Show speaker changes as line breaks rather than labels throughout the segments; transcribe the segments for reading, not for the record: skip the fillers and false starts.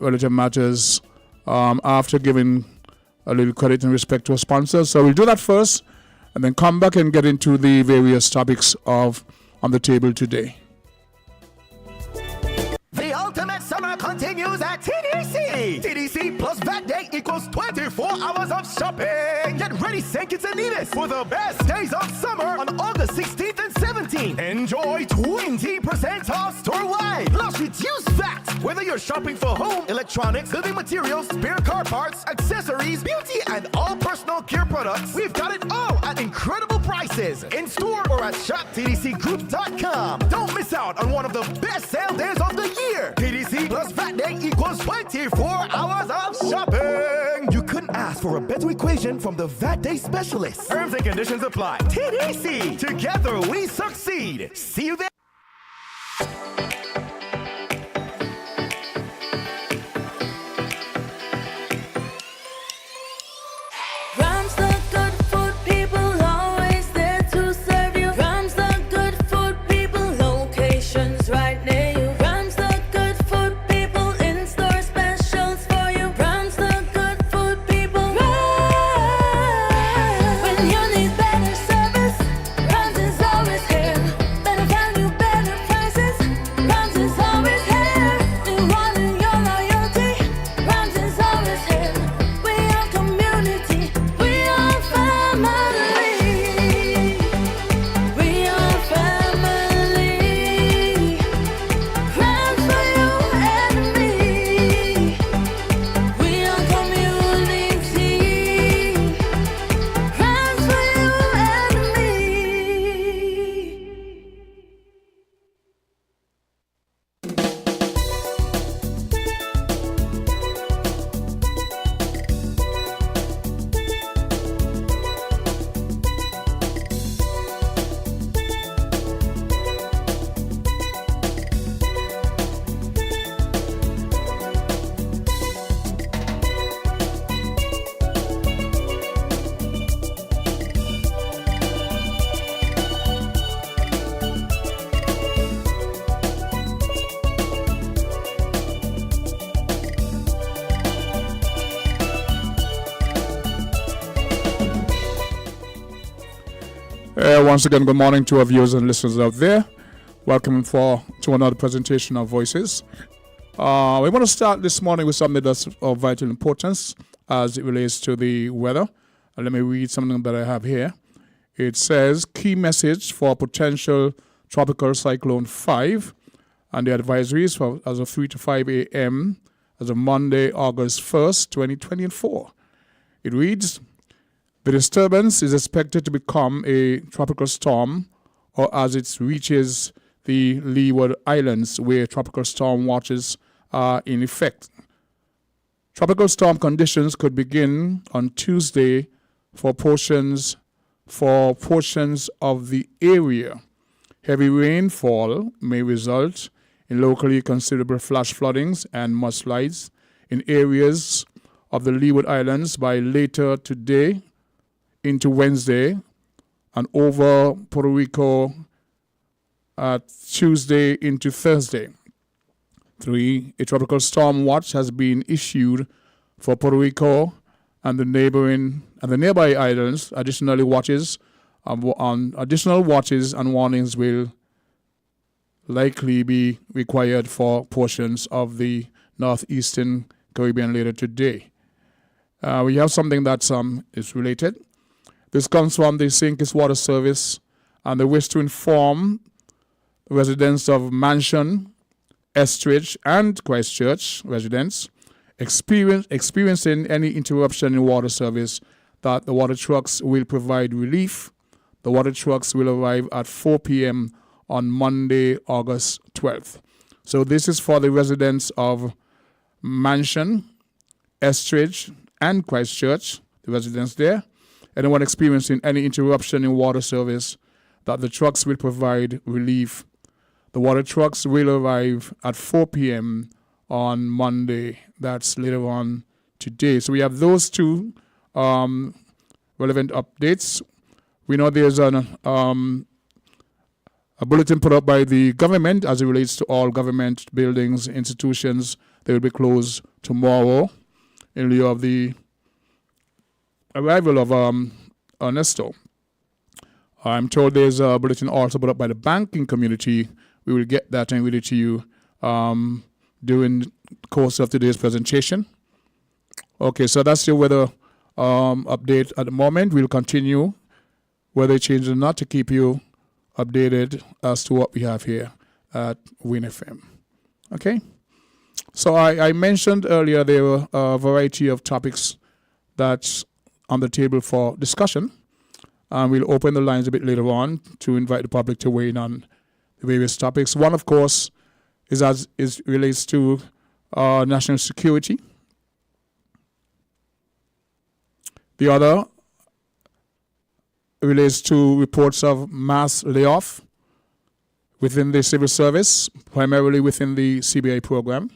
relative matters after giving a little credit and respect to our sponsors. So we'll do that first and then come back and get into the various topics on the table today.
The ultimate summer continues at TDC. TDC plus VAT day equals 24 hours of shopping. Get ready, St. Kitts and Nevis, for the best days of summer on August 16th and 17th. Enjoy 20% off store-wide, plus reduced VAT. Whether you're shopping for home, electronics, building materials, spare car parts, accessories, beauty, and all personal care products, we've got it all at incredible prices. In store or at shoptdcgroup.com. Don't miss out on one of the best sale days of the year. TDC plus VAT day equals 24 hours of shopping. You couldn't ask for a better equation from the VAT day specialist. Terms and conditions apply. TDC, together we succeed. See you there.
Once again, good morning to our viewers and listeners out there. Welcome to another presentation of Voices. We want to start this morning with something that's of vital importance as it relates to the weather. Let me read something that I have here. It says, key message for potential tropical cyclone 5 and the advisories for as of 3 to 5 a.m. as of Monday, August 1st, 2024. It reads, the disturbance is expected to become a tropical storm or as it reaches the Leeward Islands where tropical storm watches are in effect. Tropical storm conditions could begin on Tuesday for portions of the area. Heavy rainfall may result in locally considerable flash floodings and mudslides in areas of the Leeward Islands by later today into Wednesday and over Puerto Rico Tuesday into Thursday. 3. A tropical storm watch has been issued for Puerto Rico and the nearby islands. Additional watches and warnings will likely be required for portions of the northeastern Caribbean later today. We have something that is related. This comes from the St. Kitts Water Service, and they wish to inform residents of Mansion, Estridge, and Christchurch residents experiencing any interruption in water service that the water trucks will provide relief. The water trucks will arrive at 4 p.m. on Monday, August 12th. So this is for the residents of Mansion, Estridge, and Christchurch, the residents there. Anyone experiencing any interruption in water service that the trucks will provide relief. The water trucks will arrive at 4 p.m. on Monday. That's later on today. So we have those two relevant updates. We know there's a bulletin put up by the government as it relates to all government buildings, institutions. They will be closed tomorrow in lieu of the arrival of Ernesto. I'm told there's a bulletin also put up by the banking community. We will get that and read it to you during the course of today's presentation. Okay, so that's the weather update at the moment. We'll continue, whether it changes or not, to keep you updated as to what we have here at WINNFM. Okay? So I mentioned earlier there were a variety of topics that's on the table for discussion. We'll open the lines a bit later on to invite the public to weigh in on the various topics. One, of course, relates to national security. The other relates to reports of mass layoff within the civil service, primarily within the CBI program.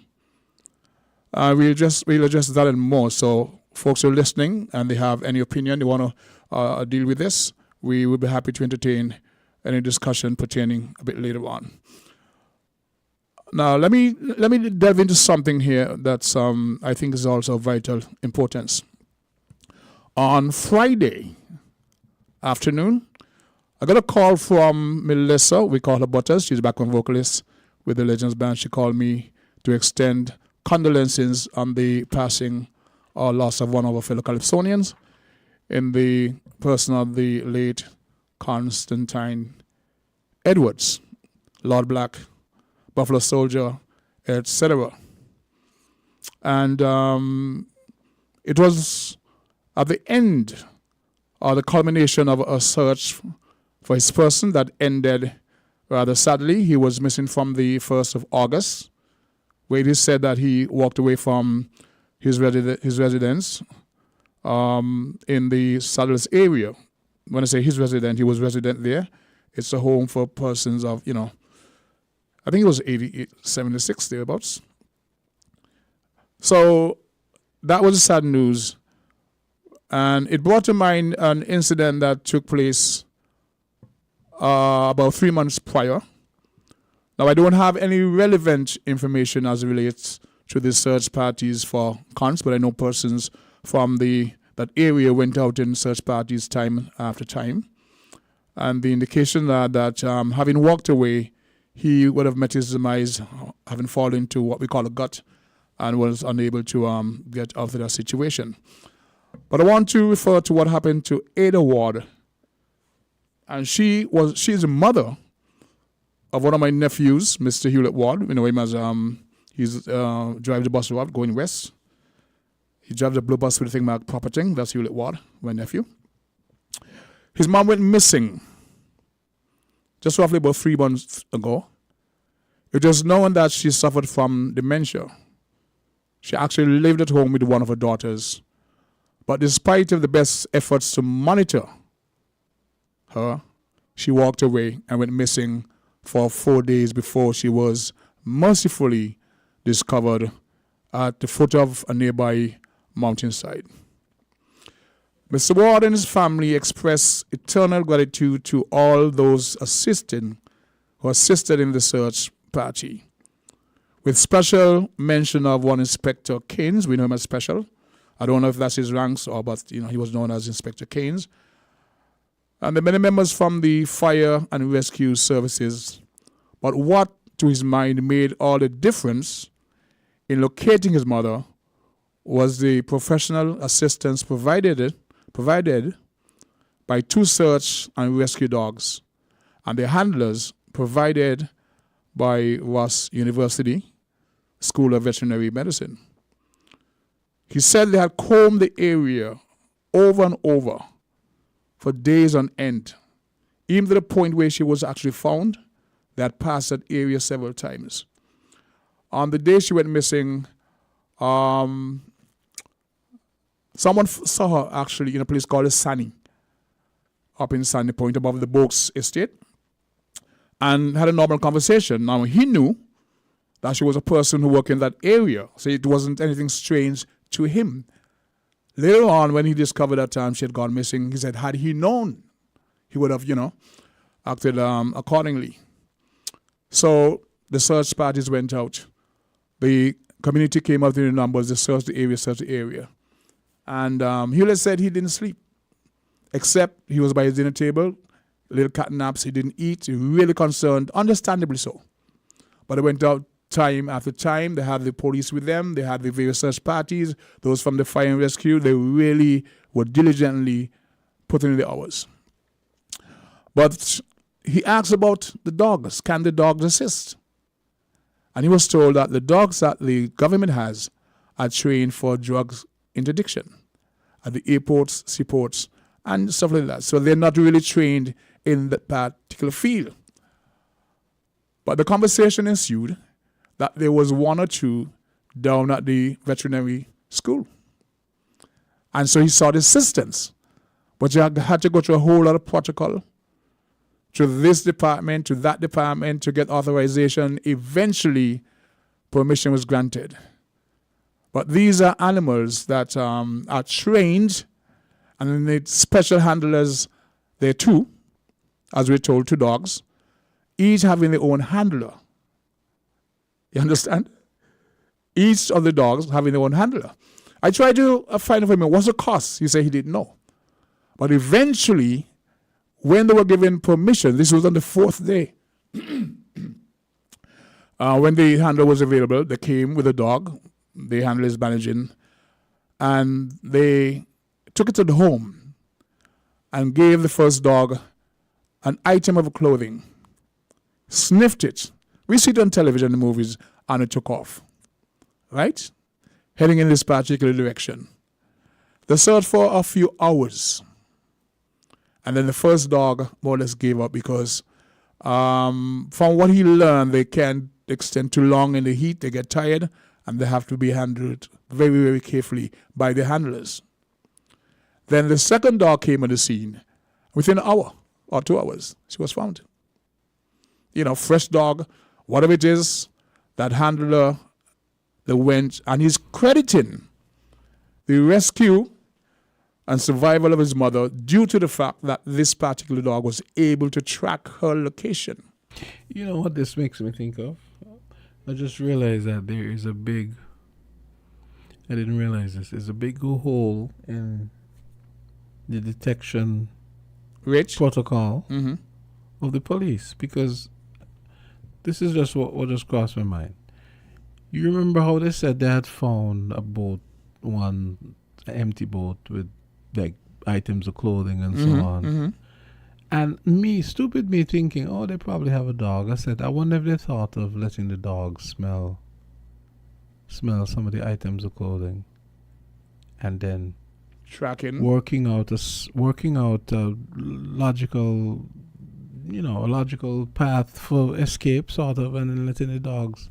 We'll address that and more. So folks who are listening and they have any opinion, they want to deal with this, we will be happy to entertain any discussion pertaining a bit later on. Now, let me delve into something here that's I think is also of vital importance. On Friday afternoon, I got a call from Melissa. We call her Butters. She's a background vocalist with the Legends Band. She called me to extend condolences on the passing or loss of one of our fellow Calypsonians in the person of the late Constantine Edwards, Lord Black, Buffalo Soldier, etc. And it was at the end or the culmination of a search for his person that ended rather sadly. He was missing from the 1st of August, where it is said that he walked away from his residence in the Saddles area. When I say his resident, he was resident there. It's a home for persons of, I think it was 76 thereabouts. So that was sad news. And it brought to mind an incident that took place about 3 months prior. Now, I don't have any relevant information as it relates to the search parties for cons, but I know persons from that area went out in search parties time after time. And the indication that having walked away, he would have met his demise, having fallen into what we call a gut, and was unable to get out of that situation. But I want to refer to what happened to Ada Ward. And she's a mother of one of my nephews, Mr. Hewlett Ward. We know him as he's drives the bus route going west. He drives a blue bus with a thing marked Properting. That's Hewlett Ward, my nephew. His mom went missing just roughly about 3 months ago. It was known that she suffered from dementia. She actually lived at home with one of her daughters. But despite of the best efforts to monitor her, she walked away and went missing for 4 days before she was mercifully discovered at the foot of a nearby mountainside. Mr. Ward and his family express eternal gratitude to all those who assisted in the search party, with special mention of one Inspector Keynes. We know him as Special. I don't know if that's his ranks but he was known as Inspector Keynes. And the many members from the fire and rescue services. But what, to his mind, made all the difference in locating his mother was the professional assistance provided by 2 search and rescue dogs and their handlers provided by Ross University School of Veterinary Medicine. He said they had combed the area over and over for days on end, even to the point where she was actually found. They had passed that area several times. On the day she went missing, someone saw her actually in a place called Sani, up in Sandy Point above the Boaks estate, and had a normal conversation. Now, he knew that she was a person who worked in that area, so it wasn't anything strange to him. Later on, when he discovered that she had gone missing, he said, had he known, he would have, acted accordingly. So the search parties went out. The Community came up to the numbers, they searched the area. And Hewlett said he didn't sleep, except he was by his dinner table, little cat naps, he didn't eat, he really concerned, understandably so. But they went out time after time, they had the police with them, they had the various search parties, those from the fire and rescue, they really were diligently putting in the hours. But he asked about the dogs, can the dogs assist? And he was told that the dogs that the government has are trained for drugs interdiction at the airports, seaports, and stuff like that. So they're not really trained in that particular field. But the conversation ensued that there was one or two down at the veterinary school. And so he sought assistance. But you had to go through a whole lot of protocol, to this department, to that department, to get authorization. Eventually, permission was granted. But these are animals that are trained, and they need special handlers there too, as we're told, 2 dogs, each having their own handler. You understand? Each of the dogs having their own handler. I tried to find out from him, what's the cost? He said he didn't know. But eventually, when they were given permission, this was on the 4th day, when the handler was available, they came with a dog. The handler is managing, and they took it to the home and gave the first dog an item of clothing, sniffed it. We see it on television in movies, and it took off, right? Heading in this particular direction. They searched for a few hours, and then the first dog more or less gave up because from what he learned, they can't extend too long in the heat, they get tired, and they have to be handled very, very carefully by the handlers. Then the second dog came on the scene. Within an hour or 2 hours, she was found. You know, fresh dog, whatever it is, that handler, they went, and he's crediting the rescue and survival of his mother due to the fact that this particular dog was able to track her location.
You know what this makes me think of? I just realized that there is a big, I didn't realize this, there's a big hole in the detection protocol of the police, because this is just what just crossed my mind. You remember how they said they had found a boat, an empty boat with like items of clothing and so on. And stupid me thinking, oh, they probably have a dog. I said, I wonder if they thought of letting the dog smell some of the items of clothing, and then
tracking,
working out a logical, a logical path for escape, sort of, and then letting the dogs.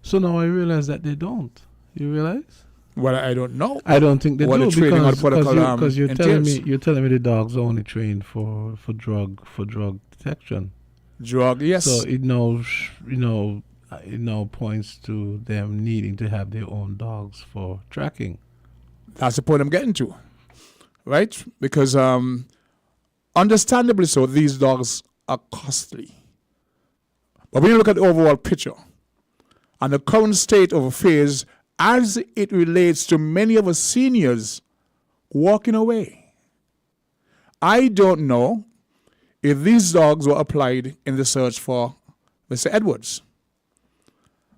So now I realize that they don't. You realize?
Well, I don't know.
I don't think they do, because you're telling me the dog's only trained for drug detection.
Drug, yes.
So it now points to them needing to have their own dogs for tracking.
That's the point I'm getting to, right? Because understandably so, these dogs are costly. But when you look at the overall picture and the current state of affairs as it relates to many of us seniors walking away, I don't know if these dogs were applied in the search for Mr. Edwards.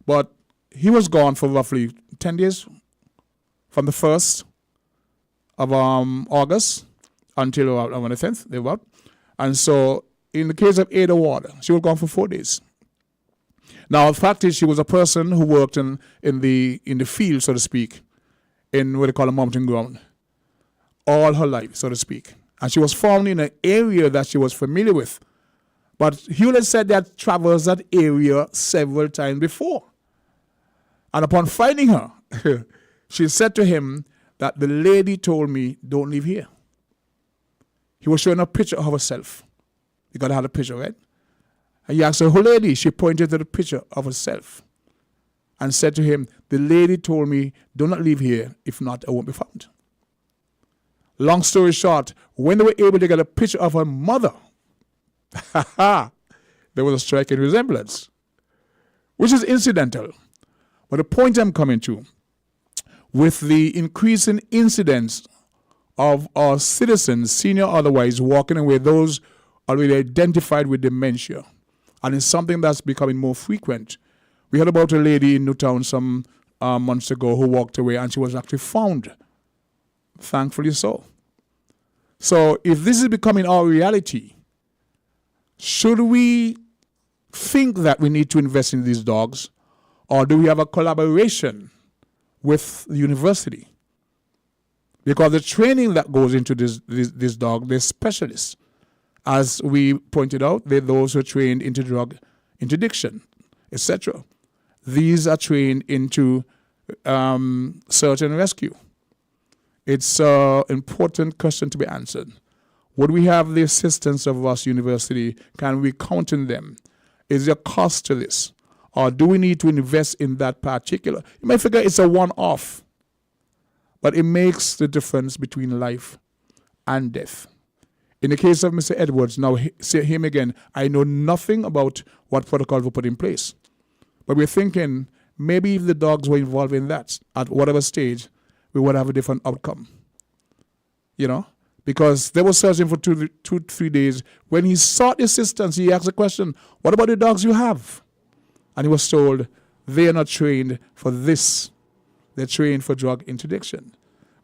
But he was gone for roughly 10 days, from the 1st of August until on the 10th, they were out. And so in the case of Ada Ward, she was gone for 4 days. Now, the fact is, she was a person who worked in the field, so to speak, in what they call a mountain ground, all her life, so to speak. And she was found in an area that she was familiar with. But Hewlett said that traversed that area several times before. And upon finding her, she said to him that the lady told me, don't leave here. He was showing a picture of herself. You got to have a picture, right? And he asked her, who lady? She pointed to the picture of herself and said to him, the lady told me, do not leave here. If not, I won't be found. Long story short, when they were able to get a picture of her mother, there was a striking resemblance, which is incidental. But the point I'm coming to, with the increasing incidence of our citizens, senior or otherwise, walking away, those already identified with dementia, and it's something that's becoming more frequent. We heard about a lady in Newtown some months ago who walked away, and she was actually found. Thankfully so. So if this is becoming our reality, should we think that we need to invest in these dogs, or do we have a collaboration with the university? Because the training that goes into this dog, they're specialists. As we pointed out, they're those who are trained into drug interdiction, etc. These are trained into search and rescue. It's an important question to be answered. Would we have the assistance of Ross University? Can we count on them? Is there a cost to this? Or do we need to invest in that particular? You might figure it's a one-off, but it makes the difference between life and death. In the case of Mr. Edwards, now say him again, I know nothing about what protocol we put in place. But we're thinking maybe if the dogs were involved in that, at whatever stage, we would have a different outcome. You know? Because they were searching for 3 days. When he sought assistance, he asked the question, what about the dogs you have? And he was told, they are not trained for this. They're trained for drug interdiction,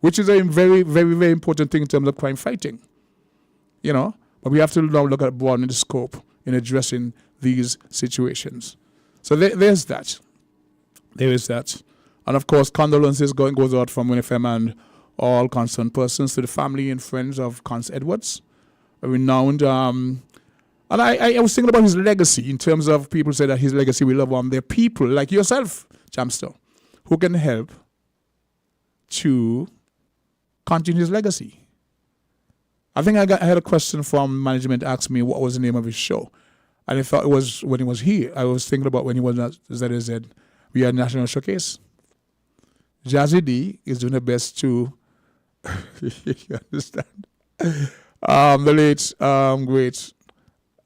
which is a very, very, very important thing in terms of crime fighting. You know, but we have to now look at broadening the scope in addressing these situations. So there's that. There is that. And of course, condolences goes out from WINNFM and all concerned persons to the family and friends of Constance Edwards, a renowned. And I was thinking about his legacy in terms of people say that his legacy will live on. There are people like yourself, Jamster, who can help to continue his legacy. I think I had a question from management asked me what was the name of his show. And I thought it was when he was here. I was thinking about when he was at ZZ. We had National Showcase. Jazzy D is doing her best to, you understand? The late, great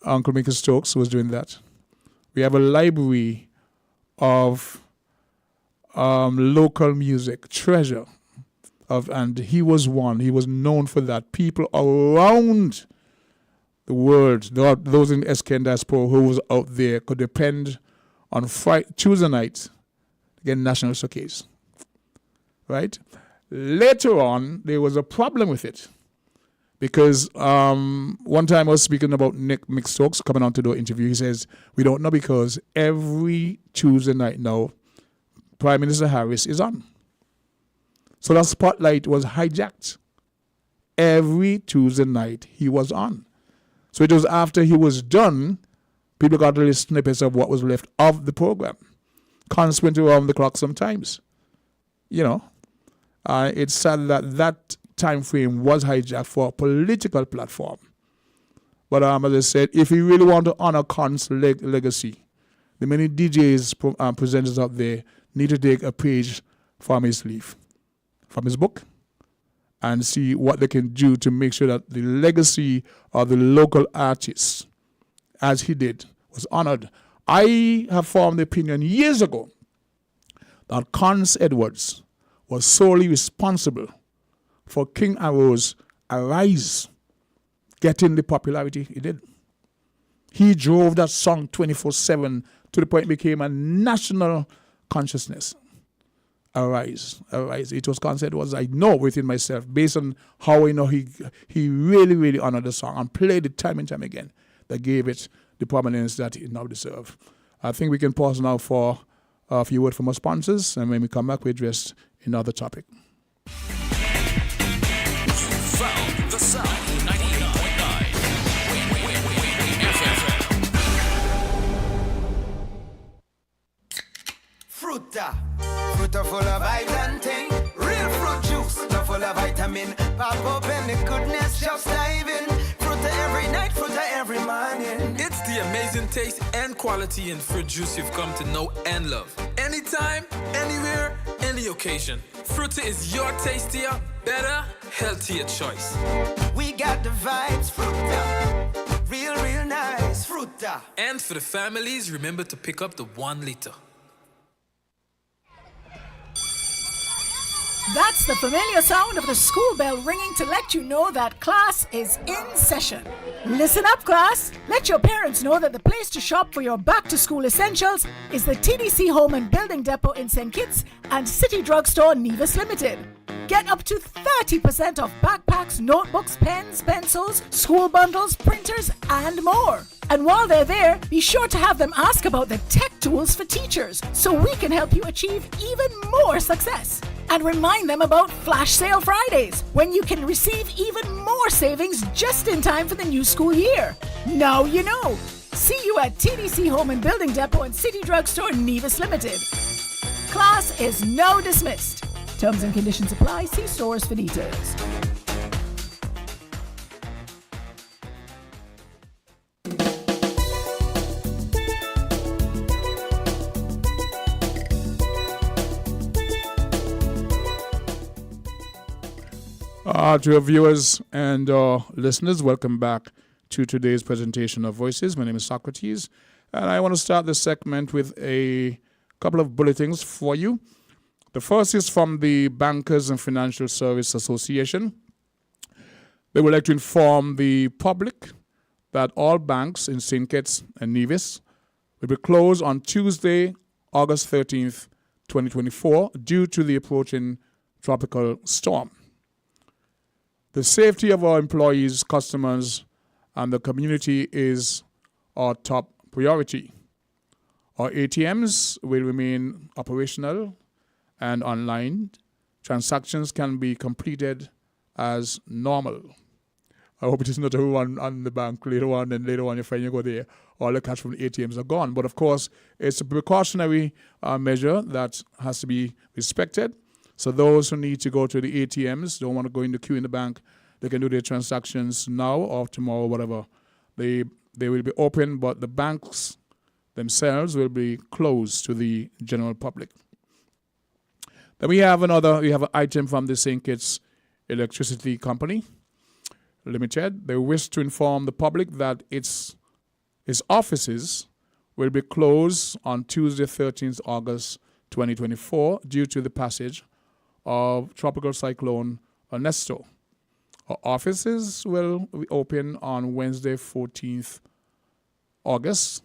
Uncle Mickey Stokes was doing that. We have a library of local music, treasure. And he was one. He was known for that. People around the world, those in SK and diaspora who was out there, could depend on Tuesday night to get National Showcase. Right? Later on, there was a problem with it. Because one time I was speaking about Mick Stokes coming on to do an interview. He says, we don't know because every Tuesday night now, Prime Minister Harris is on. So that spotlight was hijacked. Every Tuesday night he was on. So it was after he was done, people got little snippets of what was left of the program. Cons went around the clock sometimes. You know, it's sad that that time frame was hijacked for a political platform. But as I said, if you really want to honor Con's legacy, the many DJs, presenters out there need to take a page from his leaf, from his book, and see what they can do to make sure that the legacy of the local artists, as he did, was honored. I have formed the opinion years ago that Constance Edwards was solely responsible for King Arrow's Arise getting the popularity he did. He drove that song 24/7 to the point it became a national consciousness. Arise, arise. It was Constance Edwards, I know within myself, based on how I know he really, really honored the song and played it time and time again, that gave it the prominence that it now deserves. I think we can pause now for a few words from our sponsors, and when we come back, we address another topic.
Found the sound, 98.9.
Fruta. Fruta full of vitamin. Real fruit juice. Not full of vitamin. Pop open the goodness, just dive in. Fruta every night, fruta every morning.
It's the amazing taste and quality in fruit juice you've come to know and love. Anytime, anywhere, any occasion. Fruta is your tastier, better, healthier choice.
We got the vibes, fruta. Real, real nice, fruta.
And for the families, remember to pick up the 1 liter.
That's the familiar sound of the school bell ringing to let you know that class is in session. Listen up, class. Let your parents know that the place to shop for your back-to-school essentials is the TDC Home and Building Depot in St. Kitts and City Drugstore Nevis Limited. Get up to 30% off backpacks, notebooks, pens, pencils, school bundles, printers, and more. And while they're there, be sure to have them ask about the tech tools for teachers so we can help you achieve even more success. And remind them about Flash Sale Fridays, when you can receive even more savings just in time for the new school year. Now you know. See you at TDC Home and Building Depot and City Drugstore Nevis Limited. Class is now dismissed. Terms and conditions apply. See stores for details.
To our viewers and listeners, welcome back to today's presentation of Voices. My name is Socrates, and I want to start this segment with a couple of bulletins for you. The first is from the Bankers and Financial Service Association. They would like to inform the public that all banks in St. Kitts and Nevis will be closed on Tuesday, August 13th, 2024, due to the approaching tropical storm. The safety of our employees, customers, and the community is our top priority. Our ATMs will remain operational and online. Transactions can be completed as normal. I hope it is not everyone on the bank later on, and later on you find you go there, all the cash from the ATMs are gone. But of course, it's a precautionary measure that has to be respected. So those who need to go to the ATMs, don't want to go in the queue in the bank, they can do their transactions now or tomorrow, whatever. They will be open, but the banks themselves will be closed to the general public. Then we have an item from the St. Kitts Electricity Company Limited. They wish to inform the public that its offices will be closed on Tuesday, 13th August 2024 due to the passage of Tropical Cyclone Ernesto. Our offices will be open on Wednesday, 14th August.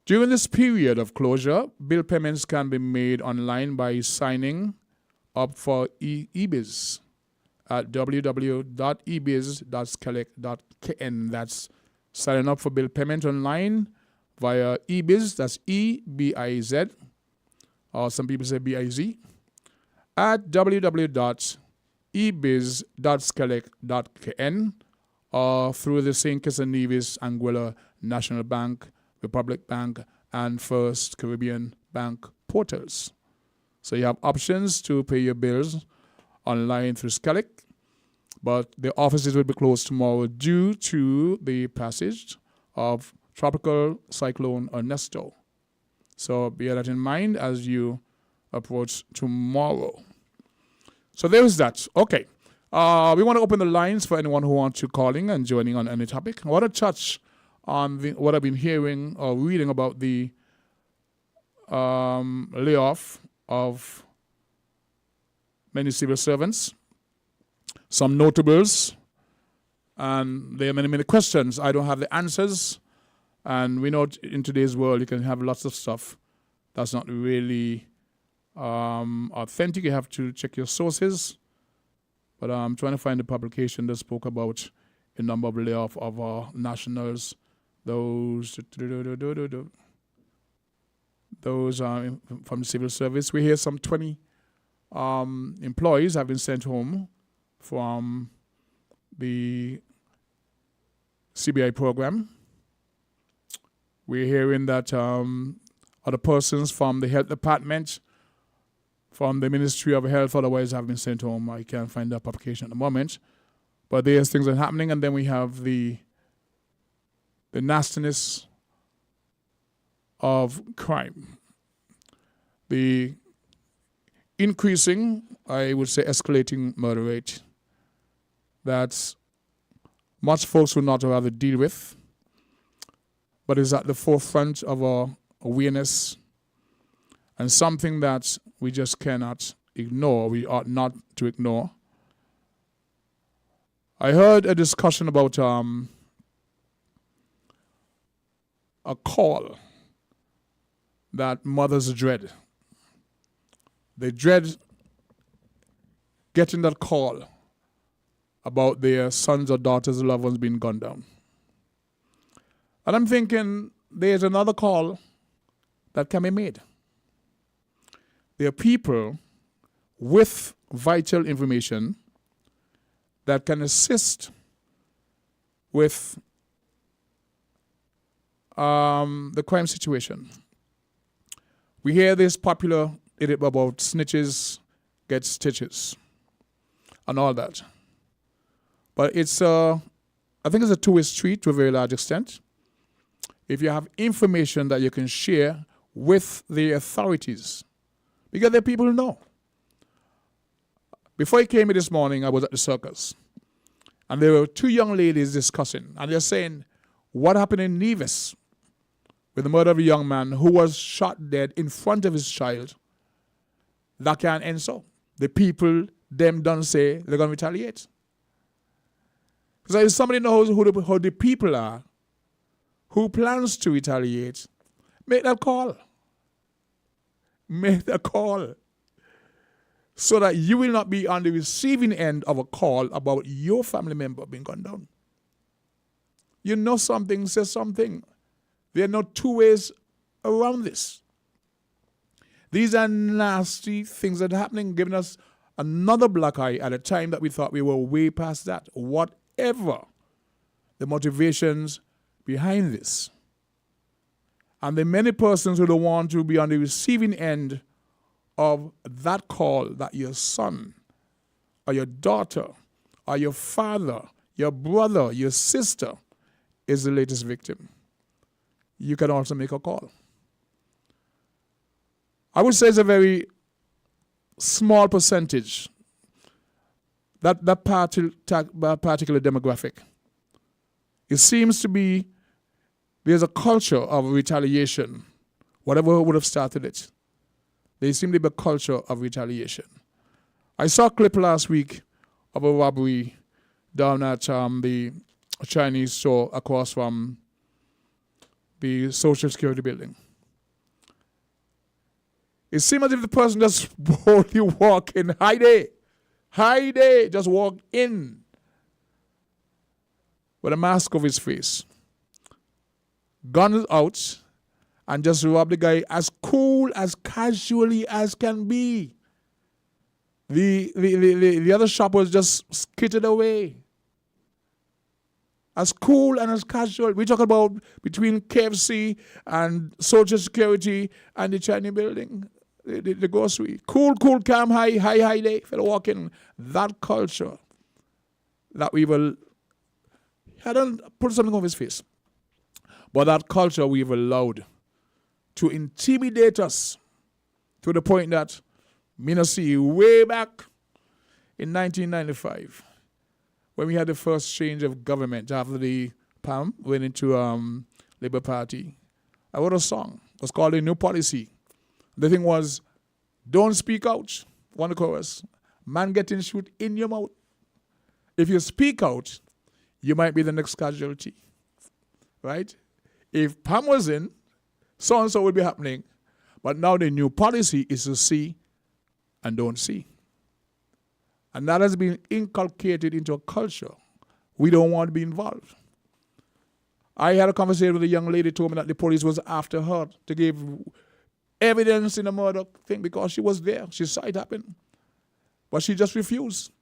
During this period of closure, bill payments can be made online by signing up for eBiz at www.ebiz.skelec.kn. That's signing up for bill payment online via eBiz, that's E-B-I-Z, or some people say B-I-Z, at www.ebiz.skelec.kn or through the St. Kitts and Nevis Anguilla National Bank, Republic Bank, and First Caribbean Bank portals. So you have options to pay your bills online through Skelec, but the offices will be closed tomorrow due to the passage of Tropical Cyclone Ernesto. So bear that in mind as you approach tomorrow. So there's that. Okay. We want to open the lines for anyone who wants to calling and joining on any topic. I want to touch on what I've been hearing or reading about the layoff of many civil servants, some notables, and there are many, many questions. I don't have the answers, and we know in today's world you can have lots of stuff that's not really authentic. You have to check your sources, but I'm trying to find a publication that spoke about a number of layoff of our nationals, those from the civil service. We hear some 20 employees have been sent home from the CBI program. We're hearing that other persons from the health department, from the Ministry of Health, otherwise have been sent home. I can't find that publication at the moment. But there's things that are happening, and then we have the nastiness of crime. The increasing, I would say escalating murder rate that much folks would not rather deal with, but is at the forefront of our awareness and something that we just cannot ignore, we ought not to ignore. I heard a discussion about a call that mothers dread. They dread getting that call about their sons or daughters' loved ones being gunned down. And I'm thinking there's another call that can be made. There are people with vital information that can assist with the crime situation. We hear this popular idiot about snitches get stitches and all that. But it's I think it's a two-way street to a very large extent. If you have information that you can share with the authorities, because there are people who know. Before I came here this morning, I was at the circus, and there were two young ladies discussing, and they're saying, what happened in Nevis with the murder of a young man who was shot dead in front of his child? That can't end so. The people, them don't say they're going to retaliate. So if somebody knows who the people are, who plans to retaliate, make that call. Make the call. So that you will not be on the receiving end of a call about your family member being gunned down. You know something, say something. There are no two ways around this. These are nasty things that are happening, giving us another black eye at a time that we thought we were way past that. Whatever the motivations behind this. And the many persons who don't want to be on the receiving end of that call that your son or your daughter or your father, your brother, your sister is the latest victim. You can also make a call. I would say it's a very small percentage, that particular demographic. It seems to be there's a culture of retaliation, whatever would have started it. There seems to be a culture of retaliation. I saw a clip last week of a robbery down at the Chinese store across from the Social Security building. It seemed as if the person just boldly walked in, hi there, just walk in with a mask over his face. Gun out, and just rob the guy as cool, as casually as can be. The other shoppers just skittered away. As cool and as casual. We talk about between KFC and Social Security and the Chinese building, the grocery. Cool, calm, high day. Fellow walking. That culture that we will, I don't put something over his face, but that culture we've allowed to intimidate us to the point that me see way back in 1995 when we had the first change of government after the PAM went into Labour Party. I wrote a song. It was called A New Policy. The thing was, don't speak out. One chorus. Man getting shoot in your mouth. If you speak out, you might be the next casualty. Right? If PAM was in, so-and-so would be happening. But now the new policy is to see and don't see. And that has been inculcated into a culture. We don't want to be involved. I had a conversation with a young lady who told me that the police was after her to give evidence in a murder thing because she was there. She saw it happen. But she just refused.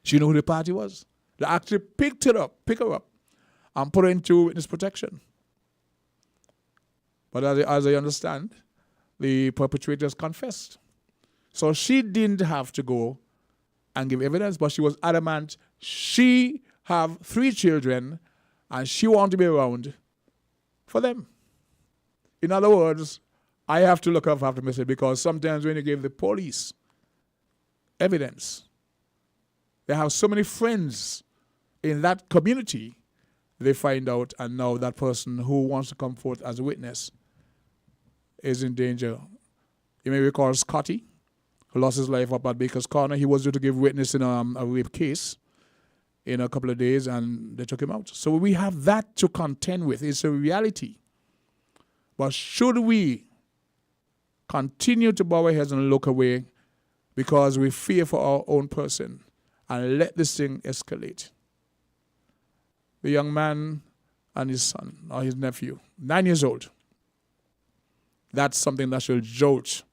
She knew who the party was. They actually pick her up, and put her into witness protection. But as I understand, the perpetrators confessed. So she didn't have to go and give evidence, but she was adamant she have 3 children and she wanted to be around for them. In other words, I have to look up after myself because sometimes when you give the police evidence, they have so many friends in that community, they find out, and now that person who wants to come forth as a witness is in danger. You may recall Scotty, lost his life up at Baker's Corner. He was due to give witness in a rape case in a couple of days, and they took him out. So we have that to contend with. It's a reality. But should we continue to bow our heads and look away because we fear for our own person and let this thing escalate? The young man and his son, or his nephew, 9 years old, that's something that should jolt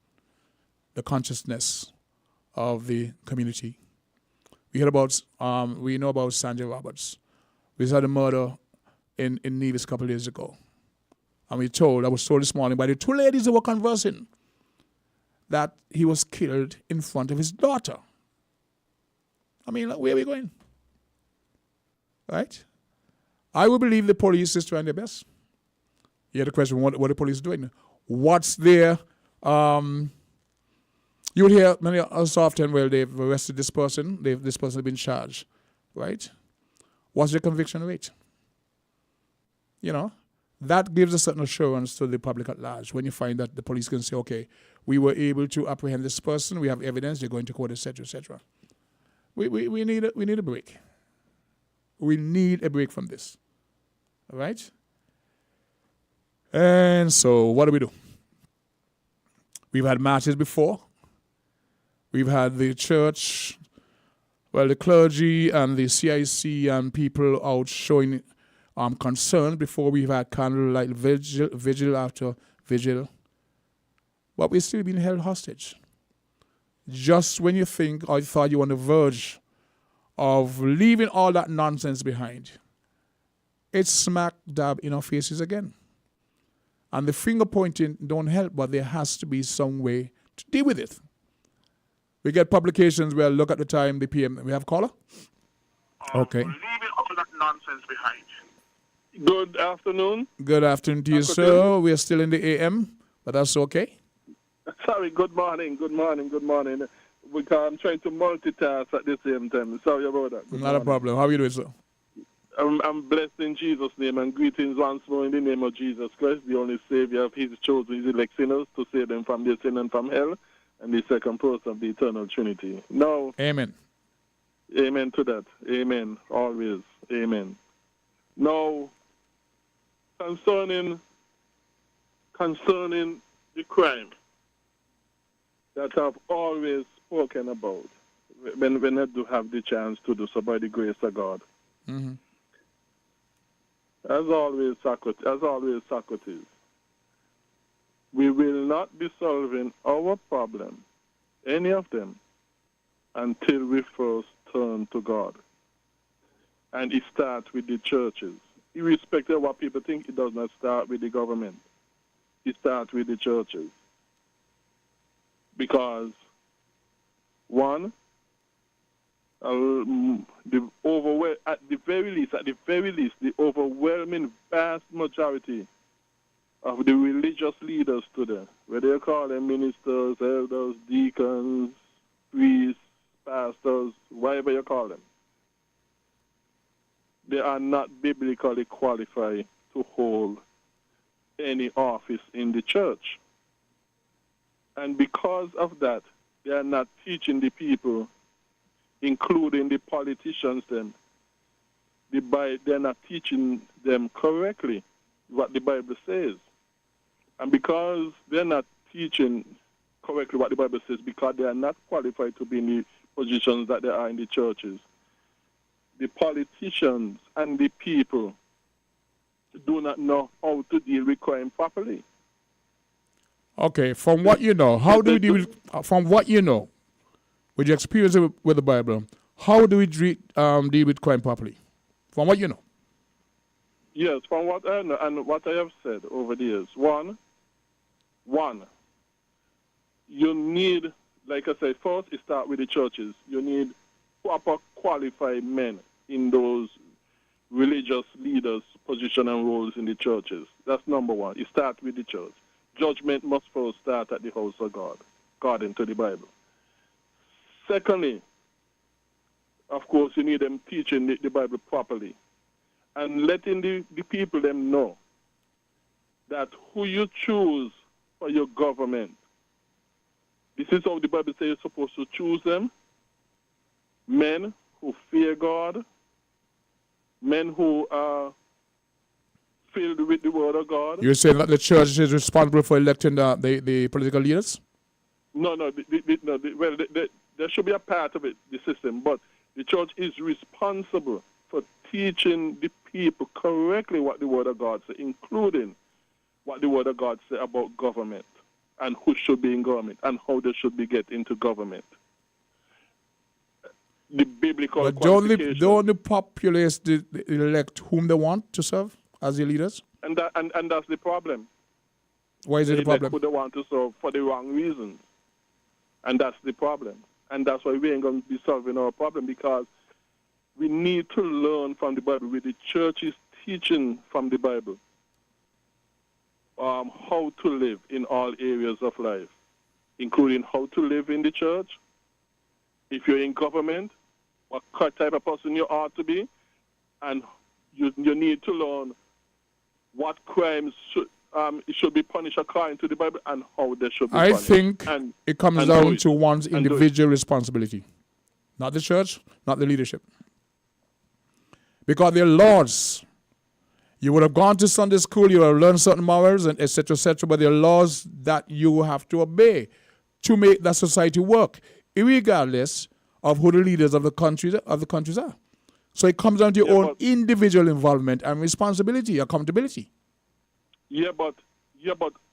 the consciousness of the community. We know about Sanjay Roberts. We had a murder in Nevis a couple of days ago. And I was told this morning by the two ladies who were conversing that he was killed in front of his daughter. I mean, where are we going? Right? I would believe the police is trying their best. You had the question, what the police doing? What's their... you would hear many us often, well, they've arrested this person, this person has been charged, right? What's their conviction rate? You know, that gives a certain assurance to the public at large when you find that the police can say, okay, we were able to apprehend this person, we have evidence, they're going to court, etc., etc. We need a break. We need a break from this. All right? And so what do? We've had marches before. We've had the church, the clergy and the CIC and people out showing concern before. We've had candlelight vigil after vigil. But we're still being held hostage. Just when you think or you thought you were on the verge of leaving all that nonsense behind, it's smack dab in our faces again. And the finger pointing don't help, but there has to be some way to deal with it. We get publications where look at the time, the PM. We have a caller? Okay.
Leaving all that nonsense behind. Good afternoon.
Good afternoon to you, sir. We are still in the AM, but that's okay.
Sorry, good morning. Because I'm trying to multitask at the same time. Sorry about that.
Not a problem. How are you doing, sir?
I'm blessed in Jesus' name, and greetings once more in the name of Jesus Christ, the only Savior of His chosen, His elect sinners, to save them from their sin and from hell, and the second person of the eternal Trinity. Now,
amen.
Amen to that. Amen. Always. Amen. Now, concerning the crime that I've always spoken about, when I do have the chance to do so by the grace of God.
Mm-hmm.
As always, Socrates, we will not be solving our problem, any of them, until we first turn to God. And it starts with the churches. Irrespective of what people think, it does not start with the government. It starts with the churches. Because, one, at the very least, the overwhelming vast majority of the religious leaders today, whether you call them ministers, elders, deacons, priests, pastors, whatever you call them, they are not biblically qualified to hold any office in the church. And because of that, they are not teaching the people, including the politicians, they're not teaching them correctly what the Bible says. And because they're not teaching correctly what the Bible says, because they are not qualified to be in the positions that they are in the churches, the politicians and the people do not know how to deal with crime properly.
Okay, from what you know, how do we deal with, from what you know, with your experience with the Bible, how do we deal with crime properly? From what you know.
Yes, from what I know and what I have said over the years. One, you need, like I said, first you start with the churches. You need proper qualified men in those religious leaders' position and roles in the churches. That's number one. You start with the church. Judgment must first start at the house of God, according to the Bible. Secondly, of course, you need them teaching the Bible properly and letting the people them know that who you choose for your government This is how the Bible says you're supposed to choose them. Men who fear God, men who are filled with the word of God.
You're saying that the church is responsible for electing the political leaders?
No. There should be a part of it, the system, but the church is responsible for teaching the people correctly what the word of God says, including what the word of God says about government and who should be in government and how they should be get into government. The biblical
But
qualifications.
don't the populace elect whom they want to serve as their leaders?
And that's the problem.
Why is it
They
a problem?
elect who they want to serve for the wrong reasons. And that's the problem. And that's why we ain't going to be solving our problem, because we need to learn from the Bible. With the church is teaching from the Bible how to live in all areas of life, including how to live in the church. If you're in government, what type of person you ought to be, and you need to learn what crimes should be punished according to the Bible and how they should be
I
punished.
think it comes down to one's
And do it.
individual responsibility. Not the church, not the leadership. Because there are laws. You would have gone to Sunday school, you would have learned certain morals, and etc., but there are laws that you have to obey to make that society work, irregardless of who the leaders of the countries are. So it comes down to your own individual involvement and responsibility, accountability.
But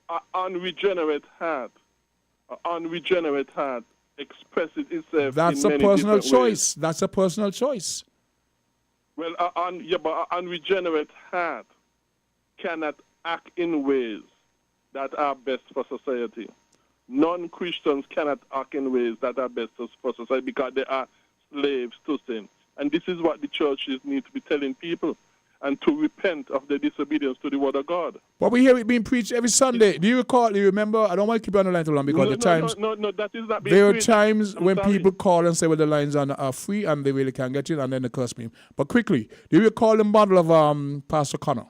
an unregenerate heart expresses itself.
That's
in
a
many
personal
different
choice.
ways.
That's a personal choice.
Well, but an unregenerate heart cannot act in ways that are best for society. Non-Christians cannot act in ways that are best for society because they are slaves to sin. And this is what the churches need to be telling people, and to repent of their disobedience to the word of God.
But we hear it being preached every Sunday. Do you remember? I don't want to keep you on the line too long because
No, that is not being
there are
preached.
times
I'm
when
sorry.
people call and say, well, the lines are free and they really can't get in, and then they curse me. But quickly, do you recall the model of Pastor Connor?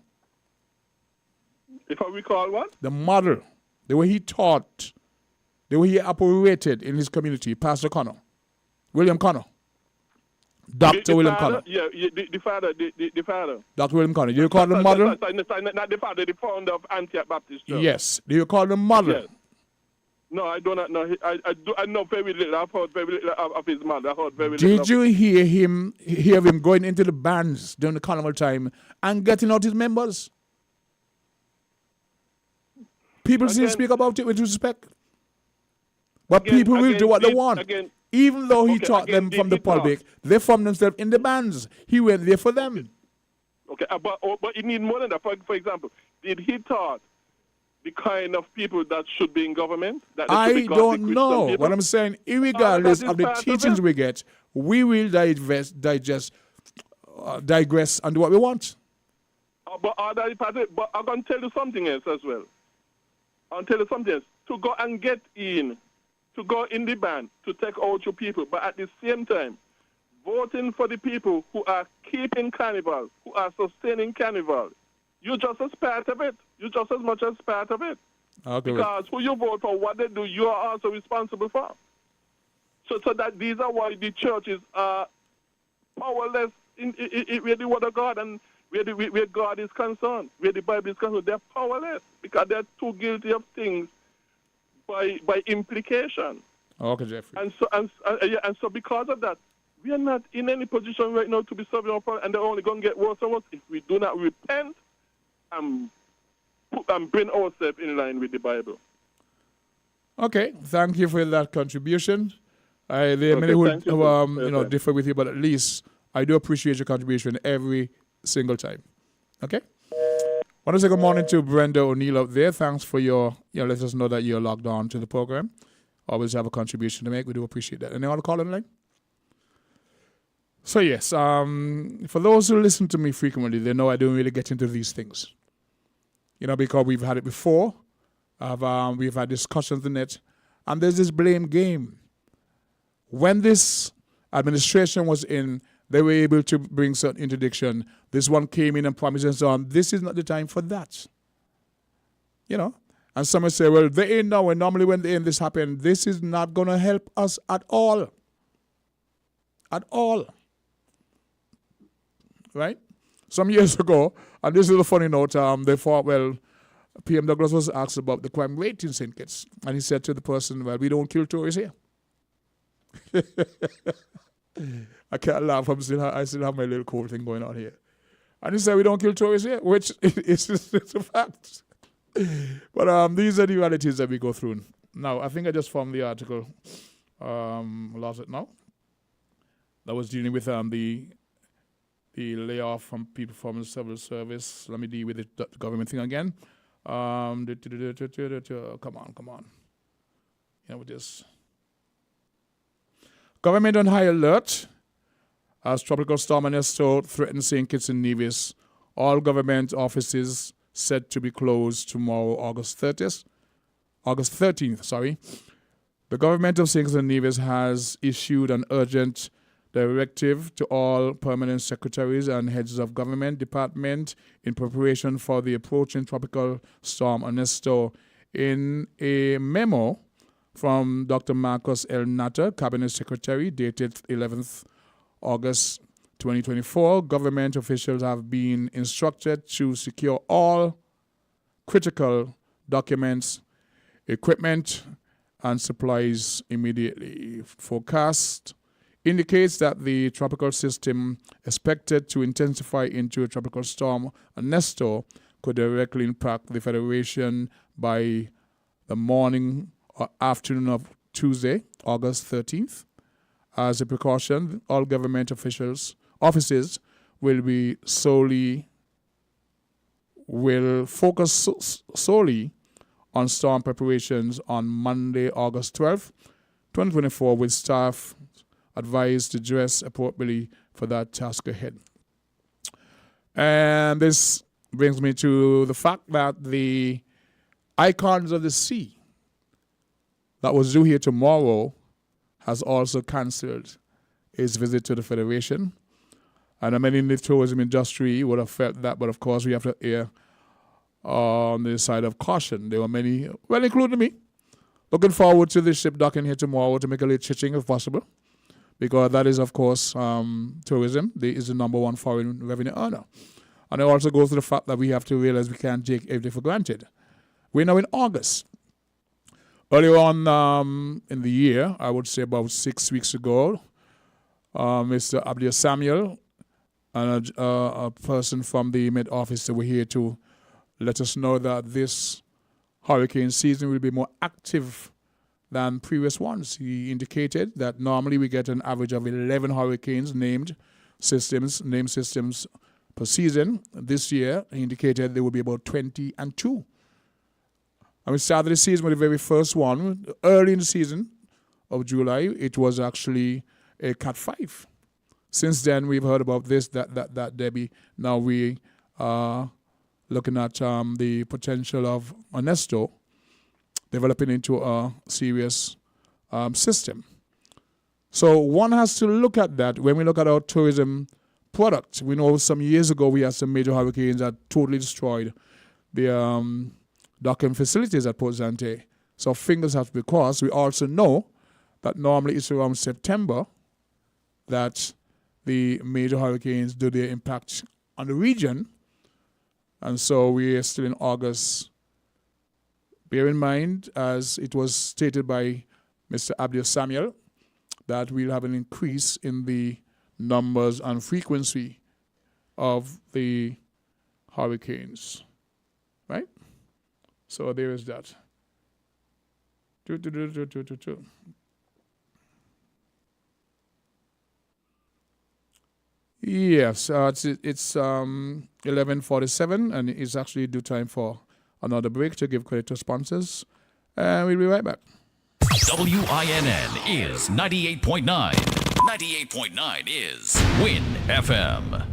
If I recall what?
The model, the way he taught, the way he operated in his community, Pastor Connor, William Connor. Dr. William
father,
Connor.
Yeah, the father.
Dr. William Connor. Do you recall the model?
Not the father, the founder of Antioch Baptist Church.
Yes. Do you recall the model?
Yes. No, I do not know. I know very little. I've heard very little of his mother. I heard very little.
Did you hear him going into the bands during the carnival time and getting out his members? People still speak about it with respect. But people will do what they want. Even though he taught them from the pulpit, they formed themselves in the bands. He went there for them.
Okay, but it need more than that. For example, did he taught the kind of people that should be in government?
I don't know.
People?
What I'm saying, irregardless of the teachings we get, we will digress and do what we want.
But I'm going to tell you something else as well. I'll tell you something else. To go and get in, to go in the band, to take out your people, but at the same time, voting for the people who are keeping carnival, who are sustaining carnival. You're just as part of it. You're just as much as part of it.
Okay.
Because who you vote for, what they do, you are also responsible for. So that these are why the churches are powerless in where the word of God and where God is concerned, where the Bible is concerned. They're powerless because they're too guilty of things by implication.
Okay, Jeffrey.
And so because of that, we are not in any position right now to be serving our problem, and they're only going to get worse and worse if we do not repent and bring ourselves in line with the Bible.
Okay, thank you for that contribution. There are many who differ with you, but at least I do appreciate your contribution every single time. Okay? I want to say good morning to Brenda O'Neill out there. Thanks for your, let us know that you're logged on to the program. Always have a contribution to make. We do appreciate that. Anyone call in line? So yes, for those who listen to me frequently, they know I don't really get into these things. Because we've had it before. We've had discussions in it. And there's this blame game. When this administration was in, they were able to bring certain interdiction. This one came in and promised and so on. This is not the time for that. And some will say, well, they ain't now, and normally when this happen, this is not going to help us at all. At all. Right? Some years ago, and this is a funny note, they thought, well, PM Douglas was asked about the crime rate in St. Kitts. And he said to the person, well, we don't kill tourists here. I can't laugh. I still have my little cool thing going on here. And he said, we don't kill tourists here, which is a fact. But these are the realities that we go through. Now, I think I just found the article, lost it now, that was dealing with the layoff from people from the civil service. Let me deal with the government thing again. Come on. You know, with this. Government on high alert as Tropical Storm Ernesto threatens St. Kitts and Nevis. All government offices set to be closed tomorrow, August 13th. The government of St. Kitts and Nevis has issued an urgent directive to all permanent secretaries and heads of government department in preparation for the approaching Tropical Storm Ernesto. In a memo from Dr. Marcus L. Natter, Cabinet Secretary, dated 11th August 2024, government officials have been instructed to secure all critical documents, equipment, and supplies immediately. Forecast indicates that the tropical system expected to intensify into a tropical storm Ernesto could directly impact the Federation by the morning or afternoon of Tuesday, August 13th. As a precaution, all government offices will focus solely on storm preparations on Monday, August 12th, 2024, with staff advised to dress appropriately for that task ahead. And this brings me to the fact that the Icons of the Sea that was due here tomorrow has also cancelled its visit to the Federation. And many in the tourism industry would have felt that, but of course we have to err on the side of caution. There were many, well, including me, looking forward to the ship docking here tomorrow to make a little chitching if possible, because that is, of course, tourism is the number one foreign revenue earner. And it also goes to the fact that we have to realize we can't take everything for granted. We're now in August. Earlier on in the year, I would say about 6 weeks ago, Mr. Abdiel Samuel and a person from the Met Office were here to let us know that this hurricane season will be more active than previous ones. He indicated that normally we get an average of 11 hurricanes named systems per season. This year, he indicated there will be about 22. And we started the season with the very first one. Early in the season of July, it was actually a Cat 5. Since then, we've heard about this, that Debbie. Now we are looking at the potential of Ernesto developing into a serious system. So one has to look at that when we look at our tourism product. We know some years ago we had some major hurricanes that totally destroyed the docking facilities at Port Zante. So fingers have to be crossed. We also know that normally it's around September that the major hurricanes do their impact on the region. And so we are still in August. Bear in mind, as it was stated by Mr. Abdiel Samuel, that we'll have an increase in the numbers and frequency of the hurricanes, right? So there is that. Yes, it's 11:47, and it's actually due time for another break to give credit to sponsors. And we'll be right back.
WINN is 98.9. 98.9 is WIN FM.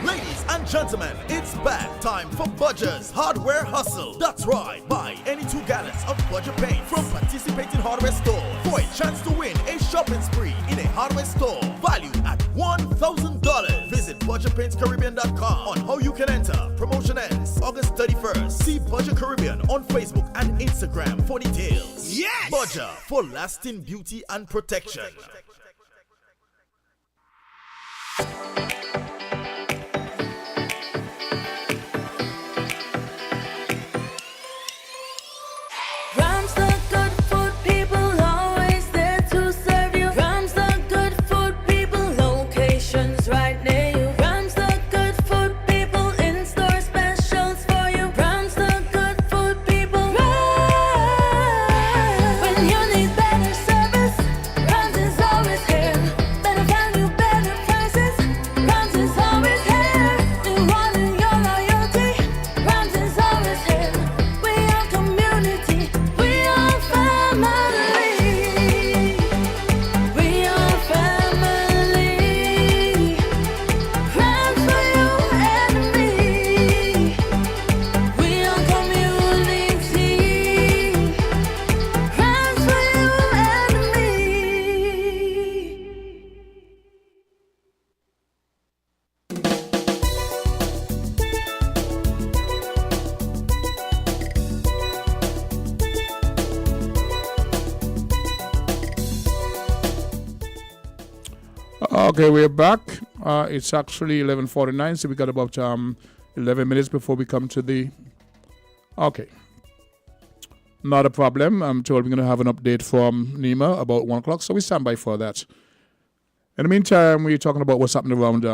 Ladies and gentlemen, it's back time for Budger's Hardware Hustle. That's right, buy any 2 gallons of Budger paint from participating hardware stores for a chance to win a shopping spree in a hardware store valued at $1,000. Visit BudgerPaintsCaribbean.com on how you can enter. Promotion ends August 31st. first. See Budger Caribbean on Facebook and Instagram for details. Yes! Budger, for lasting beauty and protection.
Okay, we're back. It's actually 11:49, so we got about 11 minutes before we come to the... Okay. Not a problem. I'm told we're going to have an update from Nima about 1 o'clock, so we stand by for that. In the meantime, we're talking about what's happening around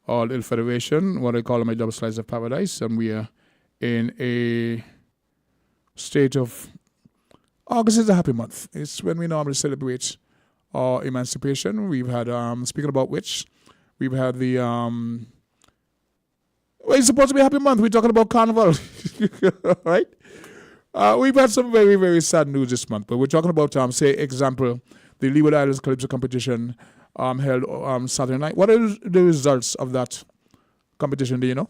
All Ill Federation, what I call my double slice of paradise, and we are in a state of... August is a happy month. It's when we normally celebrate our emancipation. We've had, speaking about which, we've had the, well, it's supposed to be a happy month. We're talking about Carnival, right? We've had some very, very sad news this month, but we're talking about, say, example, the Leeward Islands Calypso competition held Saturday night. What are the results of that competition, do you know?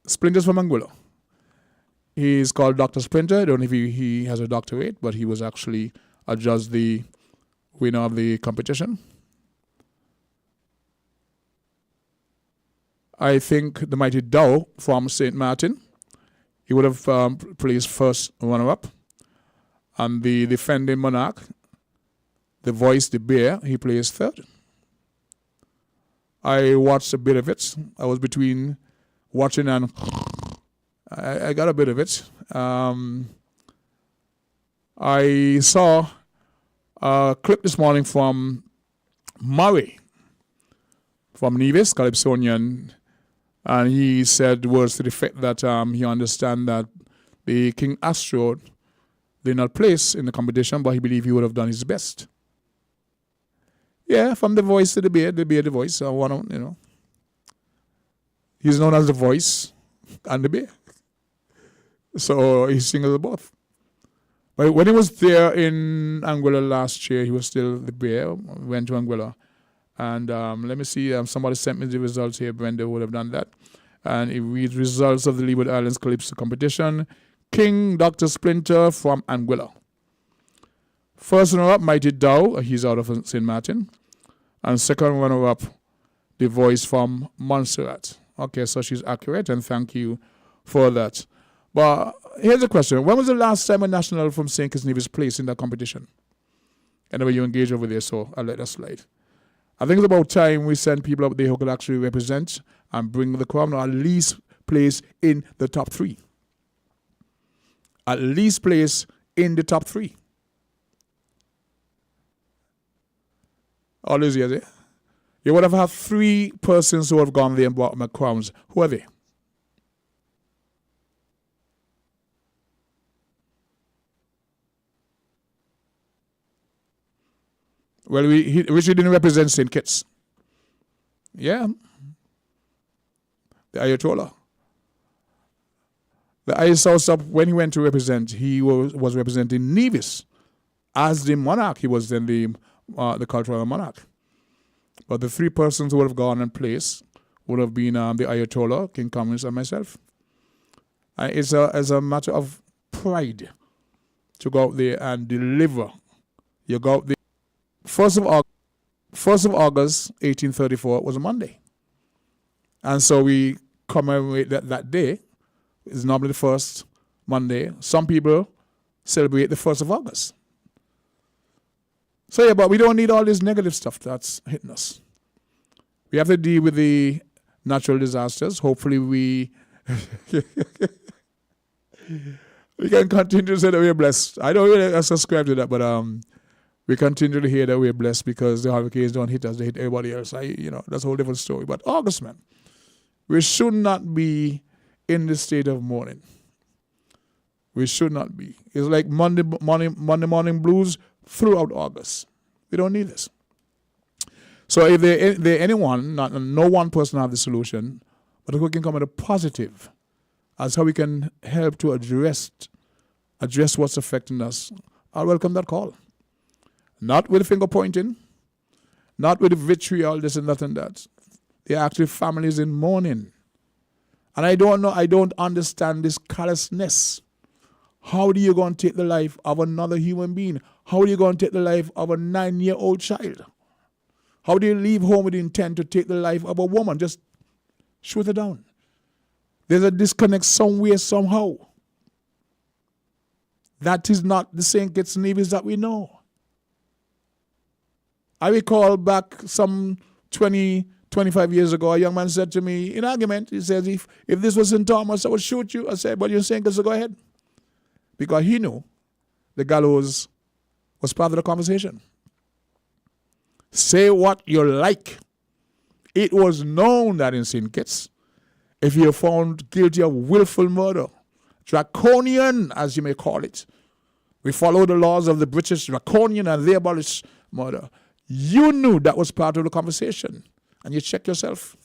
Splinters from Anguilla. He's called Dr. Splinter. I don't know if he has a doctorate, but he was actually adjudged the winner of the competition. I think the mighty Dow from St. Martin, he would have placed first runner-up. And the defending monarch, the voice, the bear, he placed third. I watched a bit of it. I was between watching and... I got a bit of it. I saw a clip this morning from Murray, from Nevis, Calypsonian, and he said words to the effect that he understands that the King Astro did not place in the competition, but he believed he would have done his best. Yeah, from the voice to the beard the voice. He's known as the voice and the bear. So he's single both. But when he was there in Anguilla last year, he was still the bear, went to Anguilla. And let me see, somebody sent me the results here. Brenda would have done that. And it reads results of the Leeward Islands Calypso competition. King Dr. Splinter from Anguilla. First runner-up, Mighty Dow. He's out of St. Martin. And second runner-up, the voice from Montserrat. Okay, so she's accurate, and thank you for that. But here's the question. When was the last time a national from St. Kitts Nevis placed in that competition? Anyway, you engage over there, so I'll let that slide. I think it's about time we send people up there who could actually represent and bring the crown, or at least place in the top three. At least place in the top three. All those years, eh? You would have had 3 persons who have gone there and bought my crowns. Who are they? Well, Richard didn't represent St. Kitts. Yeah. The Ayatollah. The Ayatollah, when he went to represent, he was representing Nevis as the monarch. He was then the cultural monarch. But the 3 persons who would have gone and placed would have been the Ayatollah, King Cummins, and myself. It's a matter of pride to go out there and deliver. You go out there. 1st of August, 1834 was a Monday. And so we commemorate that day. It's normally the first Monday. Some people celebrate the 1st of August. So yeah, but we don't need all this negative stuff that's hitting us. We have to deal with the natural disasters. Hopefully we we can continue to say that we're blessed. I don't really subscribe to that, but we continue to hear that we're blessed because the hurricanes don't hit us, they hit everybody else. That's a whole different story. But August, man, we should not be in the state of mourning. We should not be. It's like Monday morning blues throughout August. We don't need this. So if there anyone, no one person have the solution, but we can come with a positive as how we can help to address what's affecting us, I'll welcome that call. Not with finger pointing, not with vitriol, this and that and that. There are actually families in mourning. And I don't understand this callousness. How do you go and take the life of another human being? How do you go and take the life of a 9-year-old child? How do you leave home with the intent to take the life of a woman? Just shoot her down. There's a disconnect somewhere, somehow. That is not the St. Kitts Nevis that we know. I recall back some 20, 25 years ago, a young man said to me in argument, he says, if this was St. Thomas, I would shoot you. I said, but you're St. Kitts, so go ahead. Because he knew the gallows was part of the conversation. Say what you like. It was known that in St. Kitts, if you're found guilty of willful murder, draconian, as you may call it, we follow the laws of the British draconian and they abolished murder. You knew that was part of the conversation. And you checked yourself.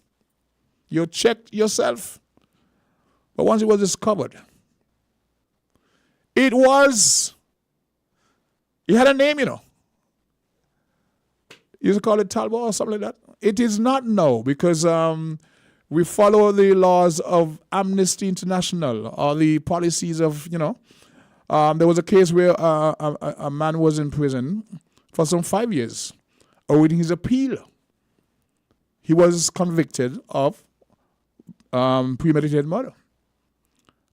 You checked yourself. But once it was discovered, he had a name, You used to call it Talbot or something like that. It is not now because we follow the laws of Amnesty International or the policies of, there was a case where a man was in prison for some 5 years awaiting his appeal. He was convicted of premeditated murder.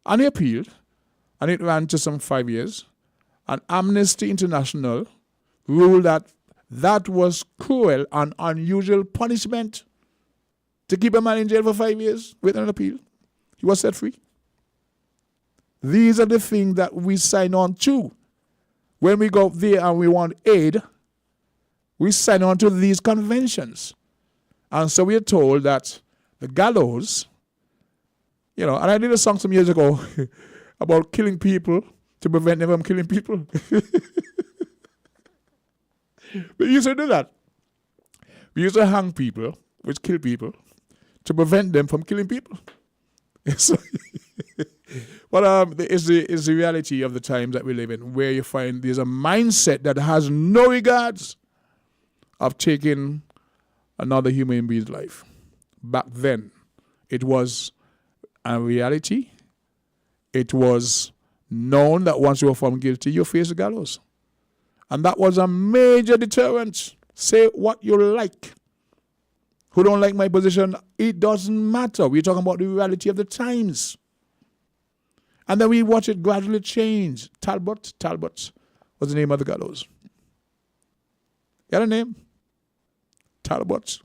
And he appealed, and it ran to some 5 years. And Amnesty International ruled that was cruel and unusual punishment to keep a man in jail for 5 years with an appeal. He was set free. These are the things that we sign on to. When we go there and we want aid, we sign on to these conventions. And so we are told that the gallows, and I did a song some years ago about killing people to prevent them from killing people. We used to do that. We used to hang people, which kill people, to prevent them from killing people. But it's the reality of the times that we live in, where you find there's a mindset that has no regards of taking another human being's life. Back then, it was a reality. It was known that once you were found guilty, you face the gallows. And that was a major deterrent. Say what you like. Who don't like my position, it doesn't matter. We're talking about the reality of the times. And then we watch it gradually change. Talbot was the name of the gallows. You had a name? Talbot.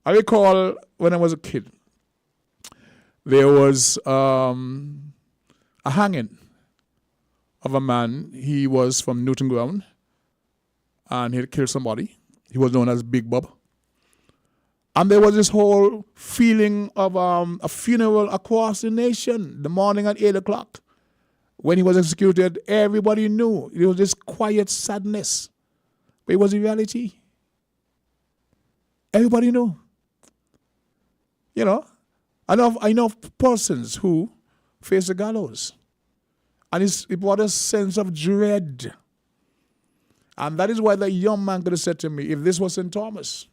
I recall when I was a kid, there was a hanging of a man. He was from Newton Ground, and he had killed somebody. He was known as Big Bob. And there was this whole feeling of a funeral across the nation. The morning at 8 o'clock, when he was executed, everybody knew. It was this quiet sadness. But it was a reality. Everybody knew. I know of persons who face the gallows. And it brought a sense of dread. And that is why that young man could have said to me, if this was St. Thomas,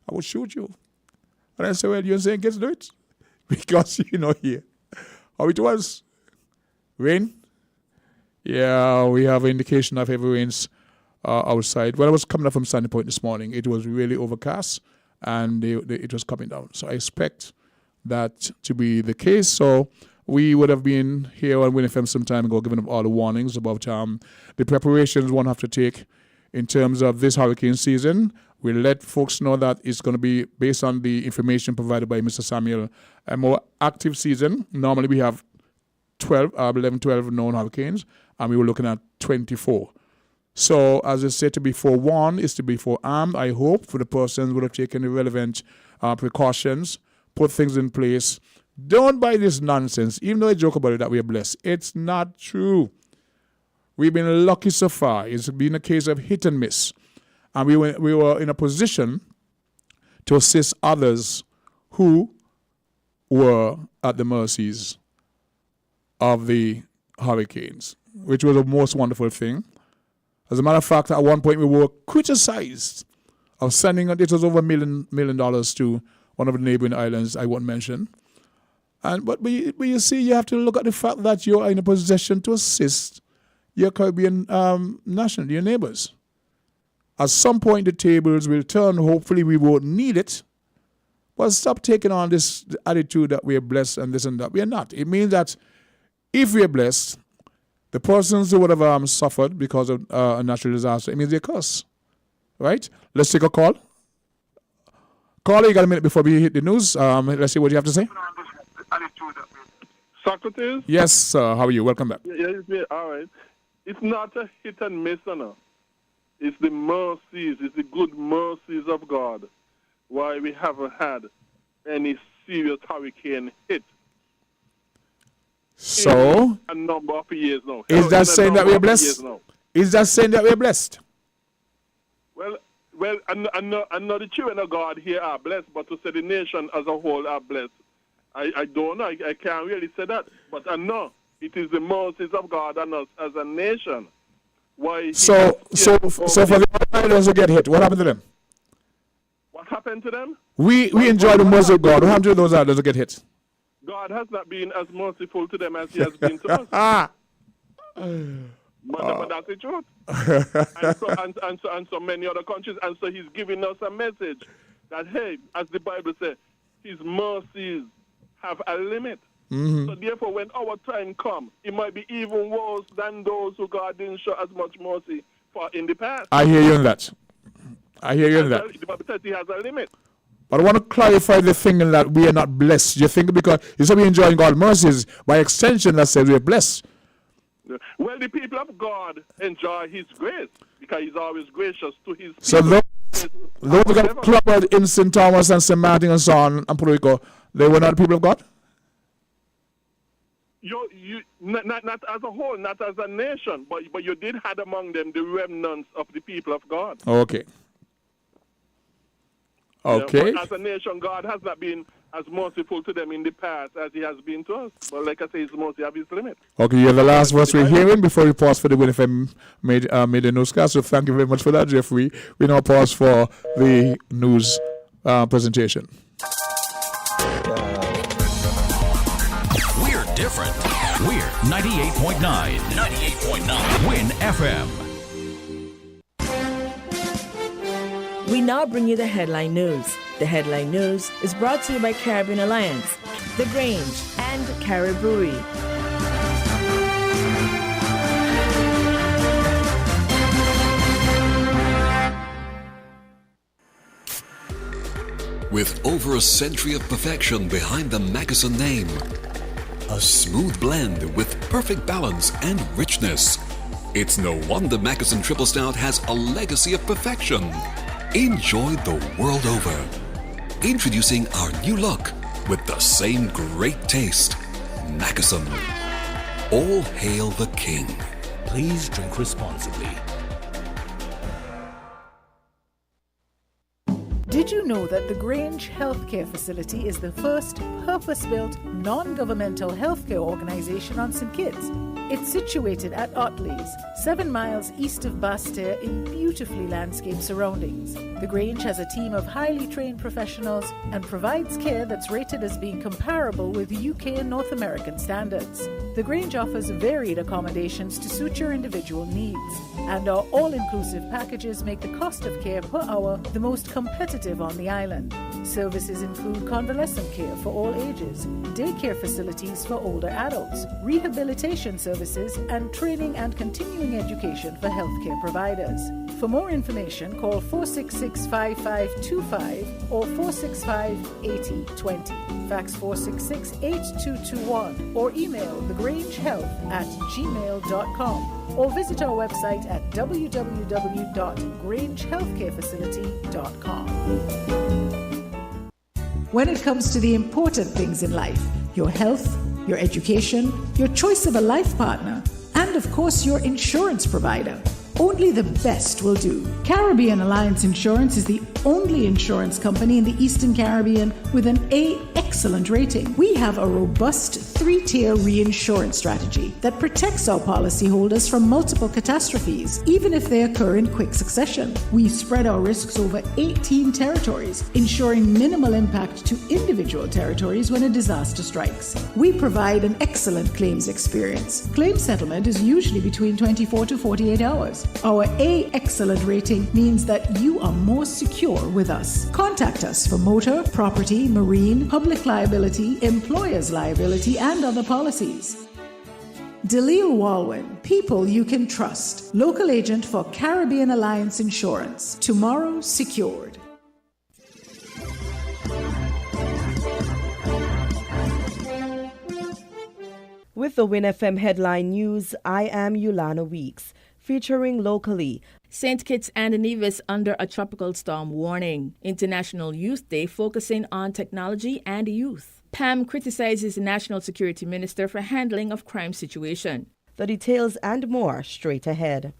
I would shoot you. And I said, well, you're saying kids do it? Because here how it was. Rain? Yeah, we have an indication of heavy rains outside. When I was coming up from Sandy Point this morning, it was really overcast. and it was coming down. So I expect that to be the case. So we would have been here on Win FM some time ago, giving up all the warnings about the preparations one have to take in terms of this hurricane season. We'll let folks know that it's going to be based on the information provided by Mr. Samuel, a more active season. Normally we have 11, 12 known hurricanes, and we were looking at 24. So, as I said, to be forewarned is to be forearmed. I hope for the persons who would have taken the relevant precautions, put things in place. Don't buy this nonsense. Even though I joke about it that we are blessed, it's not true. We've been lucky so far. It's been a case of hit and miss. And we were in a position to assist others who were at the mercies of the hurricanes, which was a most wonderful thing. As a matter of fact, at one point we were criticized of sending, it was over $1 million to one of the neighboring islands I won't mention. But you see, you have to look at the fact that you are in a position to assist your Caribbean national, your neighbors. At some point, the tables will turn. Hopefully, we won't need it. But stop taking on this attitude that we are blessed and this and that. We are not. It means that if we are blessed, the persons who would have suffered because of a natural disaster, it means they're cursed. Right? Let's take a call. Caller, you got a minute before we hit the news. Let's see what you have to say.
Socrates?
Yes, sir. How are you? Welcome back.
Yeah, it's me. All right. It's not a hit and miss, no. It's the mercies, it's the good mercies of God why we haven't had any serious hurricane hit.
So,
a number of years now.
Is that saying that we're blessed? Is that saying that we're blessed?
Well, I know the children of God here are blessed, but to say the nation as a whole are blessed, I don't know. I can't really say that. But I know it is the mercies of God on us as a nation. Why?
So for the islanders who get hit, what happened to them?
What happened to them?
We enjoy the mercy of God. What happened to those islanders who get hit?
God has not been as merciful to them as He has been to us. But that's the truth. and so many other countries. And so He's giving us a message that, hey, as the Bible says, His mercies have a limit. Mm-hmm. So therefore, when our time comes, it might be even worse than those who God didn't show as much mercy for in the past.
I hear you on that.
The Bible says He has a limit.
But I want to clarify the thing that we are not blessed. You think because you say we're enjoying God's mercies, by extension that says we're blessed.
Well, the people of God enjoy His grace because He's always gracious to His people.
So those who got clubbered in St. Thomas and St. Martin and so on and Puerto Rico, they were not the people of God?
Not as a whole, not as a nation, but you did have among them the remnants of the people of God.
Okay. Okay.
But as a nation, God has not been as merciful to them in the past as He has been to us. But like I say, His mercy have His limit.
Okay, you're the last verse we're hearing before we pause for the Win FM made a newscast. So thank you very much for that, Jeffrey. We now pause for the news presentation.
We're different. We're 98.9. 98.9 Win FM.
We now bring you the headline news. The headline news is brought to you by Caribbean Alliance, The Grange, and Carib Brewery.
With over a century of perfection behind the Mackeson name, a smooth blend with perfect balance and richness, it's no wonder Mackeson Triple Stout has a legacy of perfection. Enjoyed the world over. Introducing our new look with the same great taste. Mackeson. All hail the king.
Please drink responsibly.
Did you know that the Grange Healthcare Facility is the first purpose-built, non-governmental healthcare organization on St. Kitts? It's situated at Otley's, 7 miles east of Basseterre in beautifully landscaped surroundings. The Grange has a team of highly trained professionals and provides care that's rated as being comparable with UK and North American standards. The Grange offers varied accommodations to suit your individual needs, and our all-inclusive packages make the cost of care per hour the most competitive live on the island. Services include convalescent care for all ages, daycare facilities for older adults, rehabilitation services, and training and continuing education for healthcare providers. For more information, call 466-5525 or 465-8020. Fax 466-8221 or email thegrangehealth@gmail.com or visit our website at www.grangehealthcarefacility.com. When it comes to the important things in life, your health, your education, your choice of a life partner, and of course your insurance provider, only the best will do. Caribbean Alliance Insurance is the only insurance company in the Eastern Caribbean with an A excellent rating. We have a robust 3-tier reinsurance strategy that protects our policyholders from multiple catastrophes, even if they occur in quick succession. We spread our risks over 18 territories, ensuring minimal impact to individual territories when a disaster strikes. We provide an excellent claims experience. Claim settlement is usually between 24 to 48 hours. Our A excellent rating means that you are more secure with us. Contact us for motor, property, marine, public liability, employer's liability, and other policies. Dalil Walwyn, people you can trust. Local agent for Caribbean Alliance Insurance. Tomorrow secured.
With the Win FM headline news, I am Yulana Weeks. Featuring locally, St. Kitts and Nevis under a tropical storm warning. International Youth Day focusing on technology and youth. Pam criticizes the National Security Minister for handling of crime situation. The details and more straight ahead.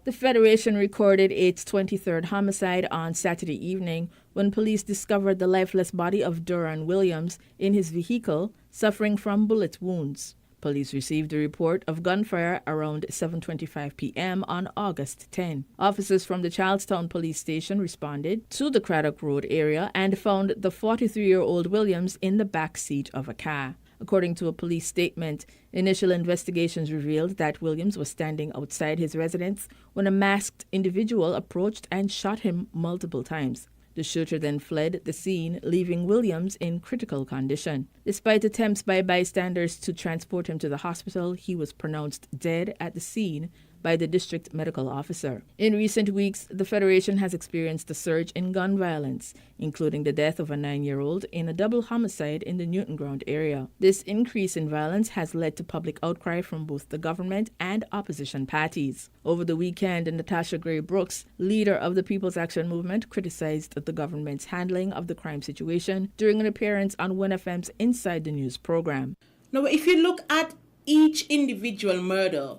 The Federation recorded its 23rd homicide on Saturday evening when police discovered the lifeless body of Duran Williams in his vehicle, suffering from bullet wounds. Police received a report of gunfire around 7:25 p.m. on August 10. Officers from the Charlestown Police Station responded to the Craddock Road area and found the 43-year-old Williams in the back seat of a car. According to a police statement, initial investigations revealed that Williams was standing outside his residence when a masked individual approached and shot him multiple times. The shooter then fled the scene, leaving Williams in critical condition. Despite attempts by bystanders to transport him to the hospital, he was pronounced dead at the scene by the district medical officer. In recent weeks, the Federation has experienced a surge in gun violence, including the death of a 9-year-old in a double homicide in the Newton Ground area. This increase in violence has led to public outcry from both the government and opposition parties. Over the weekend, Natasha Gray Brooks, leader of the People's Action Movement, criticized the government's handling of the crime situation during an appearance on WIN FM's Inside the News program.
Now, if you look at each individual murder,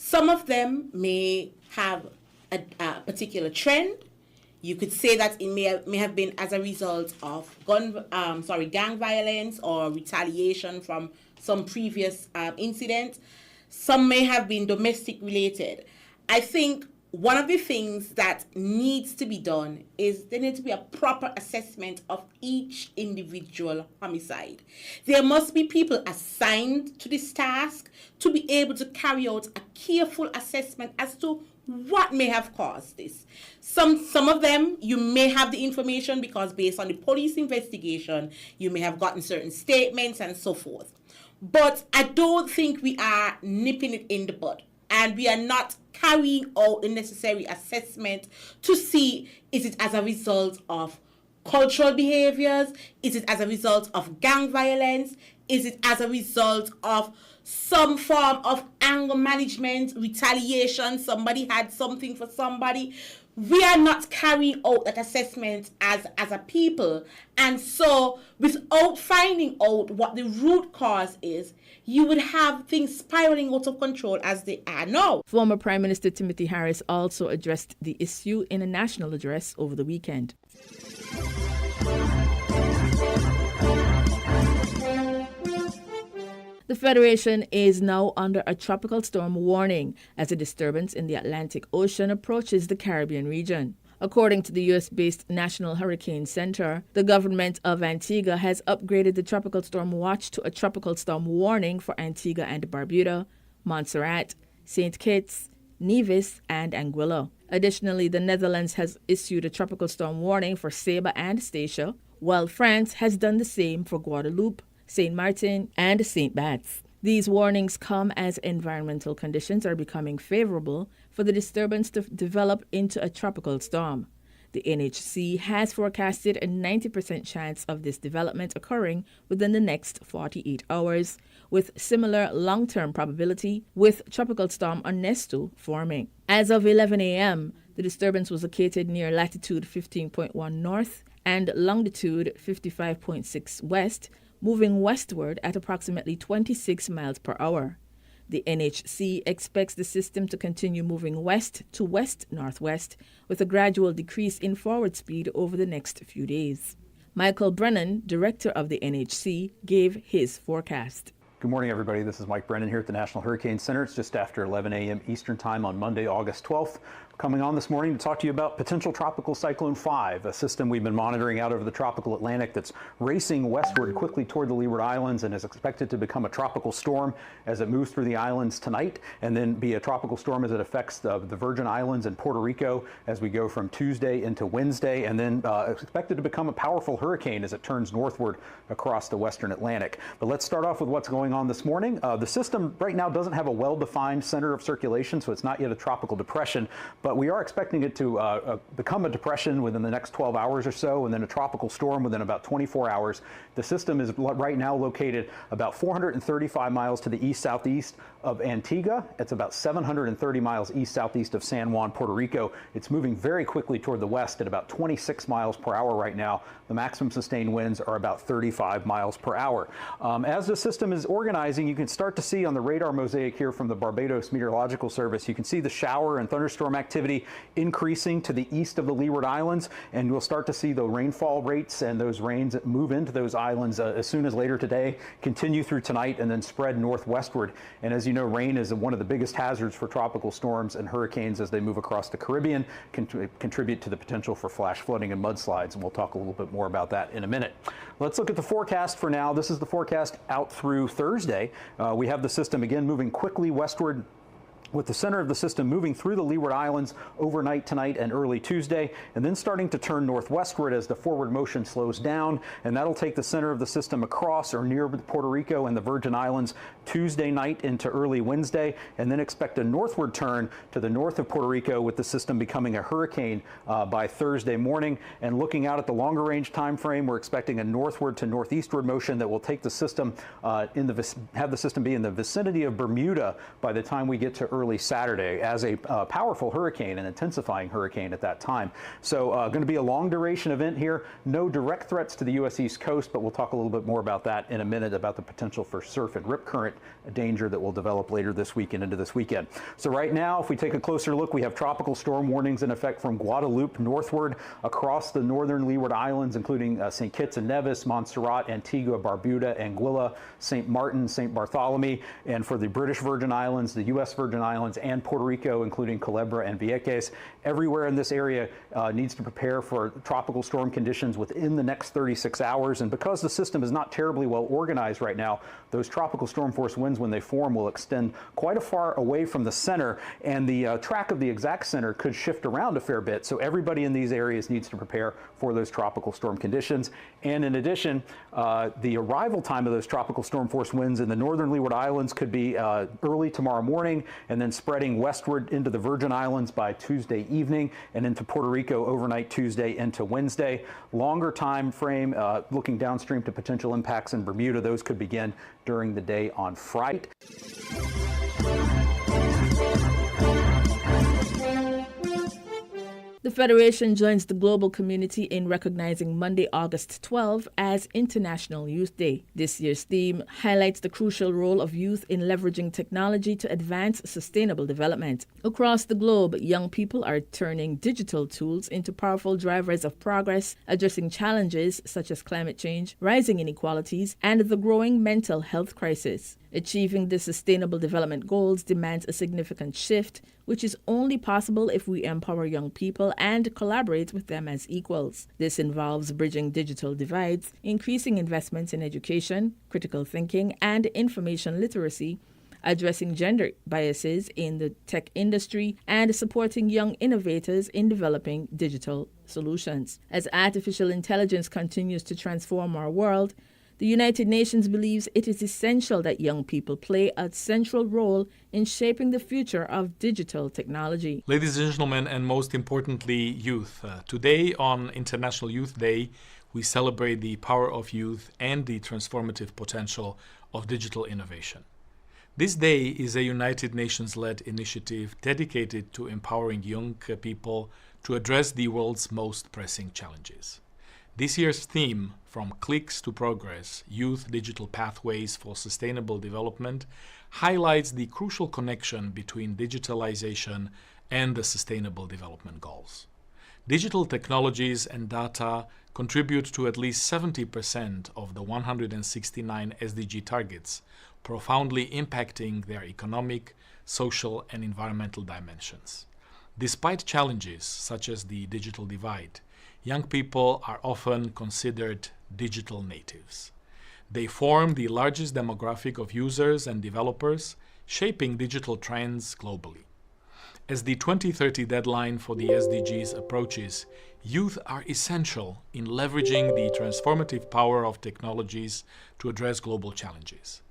some of them may have a particular trend. You could say that it may have been as a result of gang violence or retaliation from some previous incident. Some may have been domestic related. I think one of the things that needs to be done is there needs to be a proper assessment of each individual homicide. There must be people assigned to this task to be able to carry out a careful assessment as to what may have caused this. Some of them, you may have the information because based on the police investigation, you may have gotten certain statements and so forth. But I don't think we are nipping it in the bud. And we are not carrying out the necessary assessment to see, is it as a result of cultural behaviors? Is it as a result of gang violence? Is it as a result of some form of anger management, retaliation? Somebody had something for somebody. We are not carrying out that assessment as a people. And so without finding out what the root cause is, you would have things spiraling out of control as they are now.
Former Prime Minister Timothy Harris also addressed the issue in a national address over the weekend. The Federation is now under a tropical storm warning as a disturbance in the Atlantic Ocean approaches the Caribbean region. According to the U.S.-based National Hurricane Center, the government of Antigua has upgraded the tropical storm watch to a tropical storm warning for Antigua and Barbuda, Montserrat, St. Kitts, Nevis, and Anguilla. Additionally, the Netherlands has issued a tropical storm warning for Saba and Statia, while France has done the same for Guadeloupe, Saint Martin, and Saint Bats. These warnings come as environmental conditions are becoming favorable for the disturbance to develop into a tropical storm. The NHC has forecasted a 90% chance of this development occurring within the next 48 hours, with similar long-term probability with Tropical Storm Ernesto forming. As of 11 a.m., the disturbance was located near latitude 15.1 north and longitude 55.6 west, moving westward at approximately 26 miles per hour. The NHC expects the system to continue moving west to west-northwest with a gradual decrease in forward speed over the next few days. Michael Brennan, director of the NHC, gave his forecast.
Good morning, everybody. This is Mike Brennan here at the National Hurricane Center. It's just after 11 a.m. Eastern Time on Monday, August 12th. Coming on this morning to talk to you about potential Tropical Cyclone 5, a system we've been monitoring out over the tropical Atlantic that's racing westward quickly toward the Leeward Islands and is expected to become a tropical storm as it moves through the islands tonight, and then be a tropical storm as it affects the Virgin Islands and Puerto Rico as we go from Tuesday into Wednesday, and then expected to become a powerful hurricane as it turns northward across the western Atlantic. But let's start off with what's going on this morning. The system right now doesn't have a well-defined center of circulation, so it's not yet a tropical depression, but we are expecting it to become a depression within the next 12 hours or so, and then a tropical storm within about 24 hours. The system is right now located about 435 miles to the east-southeast of Antigua. It's about 730 miles east-southeast of San Juan, Puerto Rico. It's moving very quickly toward the west at about 26 miles per hour right now. The maximum sustained winds are about 35 miles per hour. As the system is organizing, you can start to see on the radar mosaic here from the Barbados Meteorological Service, you can see the shower and thunderstorm activity increasing to the east of the Leeward Islands, and you'll start to see the rainfall rates and those rains move into those islands as soon as later today, continue through tonight, and then spread northwestward. And as you know, rain is one of the biggest hazards for tropical storms and hurricanes as they move across the Caribbean, contribute to the potential for flash flooding and mudslides, and we'll talk a little bit more about that in a minute. Let's look at the forecast for now. This is the forecast out through Thursday. We have the system again moving quickly westward, with the center of the system moving through the Leeward Islands overnight tonight and early Tuesday, and then starting to turn northwestward as the forward motion slows down, and that'll take the center of the system across or near Puerto Rico and the Virgin Islands Tuesday night into early Wednesday, and then expect a northward turn to the north of Puerto Rico, with the system becoming a hurricane by Thursday morning. And looking out at the longer range time frame, we're expecting a northward to northeastward motion that will take the system have the system be in the vicinity of Bermuda by the time we get to early Saturday as a powerful hurricane, an intensifying hurricane at that time. So going to be a long duration event here. No direct threats to the U.S. East Coast, but we'll talk a little bit more about that in a minute, about the potential for surf and rip current danger that will develop later this week and into this weekend. So right now, if we take a closer look, we have tropical storm warnings in effect from Guadeloupe northward across the northern Leeward Islands, including St. Kitts and Nevis, Montserrat, Antigua, Barbuda, Anguilla, St. Martin, St. Bartholomew, and for the British Virgin Islands, the U.S. Virgin Islands, and Puerto Rico, including Culebra and Vieques. Everywhere in this area needs to prepare for tropical storm conditions within the next 36 hours. And because the system is not terribly well organized right now, those tropical storm force winds, when they form, will extend quite a far away from the center, and the track of the exact center could shift around a fair bit. So everybody in these areas needs to prepare for those tropical storm conditions. And in addition, the arrival time of those tropical storm force winds in the northern Leeward Islands could be early tomorrow morning, and then spreading westward into the Virgin Islands by Tuesday evening, and into Puerto Rico overnight Tuesday into Wednesday. Longer time frame, looking downstream to potential impacts in Bermuda, those could begin during the day on Friday.
The Federation joins the global community in recognizing Monday, August 12 as International Youth Day. This year's theme highlights the crucial role of youth in leveraging technology to advance sustainable development. Across the globe, young people are turning digital tools into powerful drivers of progress, addressing challenges such as climate change, rising inequalities, and the growing mental health crisis. Achieving the Sustainable Development Goals demands a significant shift, which is only possible if we empower young people and collaborate with them as equals. This involves bridging digital divides, increasing investments in education, critical thinking, and information literacy, addressing gender biases in the tech industry, and supporting young innovators in developing digital solutions. As artificial intelligence continues to transform our world, the United Nations believes it is essential that young people play a central role in shaping the future of digital technology.
Ladies and gentlemen, and most importantly, youth. Today on International Youth Day, we celebrate the power of youth and the transformative potential of digital innovation. This day is a United Nations-led initiative dedicated to empowering young people to address the world's most pressing challenges. This year's theme, From Clicks to Progress, Youth Digital Pathways for Sustainable Development, highlights the crucial connection between digitalization and the Sustainable Development Goals. Digital technologies and data contribute to at least 70% of the 169 SDG targets, profoundly impacting their economic, social, and environmental dimensions. Despite challenges such as the digital divide, young people are often considered digital natives. They form the largest demographic of users and developers, shaping digital trends globally. As the 2030 deadline for the SDGs approaches, youth are essential in leveraging the transformative power of technologies to address global challenges.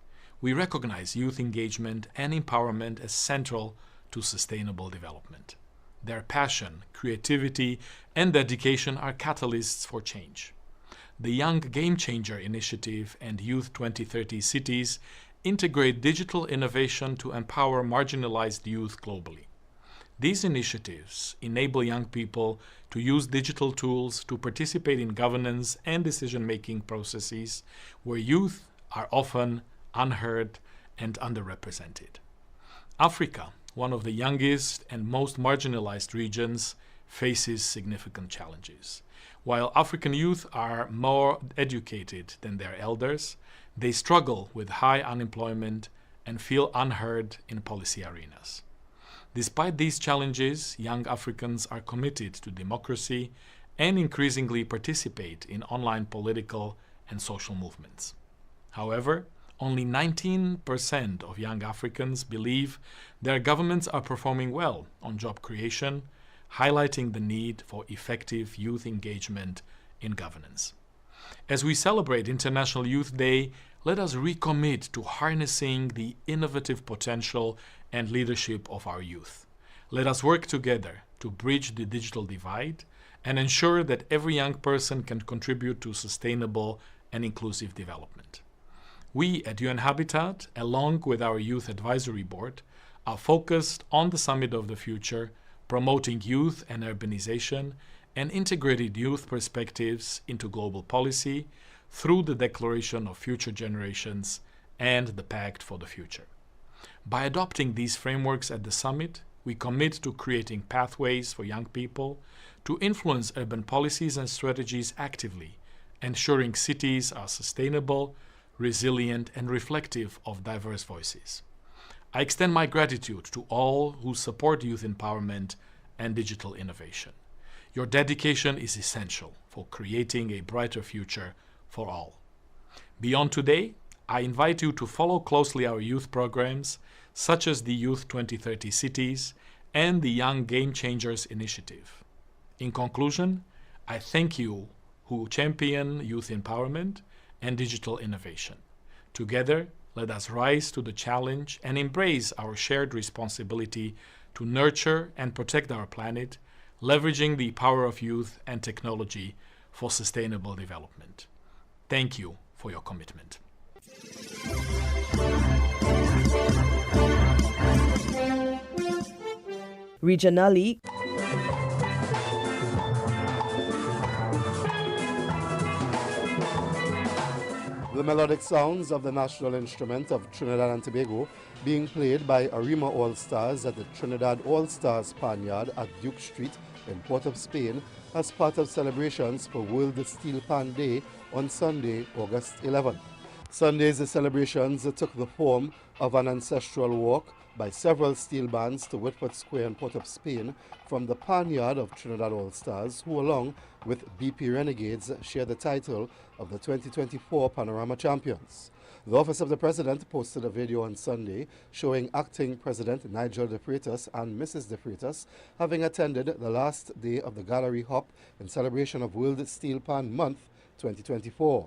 We recognize youth engagement and empowerment as central to sustainable development. Their passion, creativity, and dedication are catalysts for change. The Young Game Changer Initiative and Youth 2030 Cities integrate digital innovation to empower marginalized youth globally. These initiatives enable young people to use digital tools to participate in governance and decision-making processes where youth are often unheard and underrepresented. Africa, one of the youngest and most marginalized regions, faces significant challenges. While African youth are more educated than their elders, they struggle with high unemployment and feel unheard in policy arenas. Despite these challenges, young Africans are committed to democracy and increasingly participate in online political and social movements. However, only 19% of young Africans believe their governments are performing well on job creation, highlighting the need for effective youth engagement in governance. As we celebrate International Youth Day, let us recommit to harnessing the innovative potential and leadership of our youth. Let us work together to bridge the digital divide and ensure that every young person can contribute to sustainable and inclusive development. We at UN Habitat, along with our Youth Advisory Board, are focused on the Summit of the Future, promoting youth and urbanization and integrated youth perspectives into global policy through the Declaration of Future Generations and the Pact for the Future. By adopting these frameworks at the summit, we commit to creating pathways for young people to influence urban policies and strategies actively, ensuring cities are sustainable, resilient, and reflective of diverse voices. I extend my gratitude to all who support youth empowerment and digital innovation. Your dedication is essential for creating a brighter future for all. Beyond today, I invite you to follow closely our youth programs, such as the Youth 2030 Cities and the Young Game Changers Initiative. In conclusion, I thank you who champion youth empowerment and digital innovation. Together, let us rise to the challenge and embrace our shared responsibility to nurture and protect our planet, leveraging the power of youth and technology for sustainable development. Thank you for your commitment.
Regionally,
the melodic sounds of the national instrument of Trinidad and Tobago being played by Arima All-Stars at the Trinidad All-Stars Panyard at Duke Street in Port of Spain as part of celebrations for World Steel Pan Day on Sunday, August 11. Sunday's celebrations took the form of an ancestral walk by several steel bands to Whitford Square in Port of Spain from the Panyard of Trinidad All-Stars, who along with BP Renegades share the title of the 2024 Panorama Champions. The Office of the President posted a video on Sunday showing Acting President Nigel de Freitas and Mrs. de Freitas having attended the last day of the gallery hop in celebration of World Steel Pan Month 2024.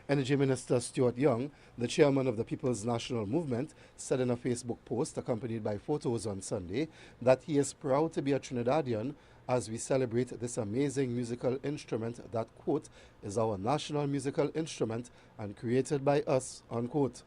Energy Minister Stuart Young, the chairman of the People's National Movement, said in a Facebook post accompanied by photos on Sunday that he is proud to be a Trinidadian as we celebrate this amazing musical instrument that, quote, is our national musical instrument and created by us, unquote.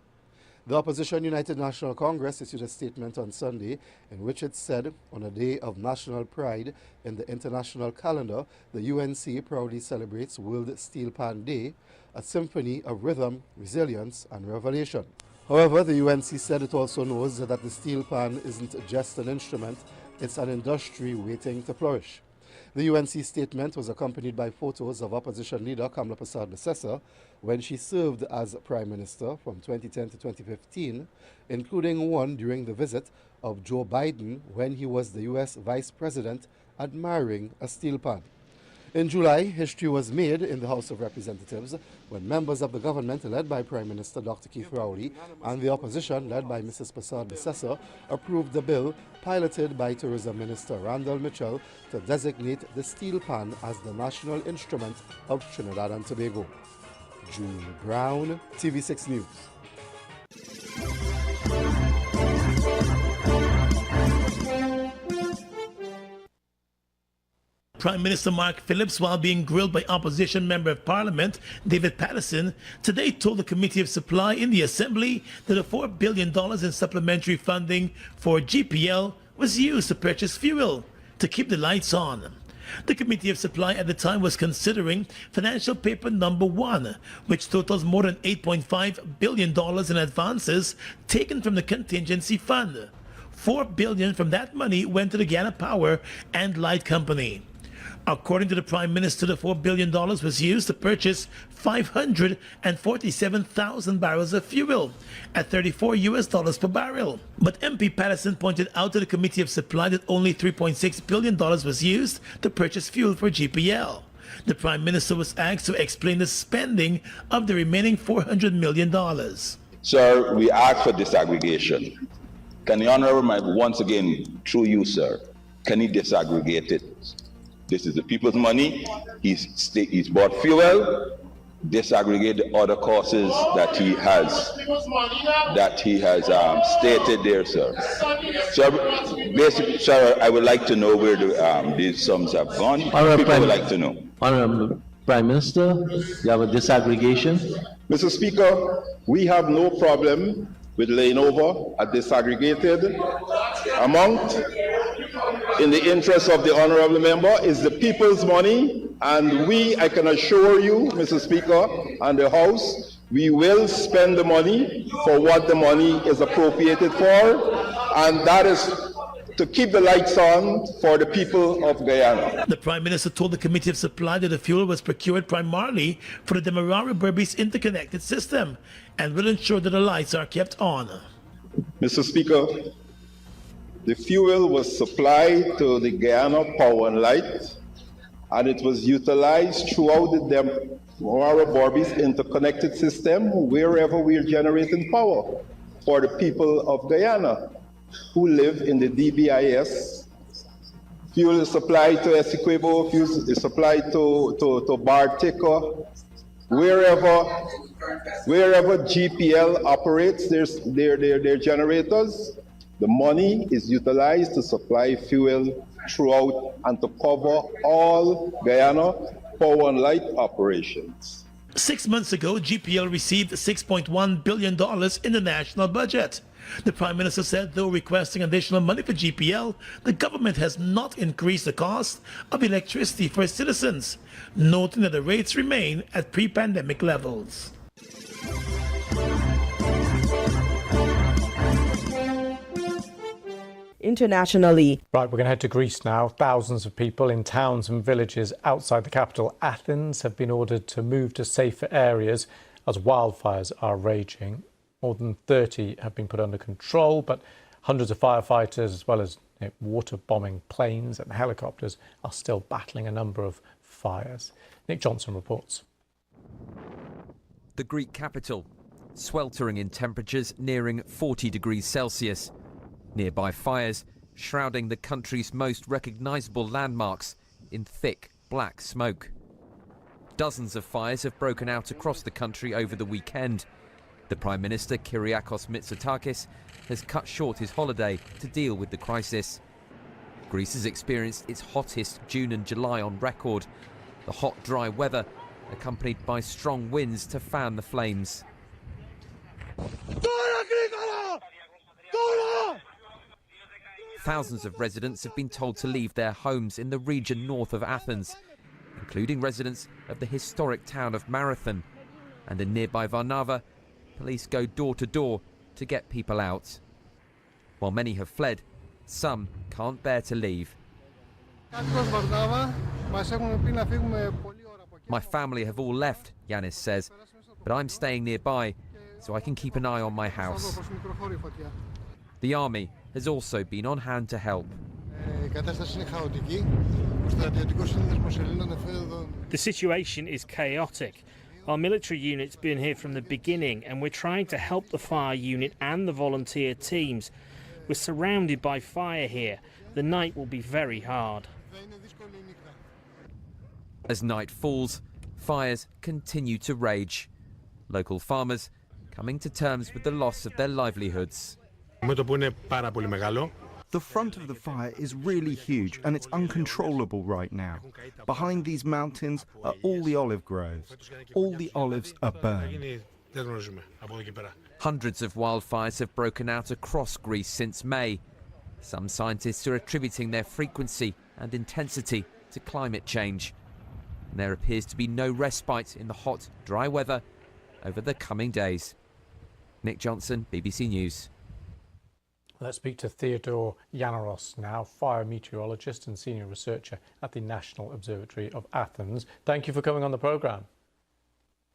The Opposition United National Congress issued a statement on Sunday in which it said, on a day of national pride in the international calendar, the UNC proudly celebrates World Steel Pan Day, a symphony of rhythm, resilience, and revelation. However, the UNC said it also knows that the steel pan isn't just an instrument, it's an industry waiting to flourish. The UNC statement was accompanied by photos of opposition leader Kamla Persad-Bissessar when she served as Prime Minister from 2010 to 2015, including one during the visit of Joe Biden when he was the U.S. Vice President admiring a steel pan. In July, history was made in the House of Representatives when members of the government led by Prime Minister Dr. Keith Rowley and the opposition led by Mrs. Persad-Bissessar approved the bill piloted by Tourism Minister Randall Mitchell to designate the steel pan as the national instrument of Trinidad and Tobago. June Brown, TV6 News.
Prime Minister Mark Phillips, while being grilled by opposition Member of Parliament David Patterson, today told the Committee of Supply in the Assembly that the $4 billion in supplementary funding for GPL was used to purchase fuel to keep the lights on. The Committee of Supply at the time was considering financial paper number 1, which totals more than $8.5 billion in advances taken from the contingency fund. $4 billion from that money went to the Guyana Power and Light Company. According to the Prime Minister, the $4 billion was used to purchase 547,000 barrels of fuel at $34 per barrel. But MP Patterson pointed out to the Committee of Supply that only $3.6 billion was used to purchase fuel for GPL. The Prime Minister was asked to explain the spending of the remaining $400 million.
Sir, we ask for disaggregation. Can the Honourable Member, once again, through you, sir, can he disaggregate it? This is the people's money. He's bought fuel. Disaggregate the other causes that he has stated there, sir. So basically, sir, I would like to know where these sums have gone. People would like to know.
Honourable Prime Minister, you have a disaggregation.
Mr. Speaker, we have no problem with laying over a disaggregated amount. In the interest of the honourable member, is the people's money, and I can assure you, Mr. Speaker, and the House, we will spend the money for what the money is appropriated for, and that is to keep the lights on for the people of Guyana.
The Prime Minister told the Committee of Supply that the fuel was procured primarily for the Demerara-Berbice interconnected system and will ensure that the lights are kept on.
Mr. Speaker, the fuel was supplied to the Guyana Power and Light, and it was utilized throughout the Demerara-Berbice interconnected system wherever we are generating power for the people of Guyana who live in the DBIS. Fuel is supplied to Essequibo, fuel is supplied to Bartica. Wherever GPL operates their generators, the money is utilized to supply fuel throughout and to cover all Guyana Power and Light operations.
6 months ago, GPL received $6.1 billion in the national budget. The Prime Minister said, though requesting additional money for GPL, the government has not increased the cost of electricity for citizens, noting that the rates remain at pre-pandemic levels.
Internationally.
Right, we're going to head to Greece now. Thousands of people in towns and villages outside the capital, Athens, have been ordered to move to safer areas as wildfires are raging. More than 30 have been put under control, but hundreds of firefighters, as well as water bombing planes and helicopters, are still battling a number of fires. Nick Johnson reports.
The Greek capital.
sweltering in temperatures nearing 40 degrees Celsius. Nearby fires shrouding the country's most recognisable landmarks in thick black smoke. Dozens of fires have broken out across the country over the weekend. The Prime Minister, Kyriakos Mitsotakis, has cut short his holiday to deal with the crisis. Greece has experienced its hottest June and July on record. The hot, dry weather accompanied by strong winds to fan the flames. Thousands of residents have been told to leave their homes in the region north of Athens, including residents of the historic town of Marathon. And in nearby Varnava, police go door to door to get people out. While many have fled, some can't bear to leave. My family have all left, Yanis says, but I'm staying nearby so I can keep an eye on my house. The army has also been on hand to help.
The situation is chaotic. Our military unit's been here from the beginning and we're trying to help the fire unit and the volunteer teams. We're surrounded by fire here. The night will be very hard.
As night falls, fires continue to rage. Local farmers coming to terms with the loss of their livelihoods.
The front of the fire is really huge and it's uncontrollable right now. Behind these mountains are all the olive groves. All the olives are burned.
Hundreds of wildfires have broken out across Greece since May. Some scientists are attributing their frequency and intensity to climate change. And there appears to be no respite in the hot, dry weather over the coming days. Nick Johnson, BBC News.
Let's speak to Theodore Yanaros now, fire meteorologist and senior researcher at the National Observatory of Athens. Thank you for coming on the programme.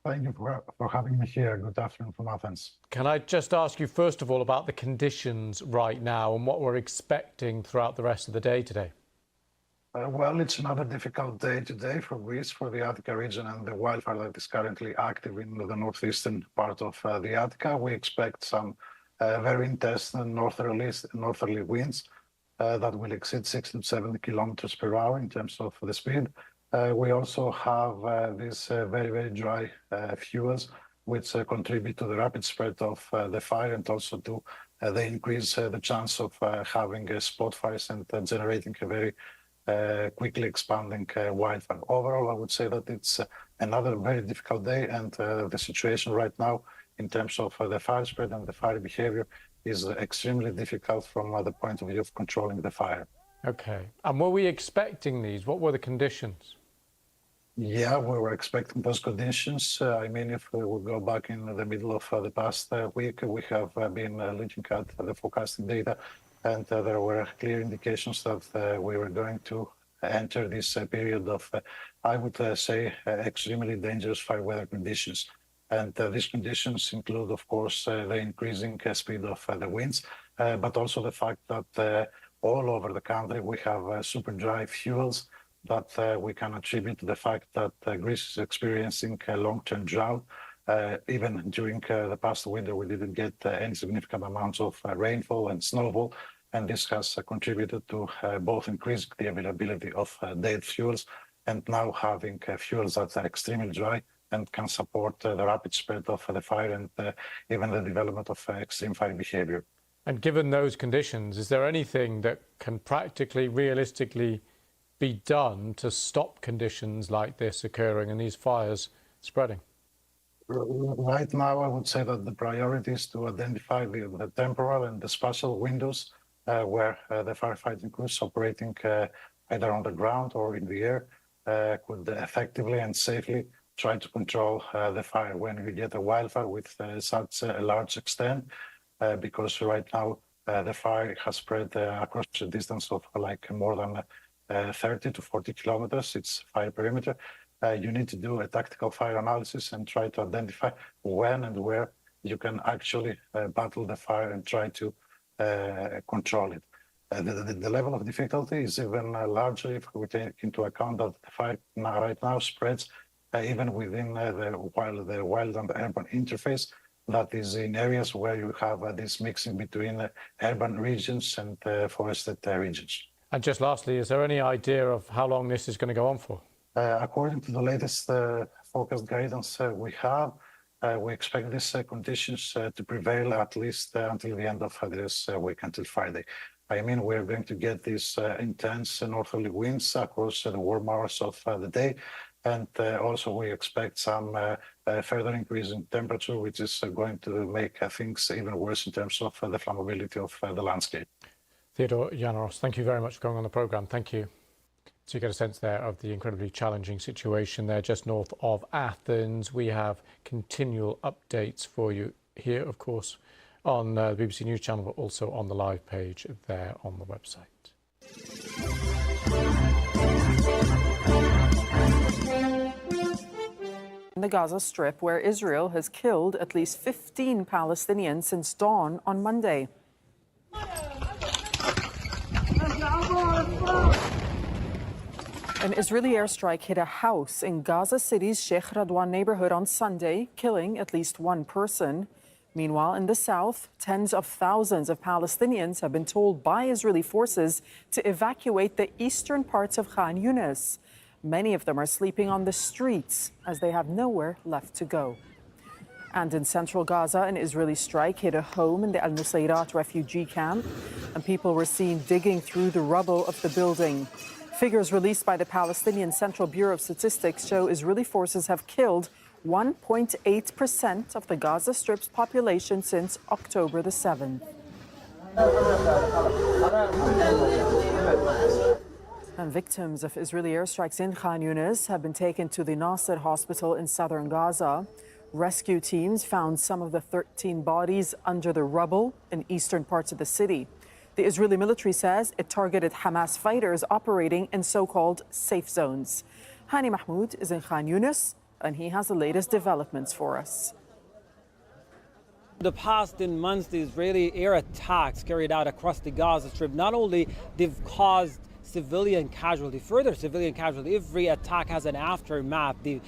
Thank you for having me here. Good afternoon from Athens.
Can I just ask you first of all about the conditions right now and what we're expecting throughout the rest of the day today?
Well, it's another difficult day today for Greece, for the Attica region and the wildfire that is currently active in the northeastern part of the Attica. We expect some very intense northerly winds that will exceed 60 to 70 kilometers per hour in terms of the speed. We also have these very, very dry fuels, which contribute to the rapid spread of the fire and also to the increase the chance of having spot fires and generating a very quickly expanding wildfire. Overall, I would say that it's another very difficult day, and the situation right now in terms of the fire spread and the fire behavior is extremely difficult from the point of view of controlling the fire.
Okay. And were we expecting these? What were the conditions?
Yeah, we were expecting those conditions. I mean, if we go back in the middle of the past week, we have been looking at the forecasting data, and there were clear indications that we were going to enter this period of, I would say, extremely dangerous fire weather conditions. And these conditions include, of course, the increasing speed of the winds, but also the fact that all over the country we have super dry fuels that we can attribute to the fact that Greece is experiencing a long-term drought. Even during the past winter, we didn't get any significant amounts of rainfall and snowfall, and this has contributed to both increasing the availability of dead fuels and now having fuels that are extremely dry and can support the rapid spread of the fire and even the development of extreme fire behavior.
And given those conditions, is there anything that can practically, realistically be done to stop conditions like this occurring and these fires spreading?
Right now, I would say that the priority is to identify the temporal and the spatial windows where the firefighting crews operating either on the ground or in the air could effectively and safely try to control the fire when we get a wildfire with such a large extent, because right now the fire has spread across a distance of like more than 30 to 40 kilometers, its fire perimeter. You need to do a tactical fire analysis and try to identify when and where you can actually battle the fire and try to control it. The level of difficulty is even larger if we take into account that the fire right now spreads even within the wild and urban interface. that is in areas where you have this mixing between urban regions and forested regions.
And just lastly, is there any idea of how long this is going to go on for?
According to the latest forecast guidance we have, we expect these conditions to prevail at least until the end of this week, until Friday. I mean, we're going to get these intense northerly winds across the warm hours of the day. And also we expect some further increase in temperature, which is going to make things even worse in terms of the flammability of the landscape.
Theodore Yanaros, thank you very much for going on the programme. Thank you. So you get a sense there of the incredibly challenging situation there just north of Athens. We have continual updates for you here, of course, on the BBC News channel, but also on the live page there on the website.
In the Gaza Strip, where Israel has killed at least 15 Palestinians since dawn on Monday. An Israeli airstrike hit a house in Gaza City's Sheikh Radwan neighborhood on Sunday, killing at least one person. Meanwhile, in the south, tens of thousands of Palestinians have been told by Israeli forces to evacuate the eastern parts of Khan Yunis. Many of them are sleeping on the streets as they have nowhere left to go. And in central Gaza, an Israeli strike hit a home in the Al-Nusayrat refugee camp, and people were seen digging through the rubble of the building. Figures released by the Palestinian Central Bureau of Statistics show Israeli forces have killed 1.8% of the Gaza Strip's population since October the 7th. And victims of Israeli airstrikes in Khan Yunis have been taken to the Nasser hospital in southern Gaza. Rescue teams found some of the 13 bodies under the rubble in eastern parts of the city. The Israeli military says it targeted Hamas fighters operating in so-called safe zones. Hani Mahmoud is in Khan Yunis, and he has the latest developments for us.
The past 10 months, the Israeli air attacks carried out across the Gaza Strip, not only they've caused civilian casualty, further civilian casualty. Every attack has an aftermath. The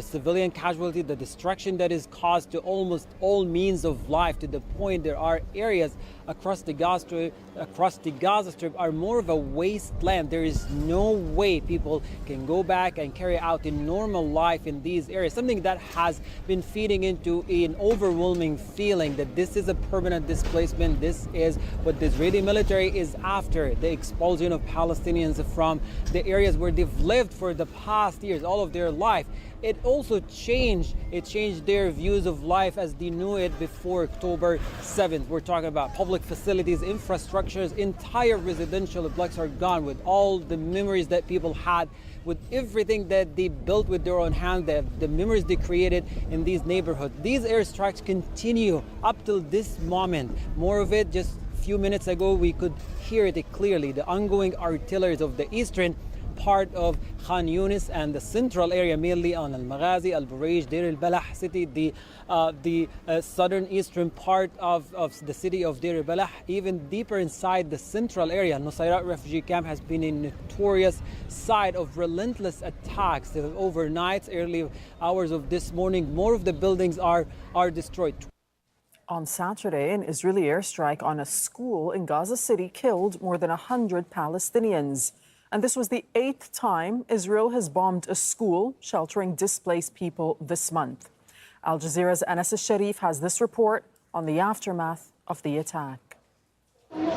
civilian casualty, the destruction that is caused to almost all means of life, to the point there are areas across the Gaza Strip are more of a wasteland. There is no way people can go back and carry out a normal life in these areas. Something that has been feeding into an overwhelming feeling that this is a permanent displacement. This is what the Israeli military is after, the expulsion of Palestinians from the areas where they've lived for the past years, all of their life. It also changed their views of life as they knew it before October 7th. We're talking about public facilities, infrastructures, entire residential blocks are gone, with all the memories that people had, with everything that they built with their own hand, the memories they created in these neighborhoods. These airstrikes continue up till this moment. More of it just a few minutes ago, we could hear it clearly. The ongoing artillery of the eastern part of Khan Yunis and the central area, mainly on Al-Maghazi, Al-Burayj, Deir al-Balah city, the southern eastern part of the city of Deir al-Balah, even deeper inside the central area. Nusayrat refugee camp has been a notorious site of relentless attacks. Overnight, early hours of this morning, more of the buildings are destroyed.
On Saturday, an Israeli airstrike on a school in Gaza City killed more than 100 Palestinians. And this was the 8th time Israel has bombed a school sheltering displaced people this month. Al Jazeera's Anas al-Sharif has this report on the aftermath of the attack.
We're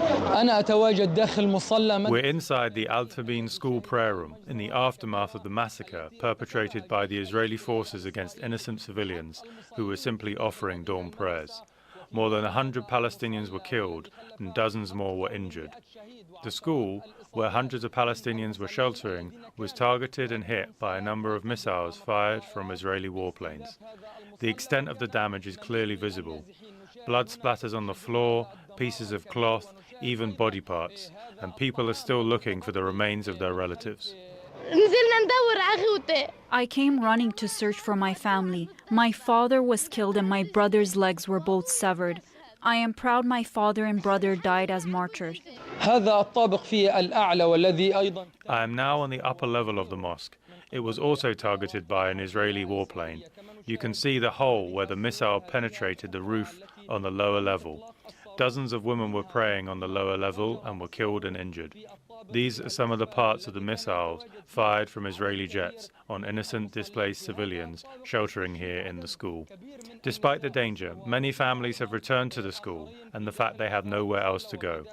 inside the Al Tabeen school prayer room in the aftermath of the massacre perpetrated by the Israeli forces against innocent civilians who were simply offering dawn prayers. More than 100 Palestinians were killed and dozens more were injured. The school, where hundreds of Palestinians were sheltering, was targeted and hit by a number of missiles fired from Israeli warplanes. The extent of the damage is clearly visible. Blood splatters on the floor, pieces of cloth, even body parts, and people are still looking for the remains of their relatives.
I came running to search for my family. My father was killed and my brother's legs were both severed. I am proud my father and brother died as martyrs.
I am now on the upper level of the mosque. It was also targeted by an Israeli warplane. You can see the hole where the missile penetrated the roof on the lower level. Dozens of women were praying on the lower level and were killed and injured. These are some of the parts of the missiles fired from Israeli jets on innocent displaced civilians sheltering here in the school. Despite the danger, many families have returned to the school and the fact they have nowhere else to go.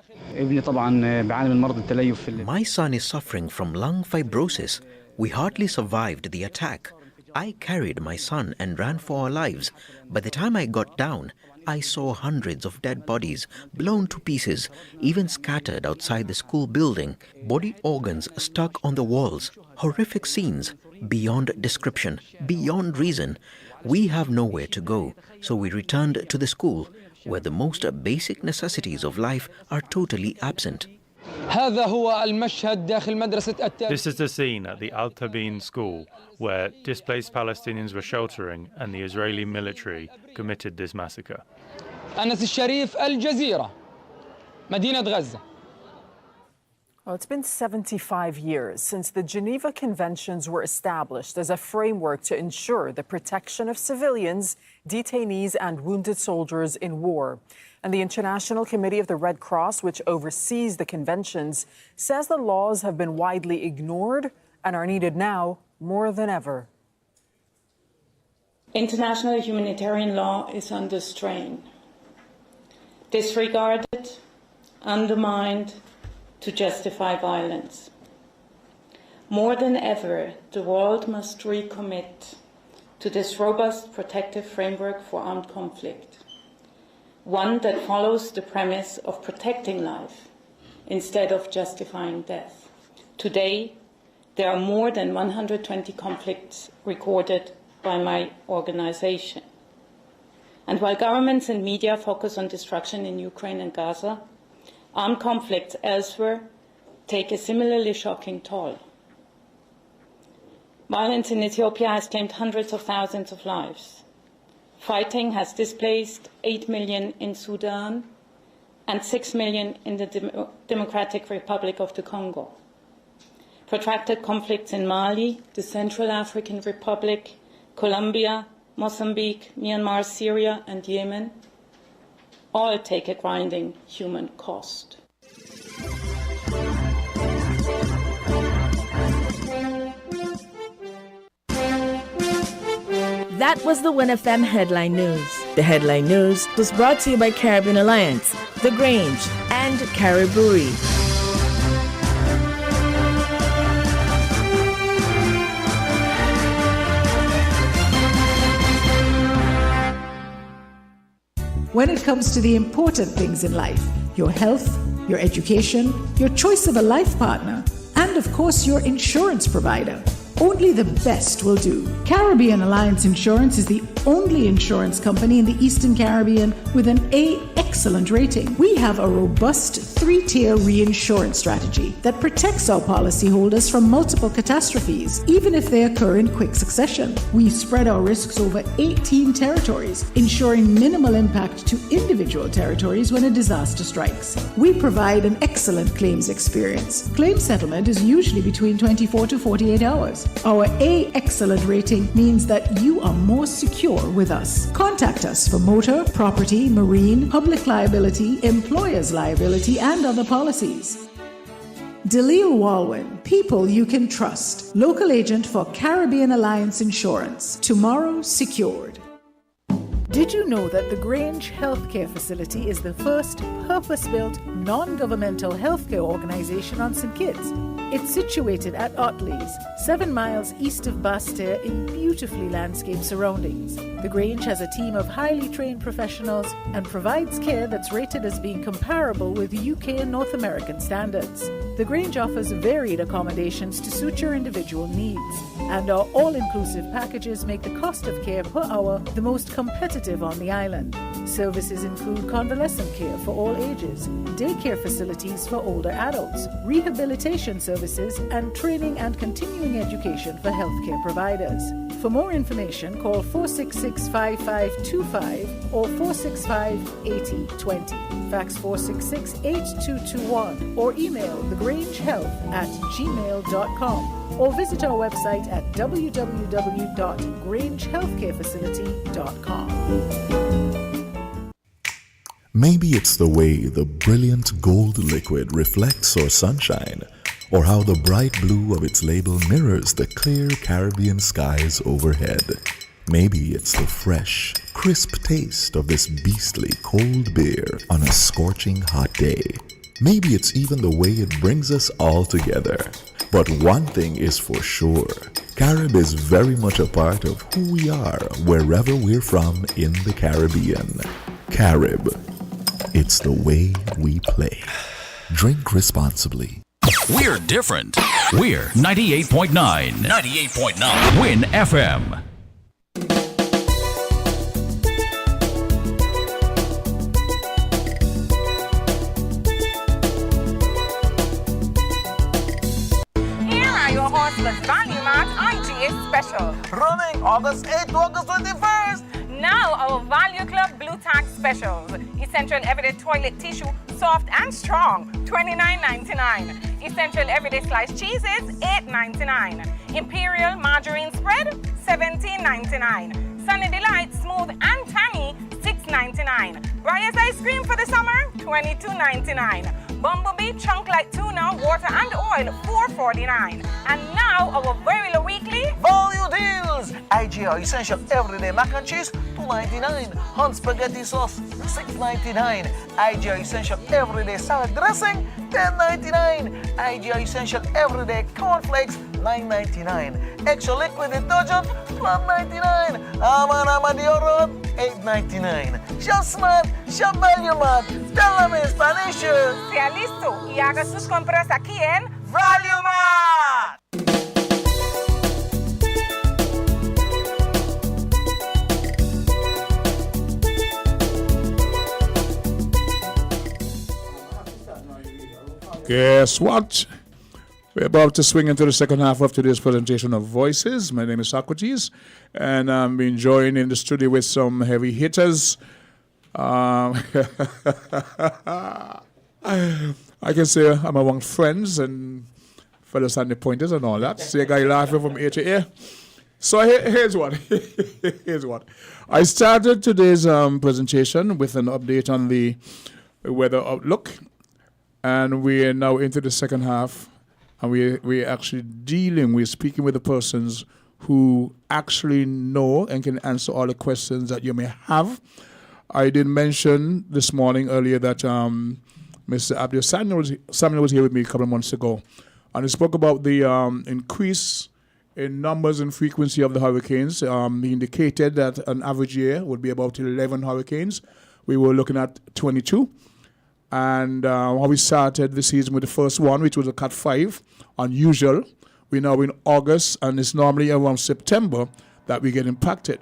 My son is suffering from lung fibrosis. We hardly survived the attack. I carried my son and ran for our lives. By the time I got down, I saw hundreds of dead bodies, blown to pieces, even scattered outside the school building. Body organs stuck on the walls. Horrific scenes, beyond description, beyond reason. We have nowhere to go, so we returned to the school, where the most basic necessities of life are totally absent.
This is the scene at the Al Tabeen school, where displaced Palestinians were sheltering and the Israeli military committed this massacre.
Well, it's been 75 years since the Geneva Conventions were established as a framework to ensure the protection of civilians, detainees, and wounded soldiers in war. And the International Committee of the Red Cross, which oversees the conventions, says the laws have been widely ignored and are needed now more than ever.
International humanitarian law is under strain, disregarded, undermined to justify violence. More than ever, the world must recommit to this robust protective framework for armed conflict, one that follows the premise of protecting life instead of justifying death. Today, there are more than 120 conflicts recorded by my organization. And while governments and media focus on destruction in Ukraine and Gaza, armed conflicts elsewhere take a similarly shocking toll. Violence in Ethiopia has claimed hundreds of thousands of lives. Fighting has displaced 8 million in Sudan and 6 million in the Democratic Republic of the Congo. Protracted conflicts in Mali, the Central African Republic, Colombia, Mozambique, Myanmar, Syria, and Yemen all take a grinding human cost.
That was the WINNFM Headline News. The Headline News was brought to you by Caribbean Alliance, The Grange, and Cariboury.
When it comes to the important things in life, your health, your education, your choice of a life partner, and of course your insurance provider, only the best will do. Caribbean Alliance Insurance is the only insurance company in the Eastern Caribbean with an A excellent rating. We have a robust 3-tier reinsurance strategy that protects our policyholders from multiple catastrophes, even if they occur in quick succession. We spread our risks over 18 territories, ensuring minimal impact to individual territories when a disaster strikes. We provide an excellent claims experience. Claim settlement is usually between 24 to 48 hours. Our A excellent rating means that you are more secure with us. Contact us for motor, property, marine, public liability, employer's liability, and other policies. Delisle Walwyn, people you can trust. Local agent for Caribbean Alliance Insurance. Tomorrow secured. Did you know that the Grange Healthcare Facility is the first purpose-built, non-governmental healthcare organization on St. Kitts? It's situated at Otley's, 7 miles east of Basseterre in beautifully landscaped surroundings. The Grange has a team of highly trained professionals and provides care that's rated as being comparable with UK and North American standards. The Grange offers varied accommodations to suit your individual needs, and our all-inclusive packages make the cost of care per hour the most competitive on the island. Services include convalescent care for all ages, daycare facilities for older adults, rehabilitation services, and training and continuing education for healthcare providers. For more information, call 466-5525 or 465-8020. Fax 466-8221 or email thegrangehealth@gmail.com or visit our website at www.grangehealthcarefacility.com.
Maybe it's the way the brilliant gold liquid reflects our sunshine, or how the bright blue of its label mirrors the clear Caribbean skies overhead. Maybe it's the fresh, crisp taste of this beastly cold beer on a scorching hot day. Maybe it's even the way it brings us all together. But one thing is for sure, Carib is very much a part of who we are wherever we're from in the Caribbean. Carib, it's the way we play. Drink responsibly.
We're different. We're 98.9. 98.9. Win FM.
Value Mart IGA special.
Running August 8th to August 21st.
Now our Value Club Blue Tax specials. Essential everyday toilet tissue, soft and strong, $29.99. Essential everyday sliced cheeses, $8.99. Imperial margarine spread, $17.99. Sunny Delight smooth and tangy, $6.99. Breyers ice cream for the summer, $22.99. Bumblebee chunk like tuna, water and oil, $4.49. And now our very low weekly
value deals. IGA Essential Everyday Mac and Cheese, $2.99. Hunt Spaghetti Sauce, $6.99. IGA Essential Everyday Salad Dressing, $10.99. IGA Essential Everyday Cornflakes, $9.99. Extra Liquid Detergent, $12.99. Ama deodorant, $8.99. Shop Smart, Shop Value Mart. Tell them in Spanish.
Sea listo y haga sus compras aquí en Value Mart.
Guess what? We're about to swing into the second half of today's presentation of Voices. My name is Socrates, and I'm being joined in the studio with some heavy hitters. I can say I'm among friends and fellow Sunday pointers and all that. See a guy laughing from ear to ear. So here's what. Here's what. I started today's presentation with an update on the weather outlook, and we are now into the second half, and we're actually we're speaking with the persons who actually know and can answer all the questions that you may have. I did mention this morning earlier that Mr. Abdul Samuel was here with me a couple of months ago, and he spoke about the increase in numbers and frequency of the hurricanes. He indicated that an average year would be about 11 hurricanes. We were looking at 22. And how we started the season with the first one, which was a Cat 5, unusual. We're now in August, and it's normally around September that we get impacted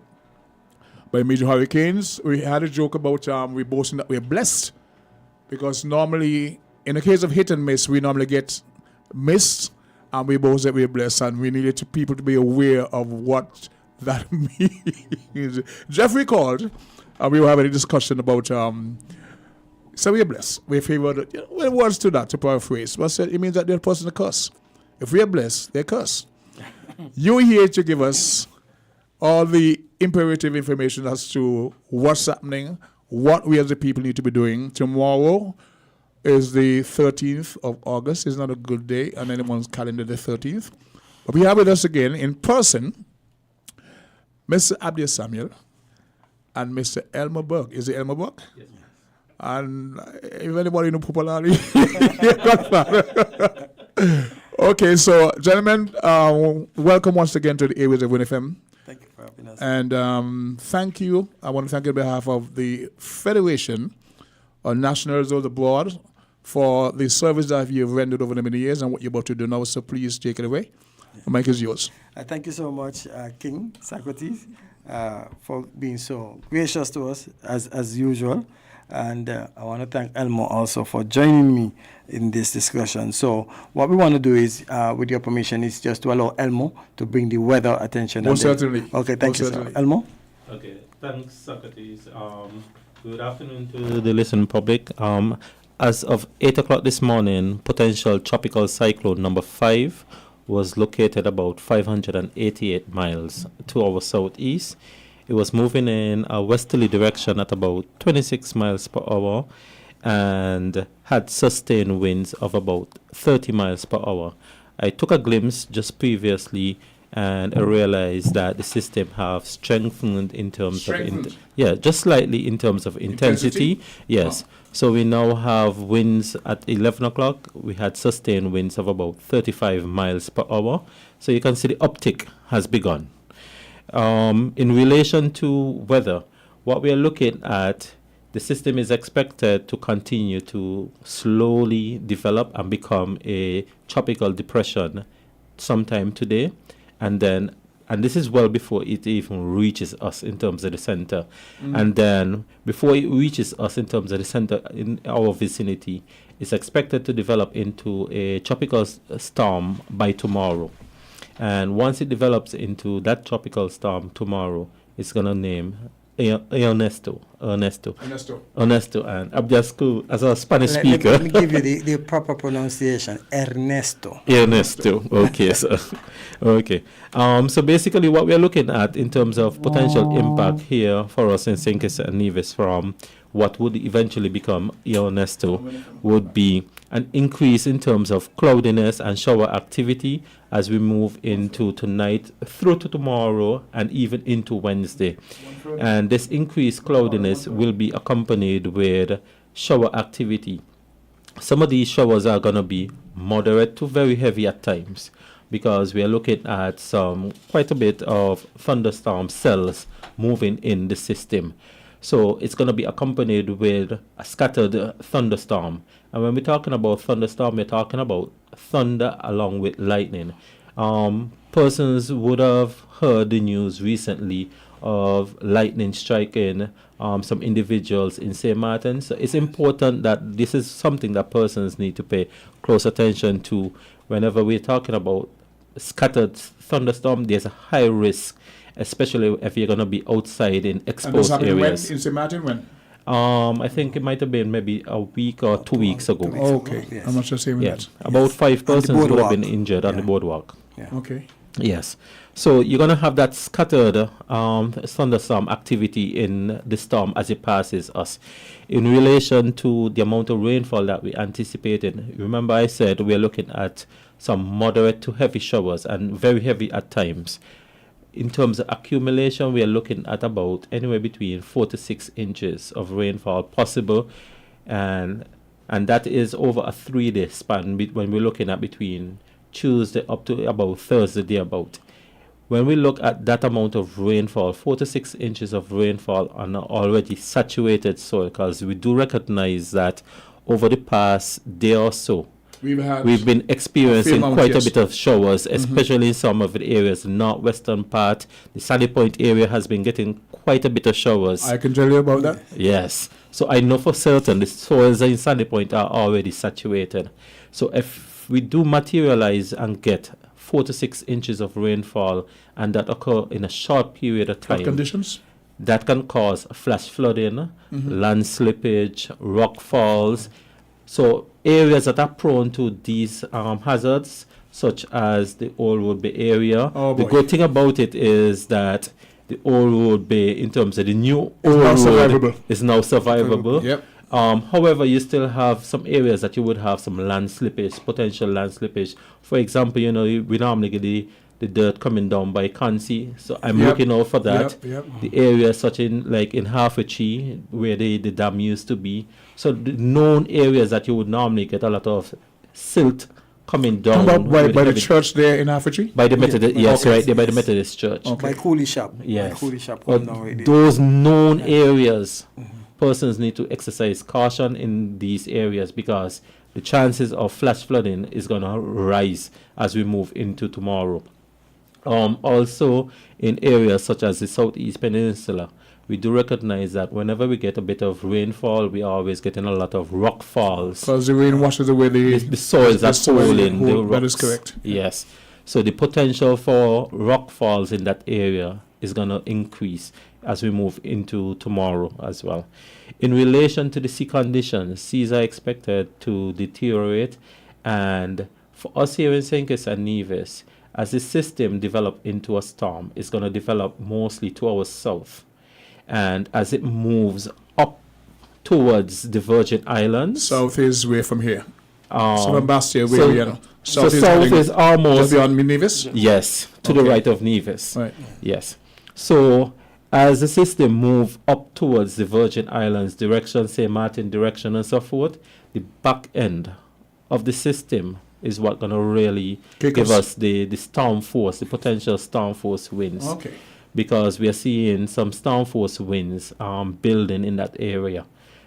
by major hurricanes. We had a joke about we're boasting that we're blessed, because normally, in the case of hit and miss, we normally get missed, and we boast that we're blessed, and we needed people to be aware of what that means. Jeffrey called, and we were having a discussion about so we're blessed. We're favored. Well, words to that, to paraphrase. But said it means that they're person a curse. If we are blessed, they're cursed. You're here to give us all the imperative information as to what's happening, what we as the people need to be doing. Tomorrow is the 13th of August. It's not a good day on anyone's calendar, the 13th. But we have with us again in person Mr. Abdul Samuel and Mr. Elmer Burke. Is it Elmer Burke? Yes. And if anybody know Popolari, okay, so gentlemen, welcome once again to the airways of WINNFM.
Thank you for having us.
And thank you. I want to thank you on behalf of the Federation of National Reserves Abroad for the service that you've rendered over the many years and what you're about to do now. So please take it away. Yeah. The mic is yours.
Thank you so much, King Socrates, for being so gracious to us as usual. And I want to thank Elmo also for joining me in this discussion. So what we want to do is, with your permission, is just to allow Elmo to bring the weather attention.
Most certainly.
Okay, thank you, sir. Elmo?
Okay, thanks, Socrates. Good afternoon to the listening public. As of 8 o'clock this morning, potential tropical cyclone number 5 was located about 588 miles to our southeast. It was moving in a westerly direction at about 26 miles per hour and had sustained winds of about 30 miles per hour. I took a glimpse just previously and I realized that the system have strengthened in terms of just slightly in terms of intensity. Yes. Oh. So we now have winds at 11 o'clock. We had sustained winds of about 35 miles per hour. So you can see the uptick has begun. In relation to weather, what we are looking at, the system is expected to continue to slowly develop and become a tropical depression sometime today. And this is well before it even reaches us in terms of the center. And then before it reaches us in terms of the center in our vicinity, it's expected to develop into a tropical storm by tomorrow. And once it develops into that tropical storm tomorrow, it's going to name Ernesto. And I'm just cool as a Spanish speaker.
Let me give you the proper pronunciation. Ernesto.
Okay, sir. Okay. So basically what we're looking at in terms of potential impact here for us in St. Kitts and Nevis from what would eventually become Ernesto would be an increase in terms of cloudiness and shower activity as we move into tonight through to tomorrow and even into Wednesday. And this increased cloudiness will be accompanied with shower activity. Some of these showers are going to be moderate to very heavy at times because we are looking at quite a bit of thunderstorm cells moving in the system. So it's going to be accompanied with a scattered thunderstorm. And when we're talking about thunderstorm, we're talking about thunder along with lightning. Persons would have heard the news recently of lightning striking some individuals in St. Martin. So it's important that this is something that persons need to pay close attention to. Whenever we're talking about scattered thunderstorm, there's a high risk, especially if you're going to be outside in exposed areas.
In St. Martin when?
I think it might have been maybe a week or 2 weeks ago.
Okay, yes. I'm not sure saying that.
About 5 persons would have been injured on the boardwalk.
Okay.
Yes. So you're going to have that scattered thunderstorm activity in the storm as it passes us. In relation to the amount of rainfall that we anticipated, remember I said we're looking at some moderate to heavy showers and very heavy at times. In terms of accumulation, we are looking at about anywhere between 4 to 6 inches of rainfall possible, and that is over a 3-day span when we're looking at between Tuesday up to about Thursday thereabout. When we look at that amount of rainfall, 4 to 6 inches of rainfall on an already saturated soil, because we do recognize that over the past day or so, we've been experiencing quite a bit of showers, especially in some of the areas, the northwestern part. The Sandy Point area has been getting quite a bit of showers.
I can tell you about that.
Yes. So I know for certain the soils in Sandy Point are already saturated. So if we do materialize and get 4 to 6 inches of rainfall and that occur in a short period of time,
conditions
that can cause flash flooding, land slippage, rock falls. So areas that are prone to these hazards, such as the Old Road Bay area. The good thing about it is that the Old Road Bay, in terms of the new Old Road, is now survivable.
Yep.
However, you still have some areas that you would have some land slippage, potential land slippage. For example, we normally get the dirt coming down by Kansi, so I'm looking out for that. The areas such in Hertfordshire, where the dam used to be. So the known areas that you would normally get a lot of silt coming down.
By the church there in Hertfordshire?
By the Methodist, right there by the Methodist church.
By Cooley Shop.
Yes.
Cooley Shop.
Those known areas, persons need to exercise caution in these areas because the chances of flash flooding is going to rise as we move into tomorrow. Also, in areas such as the Southeast Peninsula, we do recognize that whenever we get a bit of rainfall, we are always getting a lot of rock falls.
Because the rain washes away
the soils are falling.
That is correct.
Yes. So the potential for rock falls in that area is going to increase as we move into tomorrow as well. In relation to the sea conditions, seas are expected to deteriorate, and for us here in St. Kitts and Nevis, as the system develops into a storm, it's going to develop mostly to our south. And as it moves up towards the Virgin Islands...
South is where from here? From Bastia, where
so,
we are.
South is almost...
Just beyond Nevis?
Yes, to the right of Nevis.
Right.
Yes. So as the system moves up towards the Virgin Islands direction, St. Martin direction and so forth, the back end of the system is what going to really give us the storm force, the potential storm force winds.
Okay.
Because we are seeing some storm force winds building in that area.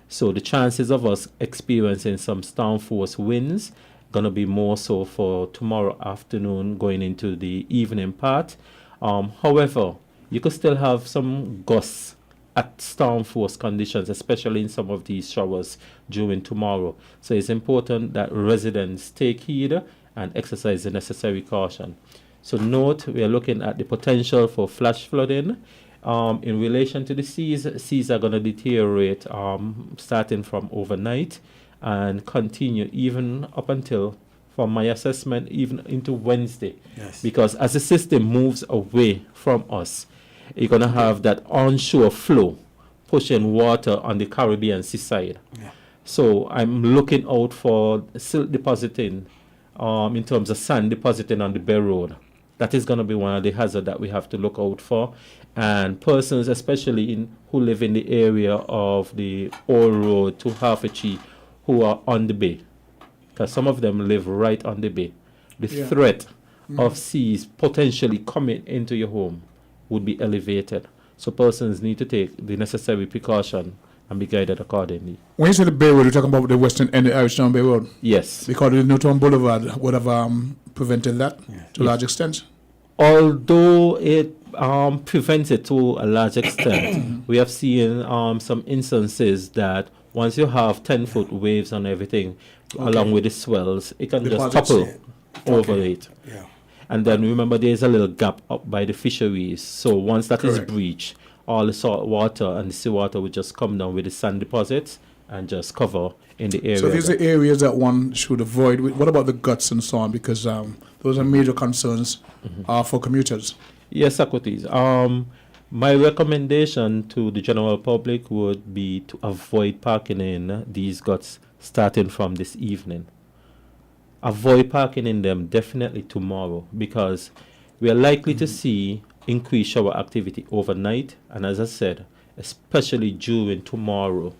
So the chances of us experiencing some storm force winds going to be more so for tomorrow afternoon going into the evening part. However, you could still have some gusts at storm force conditions, especially in some of these showers during tomorrow. So it's important that residents take heed and exercise the necessary caution. So note, we are looking at the potential for flash flooding. In relation to the seas are going to deteriorate starting from overnight and continue even up until, from my assessment, even into Wednesday.
Yes.
Because as the system moves away from us, you're going to have that onshore flow pushing water on the Caribbean seaside.
Yeah.
So I'm looking out for silt depositing in terms of sand depositing on the Bay Road. That is going to be one of the hazards that we have to look out for. And persons, especially who live in the area of the Old Road to Harfetchee, who are on the bay, because some of them live right on the bay. The threat of seas potentially coming into your home would be elevated. So persons need to take the necessary precaution and be guided accordingly.
When you say the Bay Road, you're talking about the western end of Irishtown Bay Road?
Yes.
Because the Newtown Boulevard would have prevented that to a large extent?
Although it prevents it to a large extent, we have seen some instances that once you have 10-foot waves and everything, along with the swells, it can just topple over it.
Yeah.
And then remember, there's a little gap up by the fisheries. So once that is breached, all the salt water and the seawater would just come down with the sand deposits and just cover in the area.
So these are areas that one should avoid. What about the guts and so on? Because those are major concerns for commuters.
Yes, Socrates. My recommendation to the general public would be to avoid parking in these guts starting from this evening. Avoid parking in them definitely tomorrow, because we are likely to see increased shower activity overnight, and as I said, especially during tomorrow.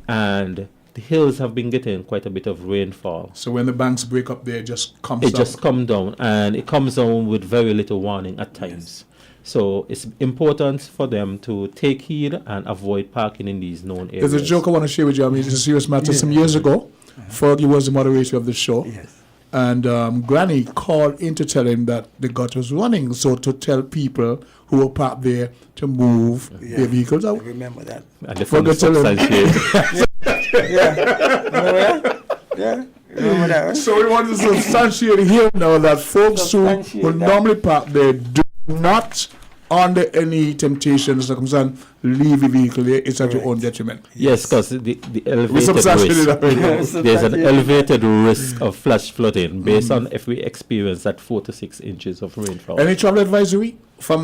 And the hills have been getting quite a bit of rainfall.
So when the banks break up there, it just comes
down? It just comes down, and it comes down with very little warning at times. So it's important for them to take heed and avoid parking in these known areas.
There's a joke I want to share with you. I mean, it's a serious matter. Some years ago, Fergie was the moderator of the show.
Yes.
And Granny called in to tell him that the gut was running. So to tell people who were parked there to move their vehicles out.
I remember that.
And the phone substantiate.
Yeah. Remember that, right?
So we want to substantiate here now that folks who will normally park there do not, under any temptation or circumstance, leave the vehicle there. It's at your own detriment.
Yes, because the elevated risk, there's an elevated risk of flash flooding based on if we experience that 4 to 6 inches of rainfall.
Any travel advisory from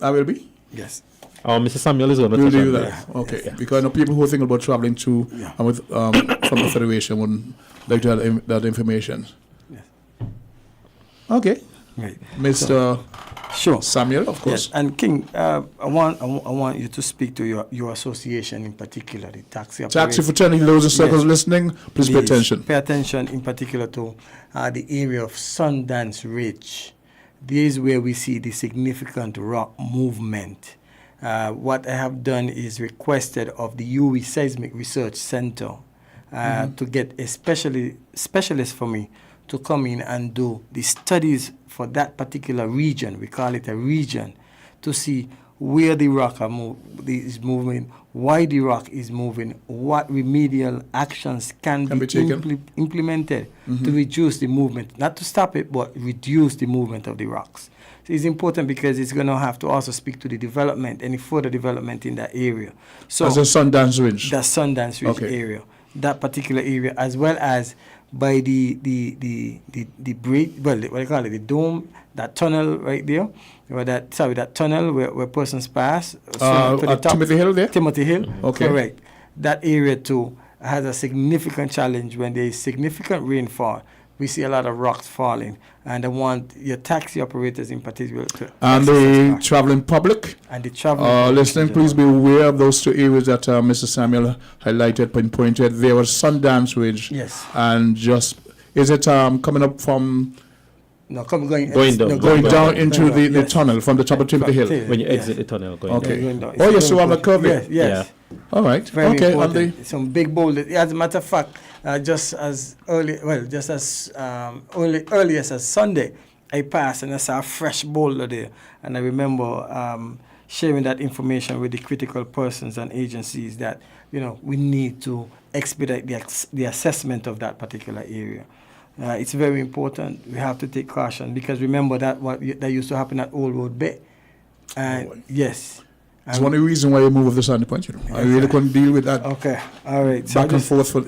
RLB?
Yes.
Mr. Samuel is going to
We'll
touch
do
on
that. Okay. Yeah. Because I know people who are thinking about traveling to and with from the Federation would like to have that information.
Yes.
Okay.
Right.
Mr.
Sure.
Samuel, of course.
Yes. And King, I want you to speak to your association in particular, the taxi operators.
Taxi fraternity, those in circles listening, please pay attention.
Pay attention in particular to the area of Sundance Ridge. This is where we see the significant rock movement. What I have done is requested of the UWI Seismic Research Center to get a specialist for me to come in and do the studies for that particular region. We call it a region, to see where the rock is moving, why the rock is moving, what remedial actions can be implemented to reduce the movement, not to stop it, but reduce the movement of the rocks. So it's important because it's going to have to also speak to the development, any further development in that area. So
as a Sundance Ridge?
The Sundance Ridge area, that particular area, as well as by the bridge, well, what do you call it, the dome, that tunnel right there, or that tunnel where persons pass.
Timothy Hill there?
Timothy Hill,
okay.
Correct. That area too has a significant challenge when there is significant rainfall. We see a lot of rocks falling, and I want your taxi operators in particular to.
And the traveling public.
And the traveling
listening, please be aware of those two areas that Mr. Samuel highlighted, pinpointed. There was Sundance Ridge.
Yes.
And just, is it coming up from?
No, going
down into the tunnel from the top of Timothy Hill.
When you exit the tunnel, going down.
Oh, yes, so on the curve.
Yes.
Yeah. All right.
Very
okay.
important. Some big boulders. As a matter of fact, just as early as Sunday, I passed and I saw a fresh boulder there, and I remember sharing that information with the critical persons and agencies that we need to expedite the assessment of that particular area. It's very important. We have to take caution because remember that that used to happen at Old Road Bay. Yes.
It's one of the reasons why you move of the Sandy Point. I really couldn't deal with that.
Okay, all right. So
back and forth for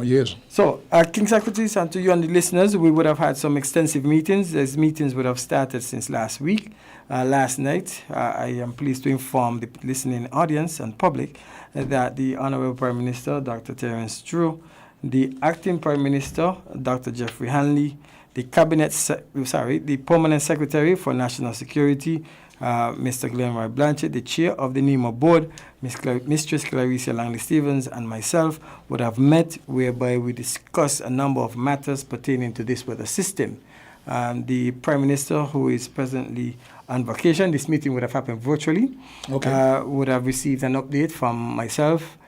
years.
So, King Socrates, and to you and the listeners, we would have had some extensive meetings. These meetings would have started since last week. Last night, I am pleased to inform the listening audience and public that the Honorable Prime Minister, Dr. Terence Drew, the Acting Prime Minister, Dr. Jeffrey Hanley, the the Permanent Secretary for National Security, Mr. Glenroy Blanchett, the Chair of the NEMA Board, Mistress Clarissa Langley-Stevens, and myself would have met, whereby we discussed a number of matters pertaining to this weather system. The Prime Minister, who is presently on vacation, this meeting would have happened virtually, would have received an update from myself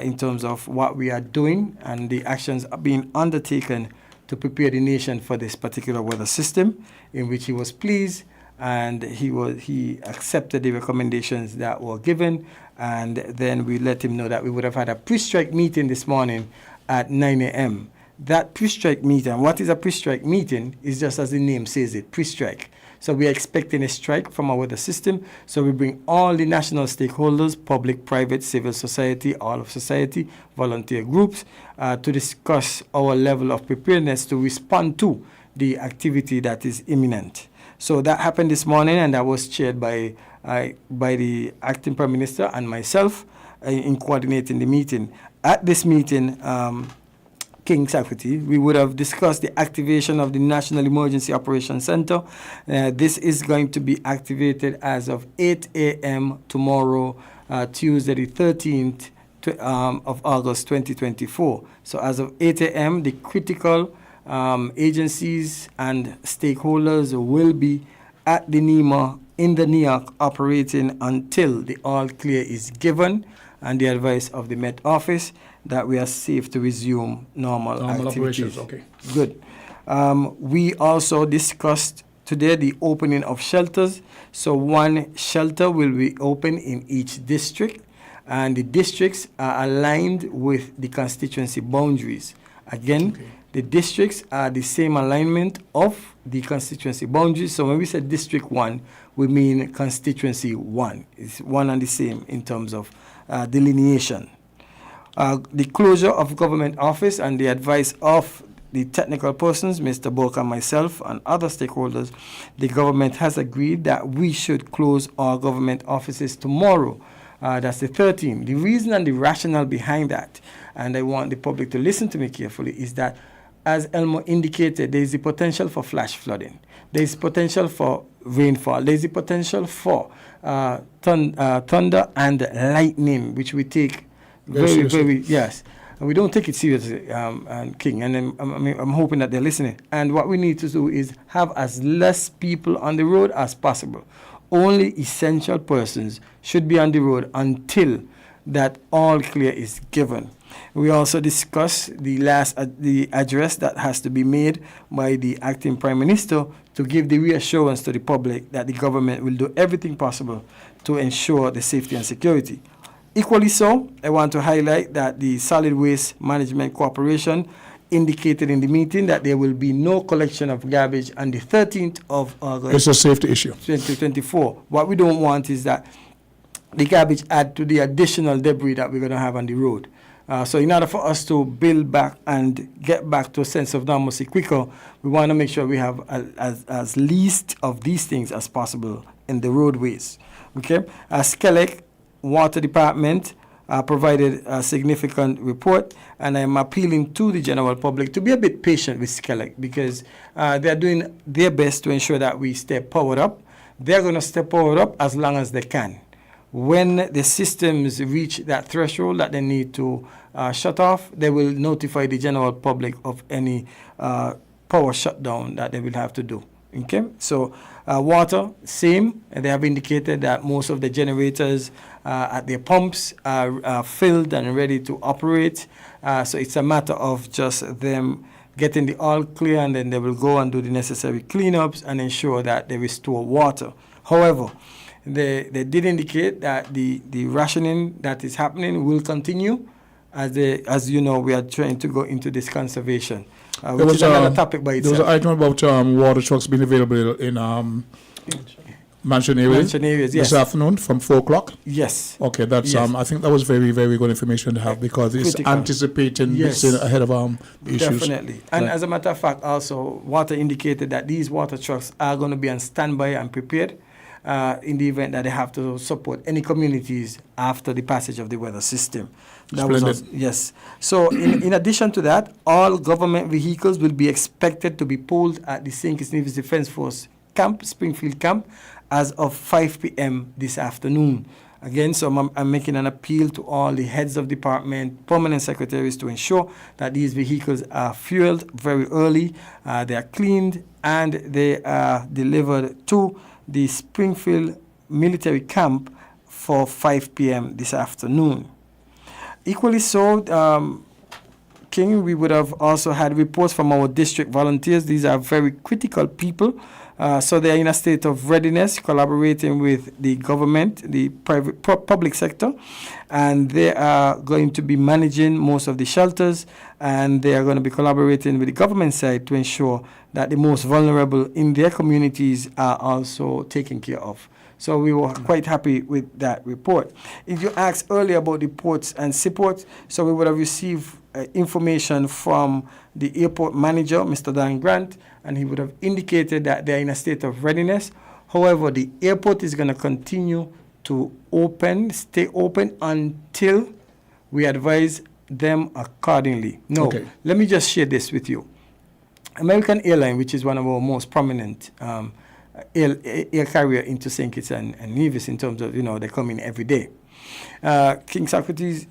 in terms of what we are doing and the actions being undertaken to prepare the nation for this particular weather system, in which he was pleased and he accepted the recommendations that were given, and then we let him know that we would have had a pre-strike meeting this morning at 9 a.m. That pre-strike meeting, what is a pre-strike meeting, is just as the name says it, pre-strike. So we are expecting a strike from our weather system. So we bring all the national stakeholders, public, private, civil society, all of society, volunteer groups, to discuss our level of preparedness to respond to the activity that is imminent. So that happened this morning, and that was chaired by the Acting Prime Minister and myself in coordinating the meeting. At this meeting, King Socrates, we would have discussed the activation of the National Emergency Operations Center. This is going to be activated as of 8 a.m. tomorrow, Tuesday the 13th of August 2024. So as of 8 a.m., the critical agencies and stakeholders will be at the NEMA in the NEOC operating until the all clear is given and the advice of the Met Office that we are safe to resume normal activities.
Okay.
Good. We also discussed today the opening of shelters. So one shelter will be open in each district, and the districts are aligned with the constituency boundaries. Again, the districts are the same alignment of the constituency boundaries. So when we say District 1, we mean constituency 1. It's one and the same in terms of delineation. The closure of government office and the advice of the technical persons, Mr. Burke and myself and other stakeholders, the government has agreed that we should close our government offices tomorrow. That's the 13th. The reason and the rationale behind that, and I want the public to listen to me carefully, is that, as Elmo indicated, there is the potential for flash flooding. There is potential for rainfall. There is the potential for thunder and lightning, which we take very, yes. And we don't take it seriously, King, and I'm hoping that they're listening. And what we need to do is have as less people on the road as possible. Only essential persons should be on the road until that all clear is given. We also discussed the address that has to be made by the acting Prime Minister to give the reassurance to the public that the government will do everything possible to ensure the safety and security. Equally so, I want to highlight that the Solid Waste Management Corporation indicated in the meeting that there will be no collection of garbage on the 13th of August.
It's a safety issue.
2024. What we don't want is that the garbage add to the additional debris that we're going to have on the road. So in order for us to build back and get back to a sense of normalcy quicker, we want to make sure we have as least of these things as possible in the roadways. Okay? Skelec Water Department provided a significant report, and I'm appealing to the general public to be a bit patient with Skelec because they're doing their best to ensure that we stay powered up. They're going to stay powered up as long as they can. When the systems reach that threshold that they need to shut off, they will notify the general public of any power shutdown that they will have to do. Okay, so water, same. And they have indicated that most of the generators at their pumps are filled and ready to operate. So it's a matter of just them getting the all clear, and then they will go and do the necessary cleanups and ensure that they restore water. However, they did indicate that the rationing that is happening will continue. As you know, we are trying to go into this conservation, which is another topic by itself.
There was an item about water trucks being available in mansion areas.
Mansion areas, yes.
This afternoon from 4 o'clock.
Yes.
Okay, that's
Yes.
I think that was very, very good information to have because it's
Critical.
anticipating
Yes.
mixing ahead of issues.
Definitely. And as a matter of fact, also, water indicated that these water trucks are going to be on standby and prepared in the event that they have to support any communities after the passage of the weather system. That was also, yes. So in addition to that, all government vehicles will be expected to be pulled at the St. Kitts Nevis Defence Force camp, Springfield camp, as of 5 p.m. this afternoon. Again, so I'm making an appeal to all the heads of department, permanent secretaries to ensure that these vehicles are fueled very early, they are cleaned, and they are delivered to the Springfield military camp for 5 p.m. this afternoon. Equally so, King, we would have also had reports from our district volunteers. These are very critical people. So they are in a state of readiness, collaborating with the government, the public sector, and they are going to be managing most of the shelters, and they are going to be collaborating with the government side to ensure that the most vulnerable in their communities are also taken care of. So we were quite happy with that report. If you asked earlier about the ports and seaports, so we would have received information from the airport manager, Mr. Dan Grant, and he would have indicated that they're in a state of readiness. However, the airport is going to continue to stay open until we advise them accordingly. No,
Okay.
Let me just share this with you. American Airlines, which is one of our most prominent air carrier into St. Kitts and Nevis in terms of, they come in every day. King Socrates,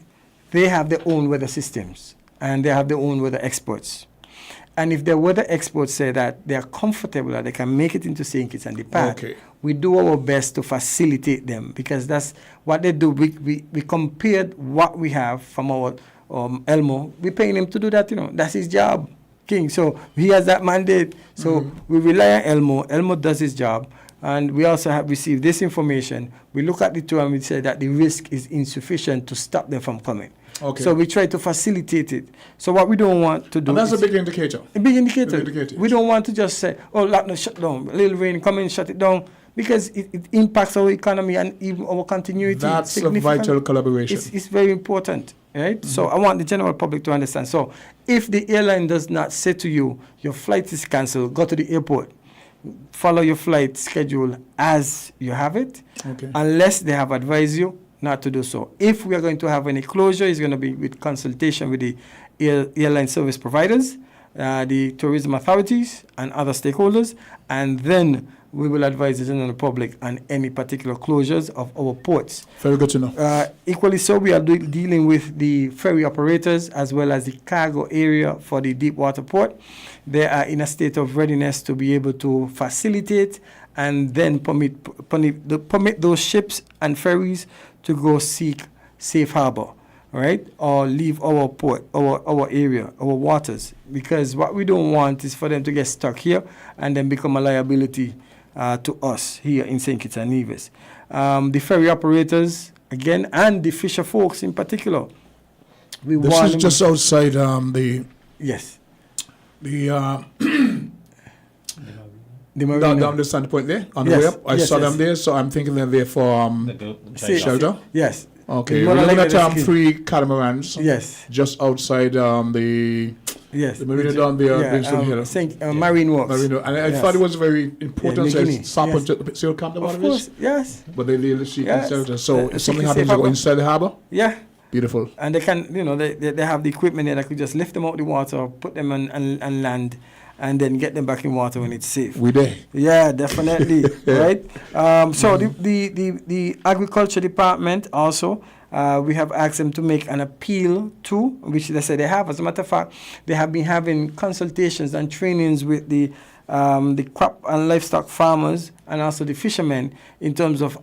they have their own weather systems and they have their own weather experts. And if the weather experts say that they are comfortable that they can make it into St. Kitts and depart, we do our best to facilitate them because that's what they do. We compared what we have from our Elmo. We're paying him to do that, That's his job. King. So he has that mandate. So we rely on Elmo. Elmo does his job. And we also have received this information. We look at the two and we say that the risk is insufficient to stop them from coming.
Okay.
So we try to facilitate it. So what we don't want to do
and that's
is
a big indicator.
A big indicator. We don't want to just say, Lochner, shut down. A little rain, come in, shut it down. Because it impacts our economy and even our continuity.
That's a vital collaboration.
It's very important. Right? So I want the general public to understand. So if the airline does not say to you, your flight is cancelled, go to the airport, follow your flight schedule as you have it, unless they have advised you not to do so. If we are going to have any closure, it's going to be with consultation with the airline service providers, the tourism authorities, and other stakeholders, and then we will advise the general public on any particular closures of our ports.
Very good to know.
Equally so, we are dealing with the ferry operators as well as the cargo area for the deep water port. They are in a state of readiness to be able to facilitate and then permit those ships and ferries to go seek safe harbor. right, or leave our port, our area, our waters, because what we don't want is for them to get stuck here and then become a liability to us here in St. Kitts and Nevis. The ferry operators, again, and the fisher folks in particular.
This is just outside the...
Yes.
The
marina.
down the standpoint point there, on the way up. I saw them there, so I'm thinking they're there for shelter.
Yes.
Okay, we're looking at 3 catamarans.
Yes.
Just outside the marina down there, Brimstone Hill.
Marine Works.
And I thought it was very important to sample to see how calm the water is.
Yes.
But they leave the sheep in shelter. So if something happens, they go inside the harbour?
Yeah.
Beautiful.
And they can, they have the equipment there that could just lift them out the water, put them on land, and then get them back in water when it's safe.
We there?
Yeah, definitely. Right. So the agriculture department also, we have asked them to make an appeal to, which they say they have. As a matter of fact, they have been having consultations and trainings with the crop and livestock farmers and also the fishermen in terms of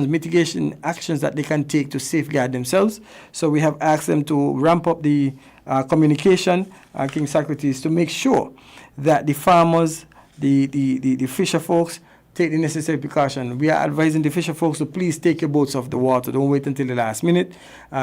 mitigation actions that they can take to safeguard themselves. So we have asked them to ramp up the communication, King Socrates, to make sure that the farmers, the fisher folks, take the necessary precaution. We are advising the fisher folks to please take your boats off the water. Don't wait until the last minute.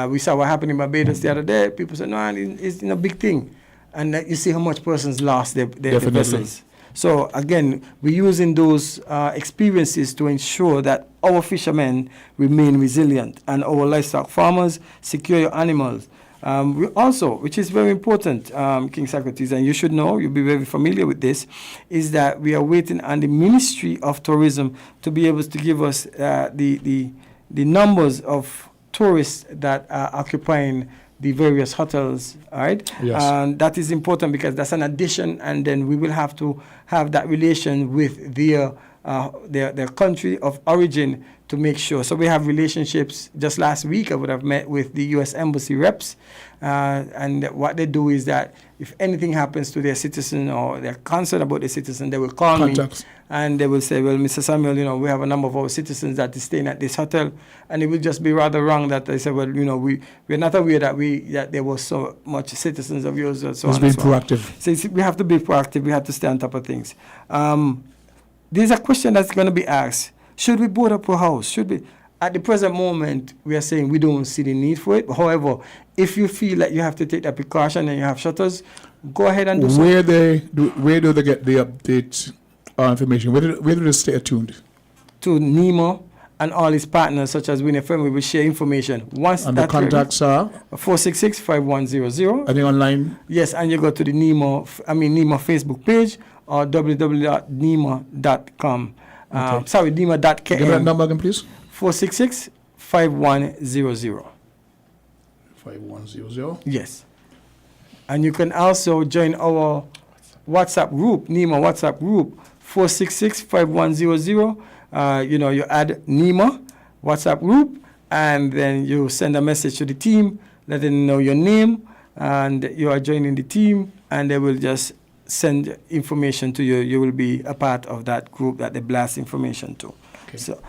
We saw what happened in Barbados the other day. People said, no, it's a big thing. And you see how much persons lost their vessels. So again, we're using those experiences to ensure that our fishermen remain resilient and our livestock farmers secure your animals. We also, which is very important, King Socrates, and you should know, you'll be very familiar with this, is that we are waiting on the Ministry of Tourism to be able to give us the numbers of tourists that are occupying the various hotels, all right?
Yes.
And that is important because that's an addition, and then we will have to have that relation with their country of origin to make sure. So we have relationships. Just last week, I would have met with the U.S. Embassy reps, and what they do is that if anything happens to their citizen or they're concerned about their citizen, they will call me and they will say, well, Mr. Samuel, we have a number of our citizens that is staying at this hotel, and it will just be rather wrong that they say, well, we're not aware that there was so much citizens of yours or so on.
It's being proactive.
So we have to be proactive. We have to stay on top of things. There's a question that's going to be asked. Should we board up a house? Should we? At the present moment, we are saying we don't see the need for it. However, if you feel that you have to take that precaution and you have shutters, go ahead and do so.
Where do they get the update information? Where do they stay attuned?
To Nemo and all his partners, such as WINNMedia Family, will share information. Once
and the contacts are?
466-5100.
Are they online?
Yes, and you go to the Nemo Facebook page or www.nemo.com.
Okay.
Nemo.km.
Give that number again, please.
466-5100.
5100.
Yes. And you can also join our WhatsApp group, Nemo WhatsApp group, 466-5100. You add Nemo WhatsApp group, and then you send a message to the team, let them know your name, and you are joining the team, and they will just send information to you. You will be a part of that group that they blast information to. Okay. So,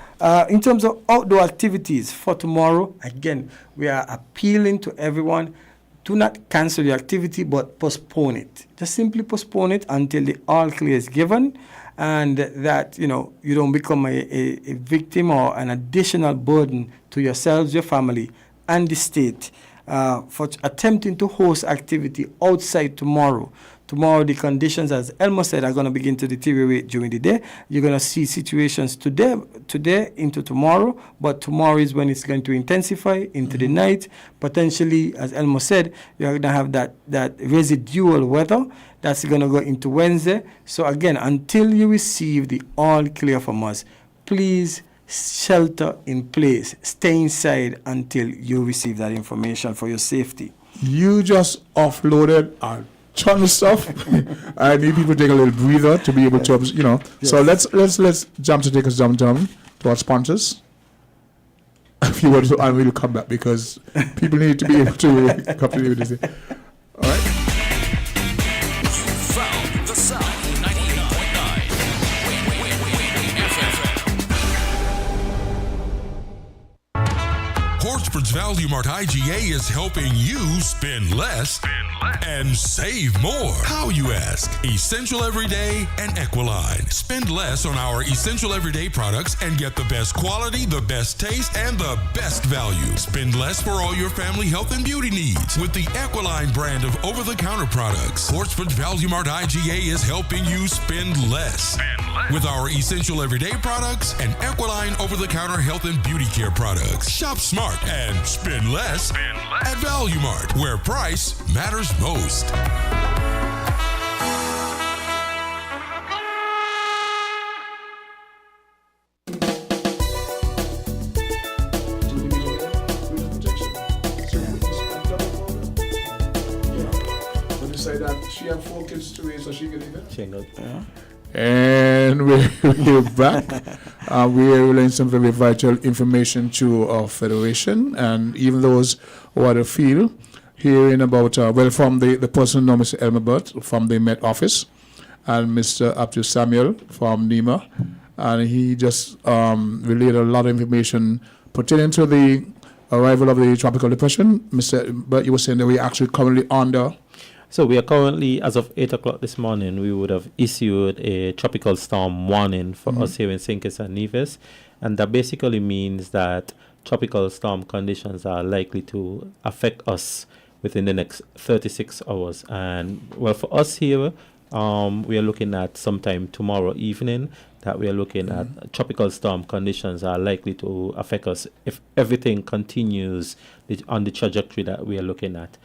in terms of outdoor activities for tomorrow, again, we are appealing to everyone, do not cancel your activity, but postpone it. Just simply postpone it until the all clear is given, and that, you don't become a victim or an additional burden to yourselves, your family, and the state for attempting to host activity outside tomorrow. Tomorrow, the conditions, as Elmo said, are going to begin to deteriorate during the day. You're going to see situations today into tomorrow, but tomorrow is when it's going to intensify into the night. Potentially, as Elmo said, you're going to have that residual weather that's going to go into Wednesday. So again, until you receive the all clear from us, please shelter in place. Stay inside until you receive that information for your safety.
You just offloaded a ton of stuff. I need people to take a little breather to be able to, Yes. So let's jump to our sponsors. If you want to, I will come back because people need to be able to continue with this. All right.
Found the sound 98.9 WIN FM. Horse
Forsford's Value Mart IGA is helping you spend less and save more. How, you ask? Essential Everyday and Equiline. Spend less on our Essential Everyday products and get the best quality, the best taste, and the best value. Spend less for all your family health and beauty needs with the Equiline brand of over-the-counter products. Forsford's Value Mart IGA is helping you spend less with our Essential Everyday products and Equiline over-the-counter health and beauty care products. Shop smart and spend less at Value Mart, where price matters most.
Say that she had 4 kids to raise, so she can even.
She not.
Yeah. And we're back. We're relaying some very vital information to our federation, and even those who are the field, hearing about, from the person known Mr. Elmer Burt from the Met Office, and Mr. Abdul Samuel from NEMA, and he just relayed a lot of information pertaining to the arrival of the tropical depression. Mr. Burt, you were saying that we're actually currently under.
So we are currently, as of 8 o'clock this morning, we would have issued a tropical storm warning for us here in St. Kitts and Nevis. And that basically means that tropical storm conditions are likely to affect us within the next 36 hours. And well, for us here, we are looking at sometime tomorrow evening that we are looking at tropical storm conditions are likely to affect us if everything continues on the trajectory that we are looking at.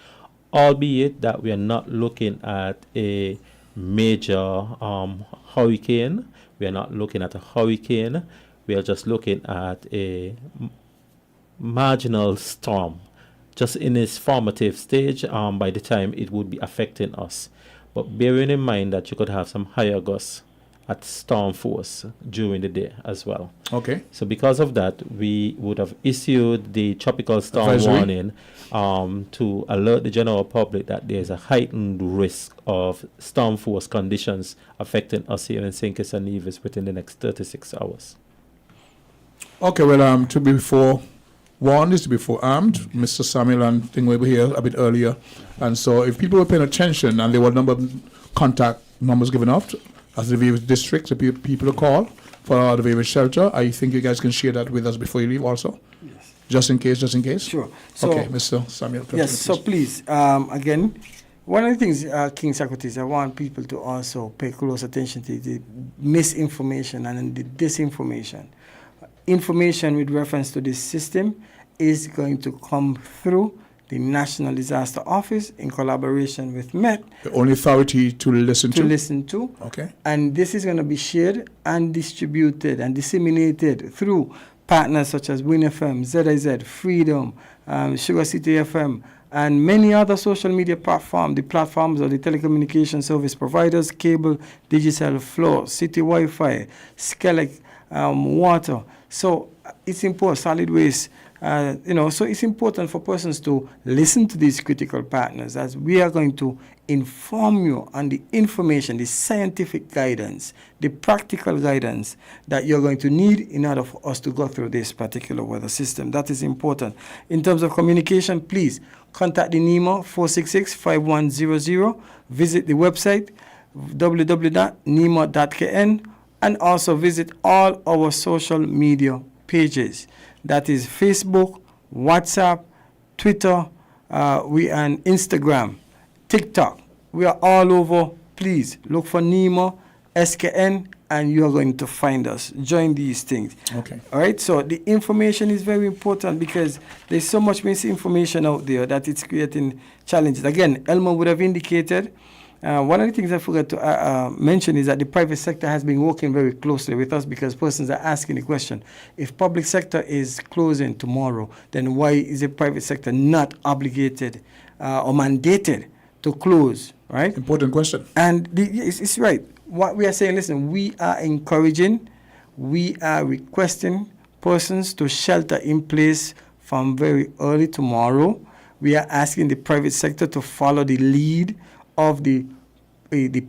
Albeit that we are not looking at a major hurricane. We are not looking at a hurricane. We are just looking at a marginal storm, just in its formative stage by the time it would be affecting us. But bearing in mind that you could have some higher gusts at storm force during the day as well.
Okay.
So because of that, we would have issued the tropical storm
advisory
warning to alert the general public that there is a heightened risk of storm force conditions affecting us here in St. Kitts and Nevis within the next 36 hours.
Okay, well, to be forewarned is to be forearmed. Mr. Samuel and thing were here a bit earlier, and so if people were paying attention and there were number of contact numbers given out as the various districts, the people to call for the various shelter, I think you guys can share that with us before you leave also.
Yes.
Just in case.
Sure. So,
okay, Mr. Samuel.
Yes, so please, again, one of the things, King Socrates, I want people to also pay close attention to the misinformation and the disinformation. Information with reference to this system is going to come through the National Disaster Office in collaboration with Met.
The only authority to listen to. Okay.
And this is going to be shared and distributed and disseminated through partners such as WINNFM, ZIZ, Freedom, Sugar City FM, and many other social media platforms. The platforms are the telecommunication service providers, cable, digital, flow, city Wi-Fi, Skelec, water. So it's important, solid waste. So it's important for persons to listen to these critical partners, as we are going to inform you on the information, the scientific guidance, the practical guidance that you're going to need in order for us to go through this particular weather system. That is important. In terms of communication, please contact the NEMA 466-5100. Visit the website www.nema.kn, and also visit all our social media pages. That is Facebook, WhatsApp, Twitter, we and Instagram, TikTok. We are all over. Please look for NEMA, SKN, and you are going to find us. Join these things.
Okay.
All right. So the information is very important because there's so much misinformation out there that it's creating challenges. Again, Elmer would have indicated. One of the things I forgot to mention is that the private sector has been working very closely with us, because persons are asking the question, if public sector is closing tomorrow, then why is the private sector not obligated or mandated to close, right?
Important question.
And it's right. What we are saying, listen, we are encouraging, we are requesting persons to shelter in place from very early tomorrow. We are asking the private sector to follow the lead of the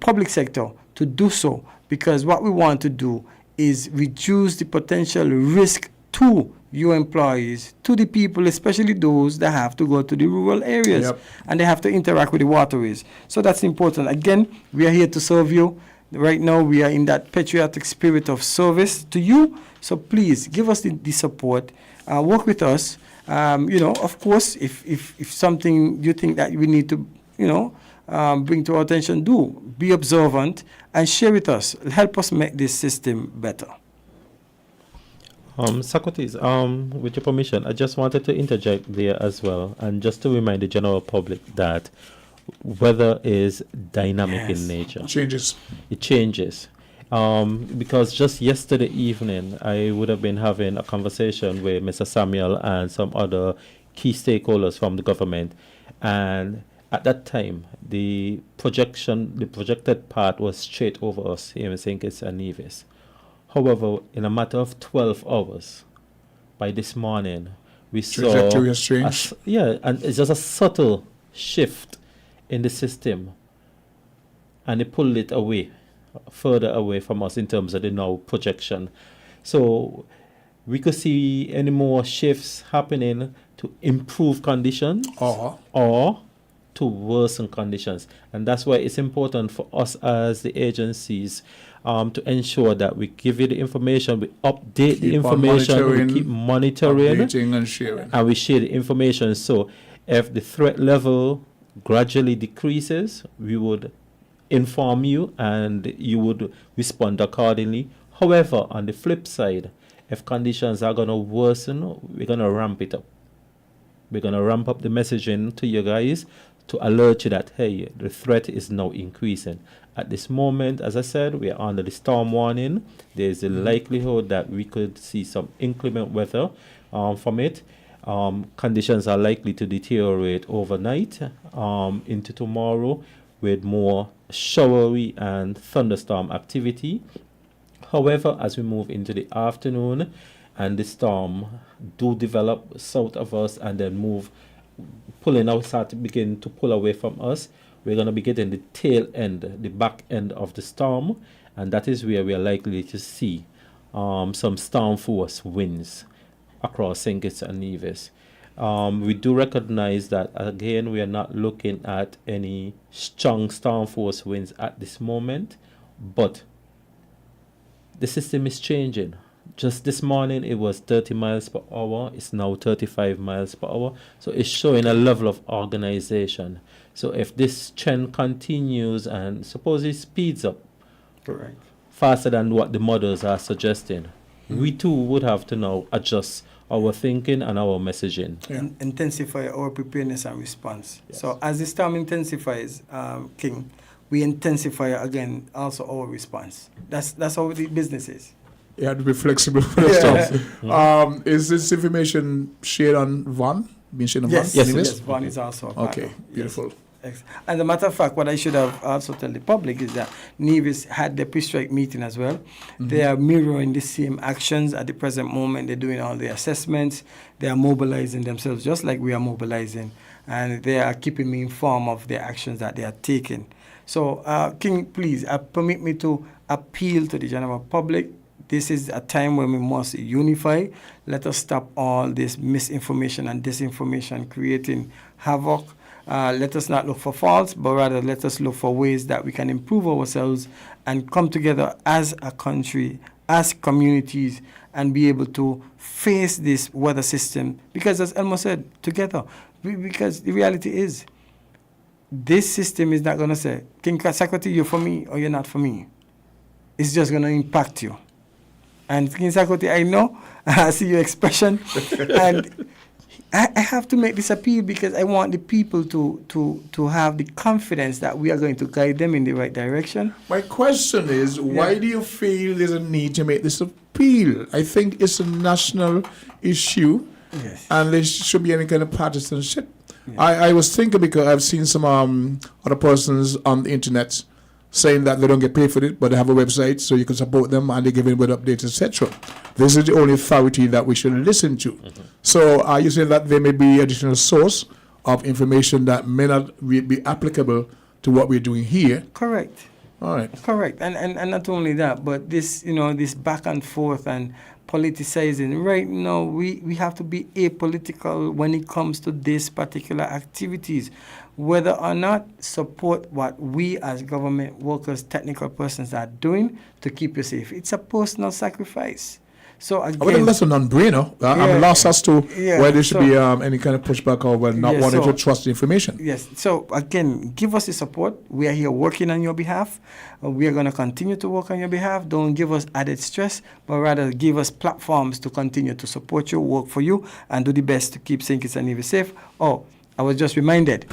public sector to do so, because what we want to do is reduce the potential risk to your employees to the people, especially those that have to go to the rural areas and they have to interact with the waterways. So that's important. Again, we are here to serve you. Right now, we are in that patriotic spirit of service to you. So please give us the support. Work with us. Of course, if something you think that we need to, bring to our attention, be observant and share with us. Help us make this system better.
Socrates, with your permission, I just wanted to interject there as well, and just to remind the general public that weather is dynamic in nature. It changes. Because just yesterday evening, I would have been having a conversation with Mr. Samuel and some other key stakeholders from the government, and at that time, the projected path was straight over us here in St. Kitts and Nevis. However, in a matter of 12 hours, by this morning, we saw and it's just a subtle shift in the system, and it pulled it away, further away from us in terms of the now projection. So we could see any more shifts happening to improve conditions or to worsen conditions. And that's why it's important for us as the agencies to ensure that we give you the information, we update the information, we keep monitoring,
updating and sharing.
And we share the information. So if the threat level gradually decreases, we would inform you and you would respond accordingly. However, on the flip side, if conditions are going to worsen, we're going to ramp it up. We're going to ramp up the messaging to you guys to alert you that, hey, the threat is now increasing. At this moment, as I said, we are under the storm warning. There's a likelihood that we could see some inclement weather from it. Conditions are likely to deteriorate overnight into tomorrow with more showery and thunderstorm activity. However, as we move into the afternoon and the storm do develop south of us and then start to begin to pull away from us, we're going to be getting the tail end, the back end of the storm, and that is where we are likely to see some storm force winds across St. Kitts and Nevis. We do recognize that, again, we are not looking at any strong storm force winds at this moment, but the system is changing. Just this morning, it was 30 miles per hour. It's now 35 miles per hour. So it's showing a level of organization. So if this trend continues and suppose it speeds up faster than what the models are suggesting, we too would have to now adjust our thinking and our messaging.
Intensify our preparedness and response. So as the storm intensifies, King, we intensify again also our response. That's how the business is.
You have to be flexible for the stuff. Is this information shared on VAN? Being shared on VAN?
Yes, VAN is also a
okay, beautiful.
Yes. As a matter of fact, what I should have also tell the public is that Nevis had the pre-strike meeting as well. They are mirroring the same actions at the present moment. They're doing all the assessments. They are mobilizing themselves just like we are mobilizing. And they are keeping me informed of the actions that they are taking. So, King, please permit me to appeal to the general public. This is a time when we must unify. Let us stop all this misinformation and disinformation creating havoc. Let us not look for faults, but rather let us look for ways that we can improve ourselves and come together as a country, as communities, and be able to face this weather system. Because as Elmo said, together. Because the reality is, this system is not going to say, King Socrates, you're for me or you're not for me. It's just going to impact you. And King Socrates, I know, I see your expression, and I have to make this appeal because I want the people to have the confidence that we are going to guide them in the right direction.
My question is, why do you feel there's a need to make this appeal? I think it's a national issue, and there should be any kind of partisanship. I was thinking because I've seen some other persons on the internet saying that they don't get paid for it, but they have a website so you can support them and they're giving with updates, etc. This is the only authority that we should listen to. So are you saying that there may be additional source of information that may not be applicable to what we're doing here?
Correct.
All right.
Correct. And not only that, but this, this back and forth and politicizing. Right now, we have to be apolitical when it comes to these particular activities. Whether or not support what we as government workers, technical persons are doing to keep you safe. It's a personal sacrifice. So again,
I think that's a non-brainer. I'm lost as to why there should be any kind of pushback or not wanting to trust the information.
Yes. So again, give us the support. We are here working on your behalf. We are going to continue to work on your behalf. Don't give us added stress, but rather give us platforms to continue to support you, work for you, and do the best to keep St. Kitts and Nevis safe. Oh, I was just reminded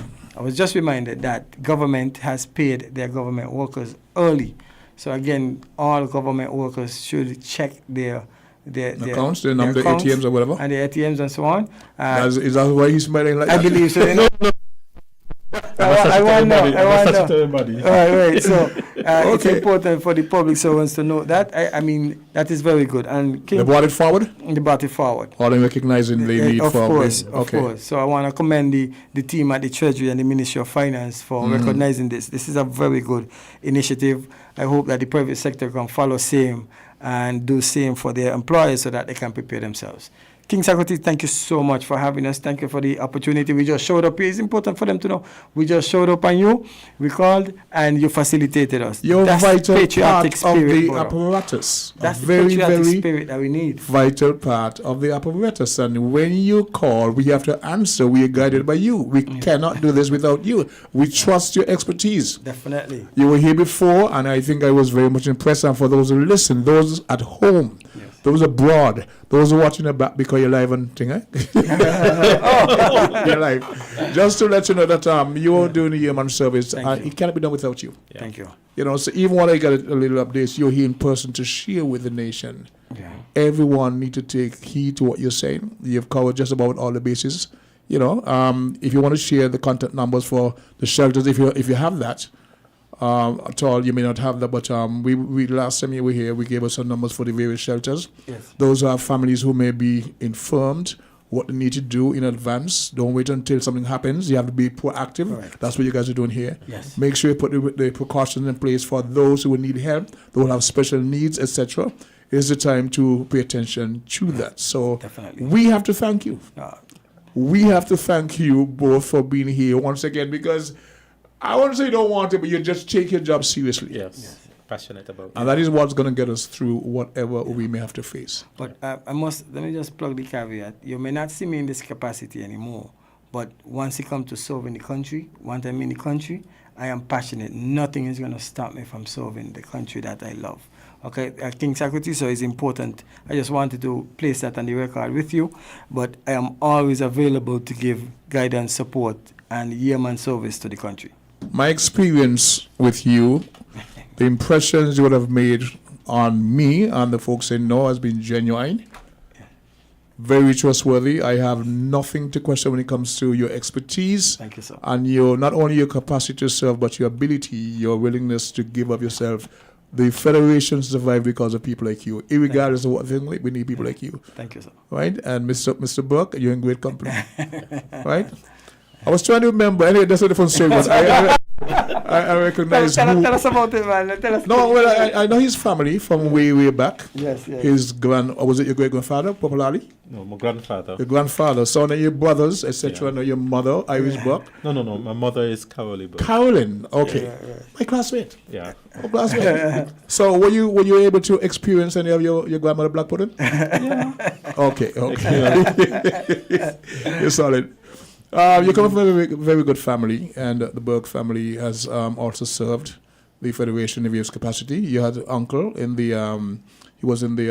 that government has paid their government workers early. So again, all government workers should check their
accounts, their number,
accounts,
ATMs or whatever.
And the ATMs and so on.
Is that why he's smiling like that?
I believe so. No. I want to know. Right. So it's important for the public servants to know that. I mean, that is very good. And
they brought it forward?
They brought it forward.
Or they recognizing the need
of
for...
Of course. So I want to commend the team at the Treasury and the Ministry of Finance for recognizing this. This is a very good initiative. I hope that the private sector can follow same and do same for their employers so that they can prepare themselves. King Socrates, thank you so much for having us. Thank you for the opportunity. We just showed up here. It's important for them to know. We just showed up on you. We called and you facilitated us.
You're
That's
vital
patriotic
part of the
brother.
apparatus.
That's the
very,
patriotic
very
spirit that we need.
Vital part of the apparatus. And when you call, we have to answer. We are guided by you. We cannot do this without you. We trust your expertise.
Definitely.
You were here before, and I think I was very much impressed. And for those who listen, those at home, those abroad, those who are watching the back because you're live on thing, eh? You're live. Just to let you know that you're doing the human service, and it cannot be done without you.
Yeah. Thank you.
You know, so even when I got a little updates, you're here in person to share with the nation.
Yeah.
Everyone need to take heed to what you're saying. You've covered just about all the bases. You know, if you want to share the contact numbers for the shelters, if you have that. At all, you may not have that, but we last time you were here, we gave us some numbers for the various shelters.
Yes.
Those are families who may be informed what they need to do in advance. Don't wait until something happens. You have to be proactive.
Correct.
That's what you guys are doing here.
Yes.
Make sure you put the precautions in place for those who will need help, those who have special needs, etc. It's the time to pay attention to that. So
definitely.
We have to thank you. We have to thank you both for being here once again, because I wouldn't say you don't want it, but you just take your job seriously.
Yes. Passionate about it.
And that is what's going to get us through whatever we may have to face.
But let me just plug the caveat. You may not see me in this capacity anymore, but once it comes to serving the country, once I'm in the country, I am passionate. Nothing is going to stop me from serving the country that I love. Okay, King Socrates, so it's important. I just wanted to place that on the record with you, but I am always available to give guidance, support, and yeoman service to the country.
My experience with you, the impressions you would have made on me and the folks I know has been genuine, very trustworthy. I have nothing to question when it comes to your expertise.
Thank you, sir.
And not only your capacity to serve, but your ability, your willingness to give of yourself. The Federation survive because of people like you. Irregardless of what thing, we need people like you.
Thank you, sir.
Right? And Mr. Burke, you're in great company. Right? I was trying to remember. Anyway, that's a different story. But I recognize
tell us about it, man. Tell us.
No, well, I know his family from way back.
Yes.
His was it your great grandfather, popularly?
No, my grandfather.
Your grandfather. So now your brothers, etc. I know your mother, Irish Buck.
No. My mother is Caroline Buck.
Caroline, okay.
Yeah.
My classmate.
Yeah.
Oh, classmate. So were you able to experience any of your grandmother black pudding?
Yeah.
Okay. You're solid. You come from a very, very good family, and the Burke family has also served the Federation in various capacity. You had an uncle in the, he was in the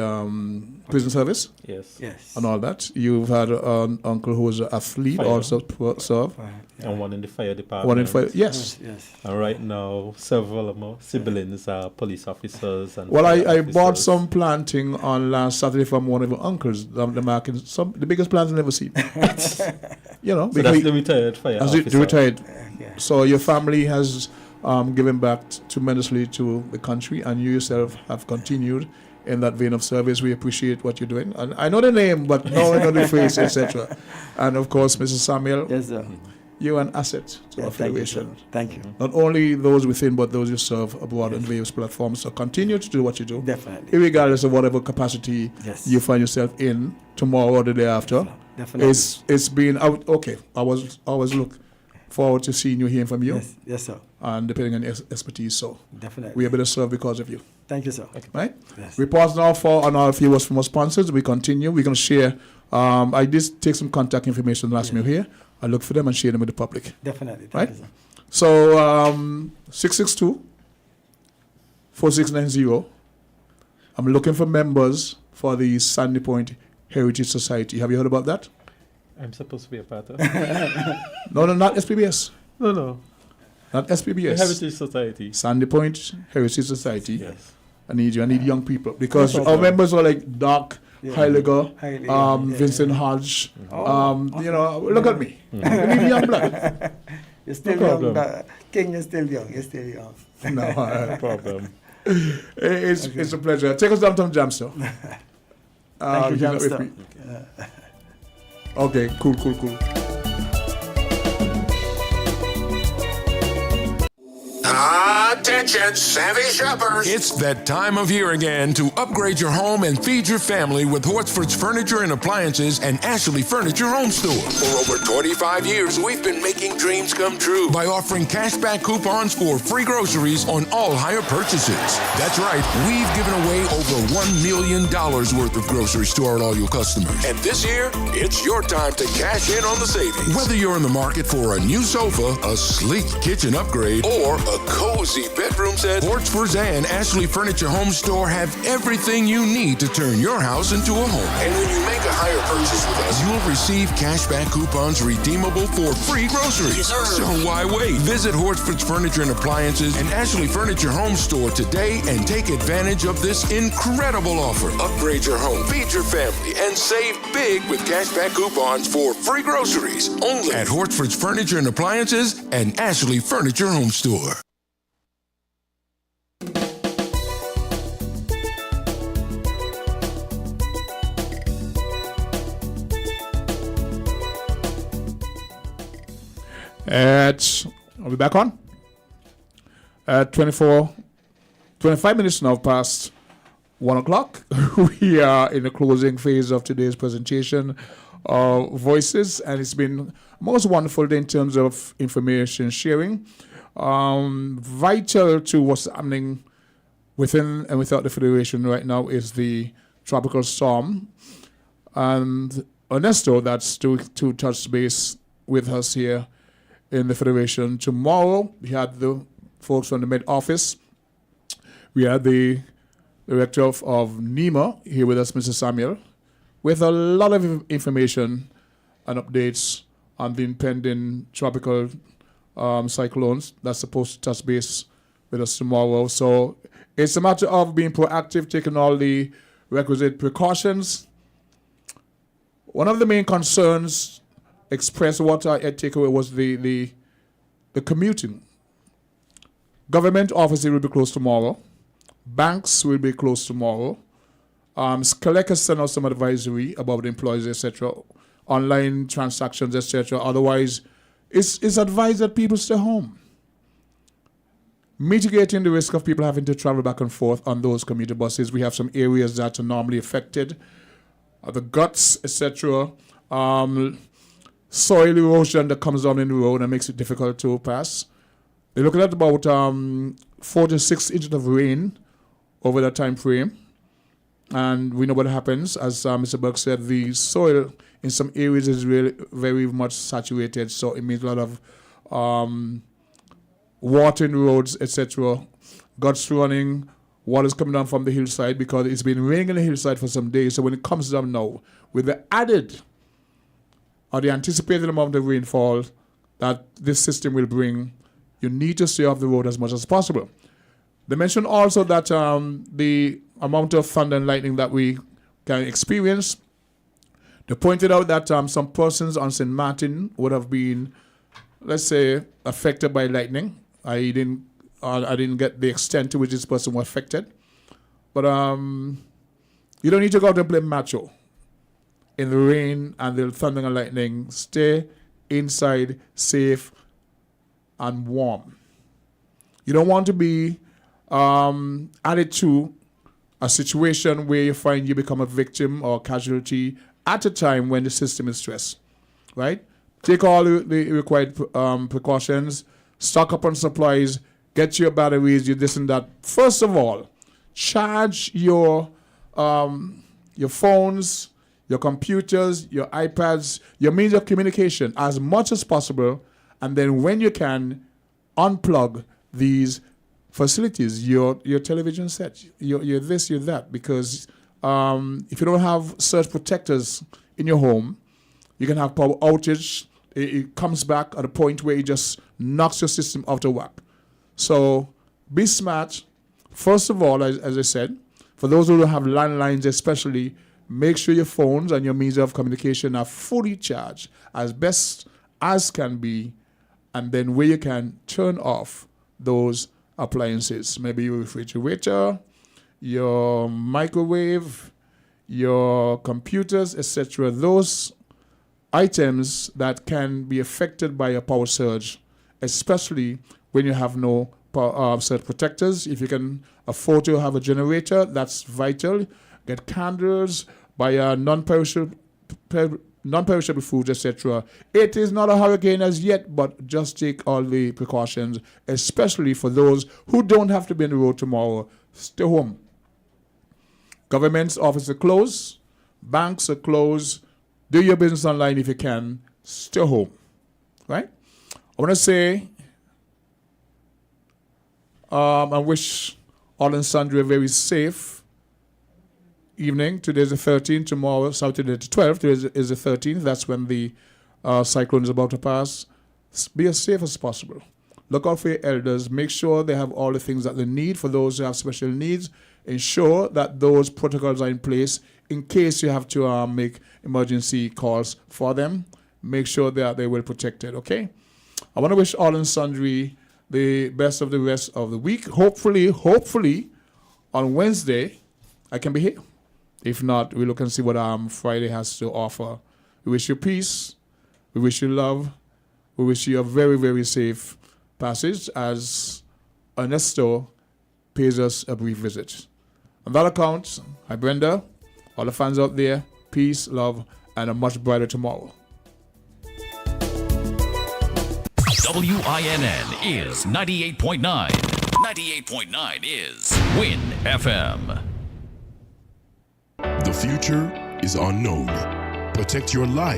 prison service.
Yes.
And all that. You've had an uncle who was an athlete, also served.
And one in the fire department.
One in fire, yes.
And right now, several more siblings are police officers. And
well, I bought some planting on last Saturday from one of your uncles. The biggest plants I've never seen. You know,
so that's the retired fire officer.
The retired. So your family has given back tremendously to the country, and you yourself have continued in that vein of service. We appreciate what you're doing. And I know the name, but no, I know the face, etc. And of course, Mrs. Samuel.
Yes, sir.
you're an asset to our
Thank you, sir.
federation.
Thank you.
Not only those within, but those you serve abroad on various platforms. So continue to do what you do.
Definitely.
Regardless of whatever capacity you find yourself in tomorrow or the day after.
Definitely.
It's been out. Okay, I always look forward to seeing you, hearing from you.
Yes, sir.
And depending on your expertise, so
Definitely.
we're able to serve because of you.
Thank you, sir.
Right?
Yes.
We pause now for on our viewers from our sponsors. We continue. We're going to share. I did take some contact information last minute here. I look for them and share them with the public.
Definitely. Thank
Right?
you, sir.
So 662-4690. I'm looking for members for the Sandy Point Heritage Society. Have you heard about that?
I'm supposed to be a part of.
No, not SPBS.
No.
Not SPBS.
The Heritage Society.
Sandy Point Heritage Society.
Yes.
I need young people because
No
our
problem.
members are like Doc, Heiliger,
Heiliger,
Vincent Hodge.
Okay.
You know, look at me. We need young blood.
You're still
No
young.
problem.
King, you're still young. You're still young.
No
problem.
It's a pleasure. Take us down to Jam, sir.
Thank you,
Jam
Jamster.
Okay, cool.
Attention, savvy shoppers! It's that time of year again to upgrade your home and feed your family with Hortford's Furniture and Appliances and Ashley Furniture Home Store. For over 25 years, we've been making dreams come true by offering cashback coupons for free groceries on all hire purchases. That's right, we've given away over $1 million worth of groceries to our loyal customers. And this year, it's your time to cash in on the savings. Whether you're in the market for a new sofa, a sleek kitchen upgrade, or a cozy bedroom set, Hortford's and Ashley Furniture Home Store have everything you need to turn your house into a home. And when you make a higher purchase with us, you'll receive cashback coupons redeemable for free groceries.
Yes, sir.
So why wait? Visit Hortford's Furniture and Appliances and Ashley Furniture Home Store today and take advantage of this incredible offer. Upgrade your home, feed your family, and save big with cashback coupons for free groceries. Only at Hortford's Furniture and Appliances and Ashley Furniture Home Store.
Are we back on? At 25 minutes now past 1 o'clock. We are in the closing phase of today's presentation of Voices, and it's been most wonderful in terms of information sharing. Vital to what's happening within and without the Federation right now is the tropical storm. And Ernesto, that's to touch base with us here in the Federation. Tomorrow, we had the folks from the Med Office. We had the Director of NEMA here with us, Mr. Samuel, with a lot of information and updates on the impending tropical cyclones that's supposed to touch base with us tomorrow. So it's a matter of being proactive, taking all the requisite precautions. One of the main concerns expressed, what I had takeaway was the commuting. Government offices will be closed tomorrow. Banks will be closed tomorrow. Skeleka sent out some advisory about employees, etc. Online transactions, etc. Otherwise, it's advised that people stay home. Mitigating the risk of people having to travel back and forth on those commuter buses. We have some areas that are normally affected. The guts, etc. Soil erosion that comes down in the road and makes it difficult to pass. They're looking at about 4 to 6 inches of rain over that time frame. And we know what happens. As Mr. Burke said, the soil in some areas is really very much saturated, so it means a lot of water in the roads, etc. Guts running, water's coming down from the hillside because it's been raining on the hillside for some days. So when it comes down now, with the added or the anticipated amount of rainfall that this system will bring, you need to stay off the road as much as possible. They mentioned also that the amount of thunder and lightning that we can experience, they pointed out that some persons on St. Martin would have been, let's say, affected by lightning. I didn't get the extent to which this person was affected. But you don't need to go out and play macho in the rain and the thunder and lightning. Stay inside safe and warm. You don't want to be added to a situation where you find you become a victim or casualty at a time when the system is stressed, right? Take all the required precautions, stock up on supplies, get your batteries, your this and that. First of all, charge your phones, your computers, your iPads, your means of communication as much as possible, and then when you can, unplug these facilities, your television set, your this, your that, because if you don't have surge protectors in your home, you can have power outage. It comes back at a point where it just knocks your system out of whack. So be smart. First of all, as I said, for those who don't have landlines especially, make sure your phones and your means of communication are fully charged as best as can be, and then where you can turn off those appliances, maybe your refrigerator, your microwave, your computers, etc. Those items that can be affected by a power surge, especially when you have no surge protectors. If you can afford to have a generator, that's vital. Get candles, buy non-perishable foods, etc. It is not a hurricane as yet, but just take all the precautions, especially for those who don't have to be on the road tomorrow. Stay home. Government's offices are closed. Banks are closed. Do your business online if you can. Stay home. Right? I want to say I wish all and sundry a very safe evening. Today's the 13th. Tomorrow, Saturday the 12th. Today is the 13th. That's when the cyclone is about to pass. Be as safe as possible. Look out for your elders. Make sure they have all the things that they need. For those who have special needs, ensure that those protocols are in place in case you have to make emergency calls for them. Make sure that they will protected, okay? I want to wish all and sundry the best of the rest of the week. Hopefully, on Wednesday, I can be here. If not, we look and see what Friday has to offer. We wish you peace. We wish you love. We wish you a very, very safe passage as Ernesto pays us a brief visit. On that account, hi Brenda, all the fans out there, peace, love, and a much brighter tomorrow.
WINN is 98.9. 98.9 is WIN FM.
The future is unknown. Protect your life